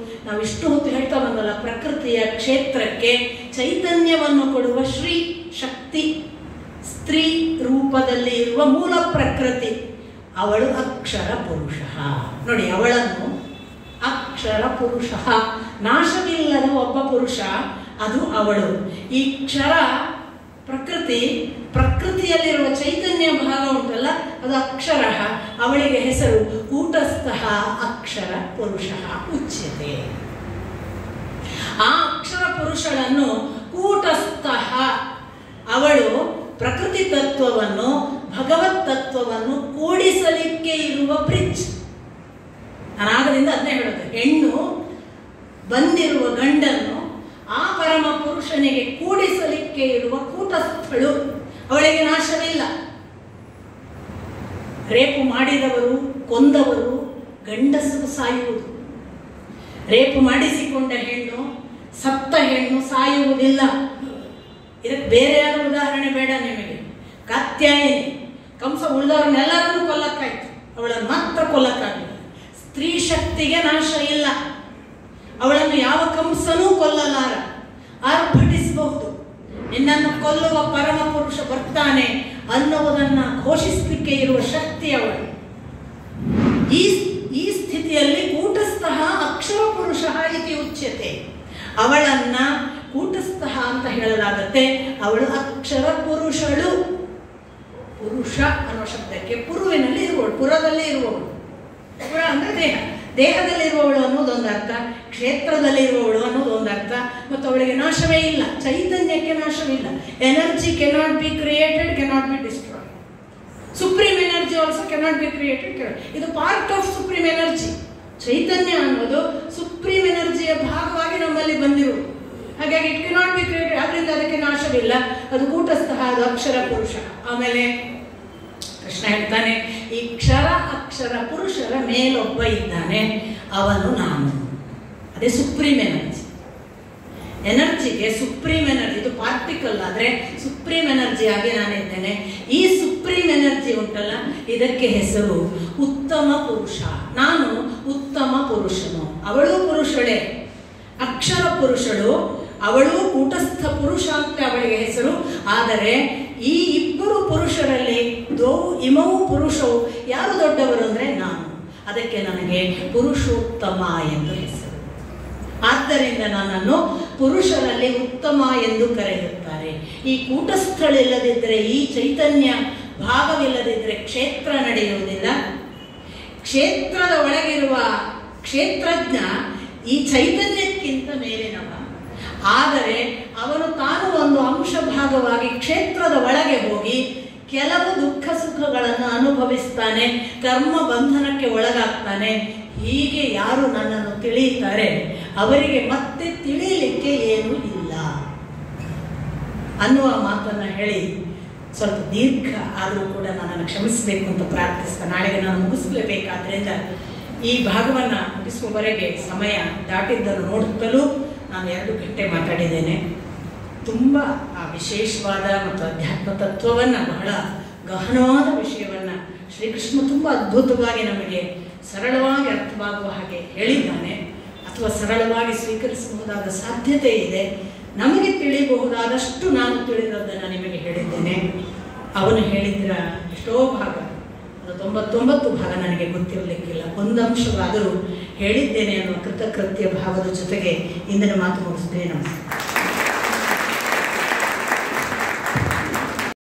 ನಾವು ಇಷ್ಟು ಹೊತ್ತು ಹೇಳ್ತಾ ಬಂದಲ್ಲ, ಪ್ರಕೃತಿಯ ಕ್ಷೇತ್ರಕ್ಕೆ ಚೈತನ್ಯವನ್ನು ಕೊಡುವ ಶ್ರೀ ಶಕ್ತಿ, ಸ್ತ್ರೀ ರೂಪದಲ್ಲಿ ಇರುವ ಮೂಲ ಪ್ರಕೃತಿ, ಅವಳು ಅಕ್ಷರ ಪುರುಷ. ನೋಡಿ, ಅವಳನ್ನು ಅಕ್ಷರ ಪುರುಷ, ನಾಶವಿಲ್ಲದ ಒಬ್ಬ ಪುರುಷ, ಅದು ಅವಳು. ಈ ಕ್ಷರ ಪ್ರಕೃತಿ, ಪ್ರಕೃತಿಯಲ್ಲಿರುವ ಚೈತನ್ಯ ಭಾಗ ಉಂಟಲ್ಲ, ಅದು ಅಕ್ಷರ. ಅವಳಿಗೆ ಹೆಸರು ಕೂಟಸ್ಥಃ ಅಕ್ಷರ ಪುರುಷ ಉಚ್ಯತೆ. ಆ ಅಕ್ಷರ ಪುರುಷಳನ್ನು ಕೂಟಸ್ಥಃ, ಅವಳು ಪ್ರಕೃತಿ ತತ್ವವನ್ನು ಭಗವತ್ ತತ್ವವನ್ನು ಕೂಡಿಸಲಿಕ್ಕೆ ಇರುವ ಬ್ರಿಡ್ಜ್. ನಾನಾಗದಿಂದ ಅದನ್ನೇ ಹೇಳೋದು, ಹೆಣ್ಣು ಬಂದಿರುವ ಗಂಡನ್ನು ಆ ಪರಮ ಪುರುಷನಿಗೆ ಕೂಡಿಸಲಿಕ್ಕೆ ಇರುವ ಕೂಟಸ್ಥಳು. ಅವಳಿಗೆ ನಾಶವಿಲ್ಲ. ರೇಪು ಮಾಡಿದವರು, ಕೊಂದವರು, ಗಂಡಸು ಸಾಯುವುದು. ರೇಪು ಮಾಡಿಸಿಕೊಂಡ ಹೆಣ್ಣು, ಸತ್ತ ಹೆಣ್ಣು ಸಾಯುವುದಿಲ್ಲ. ಇದಕ್ಕೆ ಬೇರೆ ಯಾರು ಉದಾಹರಣೆ ಬೇಡ ನಿಮಗೆ. ಕಾತ್ಯಾಯಿನಿ, ಕಂಸ ಉಳಿದವ್ರನ್ನೆಲ್ಲರನ್ನು ಕೊಲ್ಲಕ್ಕಾಯ್ತು, ಅವಳನ್ನು ಮಾತ್ರ ಕೊಲ್ಲಕ್ಕಾಗಲಿಲ್ಲ. ಸ್ತ್ರೀ ಶಕ್ತಿಗೆ ನಾಶ ಇಲ್ಲ. ಅವಳನ್ನು ಯಾವ ಕಂಸನೂ ಕೊಲ್ಲಲಾರ. ಆರ್ಭಟಿಸಬಹುದು, ನಿನ್ನನ್ನು ಕೊಲ್ಲುವ ಪರಮ ಪುರುಷ ಬರ್ತಾನೆ ಅನ್ನುವುದನ್ನ ಘೋಷಿಸಲಿಕ್ಕೆ ಇರುವ ಶಕ್ತಿ ಅವಳು. ಈ ಸ್ಥಿತಿಯಲ್ಲಿ ಕೂಟಸ್ಥಃ ಅಕ್ಷರ ಪುರುಷ ಇತಿ ಉಚ್ಯತೆ. ಅವಳನ್ನ ಕೂಟಸ್ಥಃ ಅಂತ ಹೇಳಲಾಗತ್ತೆ. ಅವಳು ಅಕ್ಷರ ಪುರುಷಳು. ಪುರುಷ ಅನ್ನೋ ಶಬ್ದಕ್ಕೆ ಪುರುವಿನಲ್ಲಿ ಇರುವವಳು, ಪುರದಲ್ಲಿ ಇರುವವಳು. ಪುರ ಅಂದ್ರೆ ದೇಹ, ದೇಹದಲ್ಲಿ ಇರುವವಳು ಅನ್ನೋದೊಂದು ಅರ್ಥ, ಕ್ಷೇತ್ರದಲ್ಲಿ ಇರುವವಳು ಅನ್ನೋದೊಂದು ಅರ್ಥ. ಮತ್ತು ಅವಳಿಗೆ ನಾಶವೇ ಇಲ್ಲ, ಚೈತನ್ಯಕ್ಕೆ ನಾಶವಿಲ್ಲ. Energy cannot be created, cannot be destroyed. Supreme energy also cannot be created. ಇದು ಪಾರ್ಟ್ ಆಫ್ ಸುಪ್ರೀಂ ಎನರ್ಜಿ. ಚೈತನ್ಯ ಅನ್ನೋದು ಸುಪ್ರೀಂ ಎನರ್ಜಿಯ ಭಾಗವಾಗಿ ನಮ್ಮಲ್ಲಿ ಬಂದಿರುವುದು. ಹಾಗಾಗಿ ಇಟ್ ಕೆನಾಟ್ ಬಿ ಕ್ರಿಯೇಟೆಡ್, ಅದರಿಂದ ಅದಕ್ಕೆ ನಾಶವಿಲ್ಲ. ಅದು ಕೂಟಸ್ಥಃ, ಅದು ಅಕ್ಷರ ಪುರುಷ. ಆಮೇಲೆ ಕೃಷ್ಣ ಹೇಳ್ತಾನೆ, ಈ ಕ್ಷರ ಅಕ್ಷರ ಪುರುಷರ ಮೇಲೊಬ್ಬ ಇದ್ದಾನೆ, ಅವನು ನಾನು. ಅದೇ ಸುಪ್ರೀಂ ಎನರ್ಜಿ. ಎನರ್ಜಿಗೆ ಸುಪ್ರೀಂ ಎನರ್ಜಿ, ಇದು ಪಾರ್ಟಿಕಲ್ ಆದರೆ ಸುಪ್ರೀಂ ಎನರ್ಜಿ ಆಗಿ ನಾನಿದ್ದೇನೆ. ಈ ಸುಪ್ರೀಂ ಎನರ್ಜಿ ಉಂಟಲ್ಲ, ಇದಕ್ಕೆ ಹೆಸರು ಉತ್ತಮ ಪುರುಷ. ನಾನು ಉತ್ತಮ ಪುರುಷನು, ಅವಳು ಪುರುಷಳೇ, ಅಕ್ಷರ ಪುರುಷಳು, ಅವಳು ಕೂಟಸ್ಥ ಪುರುಷ ಅಂತ ಅವಳಿಗೆ ಹೆಸರು. ಆದರೆ ಈ ಇಬ್ಬರು ಪುರುಷರಲ್ಲಿ ಇಮವು ಪುರುಷವು ಯಾರು ದೊಡ್ಡವರು ಅಂದರೆ ನಾನು. ಅದಕ್ಕೆ ನನಗೆ ಪುರುಷೋತ್ತಮ ಎಂದು ಹೆಸರು. ಆದ್ದರಿಂದ ನನ್ನನ್ನು ಪುರುಷರಲ್ಲಿ ಉತ್ತಮ ಎಂದು ಕರೆಯುತ್ತಾರೆ. ಈ ಕೂಟಸ್ಥಳಿಲ್ಲದಿದ್ದರೆ, ಈ ಚೈತನ್ಯ ಭಾಗವಿಲ್ಲದಿದ್ದರೆ ಕ್ಷೇತ್ರ ನಡೆಯುವುದಿಲ್ಲ. ಕ್ಷೇತ್ರದ ಒಳಗಿರುವ ಕ್ಷೇತ್ರಜ್ಞ ಈ ಚೈತನ್ಯಕ್ಕಿಂತ ಮೇಲಿನವ. ಆದರೆ ಅವನು ತಾನು ಒಂದು ಅಂಶ ಭಾಗವಾಗಿ ಕ್ಷೇತ್ರದ ಒಳಗೆ ಹೋಗಿ ಕೆಲವು ದುಃಖ ಸುಖಗಳನ್ನು ಅನುಭವಿಸ್ತಾನೆ, ಕರ್ಮ ಬಂಧನಕ್ಕೆ ಒಳಗಾಗ್ತಾನೆ. ಹೀಗೆ ಯಾರು ನನ್ನನ್ನು ತಿಳಿಯುತ್ತಾರೆ ಅವರಿಗೆ ಮತ್ತೆ ತಿಳಿಯಲಿಕ್ಕೆ ಏನೂ ಇಲ್ಲ ಅನ್ನುವ ಮಾತನ್ನು ಹೇಳಿ ಸ್ವಲ್ಪ ದೀರ್ಘ ಆದರೂ ಕೂಡ ನನ್ನನ್ನು ಕ್ಷಮಿಸಬೇಕು ಅಂತ ಪ್ರಾರ್ಥಿಸ್ತಾ ನಾಳೆಗೆ ನಾನು ಮುಗಿಸಲೇಬೇಕಾದ್ರಿಂದ ಈ ಭಾಗವನ್ನು ಮುಗಿಸುವವರೆಗೆ ಸಮಯ ದಾಟಿದ್ದನ್ನು ನೋಡುತ್ತಲೂ ನಾನು 2 ಗಂಟೆ ಮಾತಾಡಿದ್ದೇನೆ. ತುಂಬ ವಿಶೇಷವಾದ ಮತ್ತು ಅಧ್ಯಾತ್ಮ ತತ್ವವನ್ನು, ಬಹಳ ಗಹನವಾದ ವಿಷಯವನ್ನು ಶ್ರೀಕೃಷ್ಣ ತುಂಬ ಅದ್ಭುತವಾಗಿ ನಮಗೆ ಸರಳವಾಗಿ ಅರ್ಥವಾಗುವ ಹಾಗೆ ಹೇಳಿದ್ದಾನೆ. ಅಥವಾ ಸರಳವಾಗಿ ಸ್ವೀಕರಿಸಬಹುದಾದ ಸಾಧ್ಯತೆ ಇದೆ. ನಮಗೆ ತಿಳಿಯಬಹುದಾದಷ್ಟು ನಾನು ತಿಳಿದದ್ದನ್ನು ನಿಮಗೆ ಹೇಳಿದ್ದೇನೆ. ಅವನು ಹೇಳಿದ್ರ ಎಷ್ಟೋ ಭಾಗ, ಅದು 99 ಭಾಗ ನನಗೆ ಗೊತ್ತಿರಲಿಕ್ಕಿಲ್ಲ. ಒಂದು ಅಂಶವಾದರೂ ಹೇಳಿದ್ದೇನೆ ಅನ್ನುವ ಕೃತಕೃತ್ಯ ಭಾವದ ಜೊತೆಗೆ ಇಂದಿನ ಮಾತು ಮುಗಿಸ್ತೇನೆ. ನಮಸ್ಕಾರ.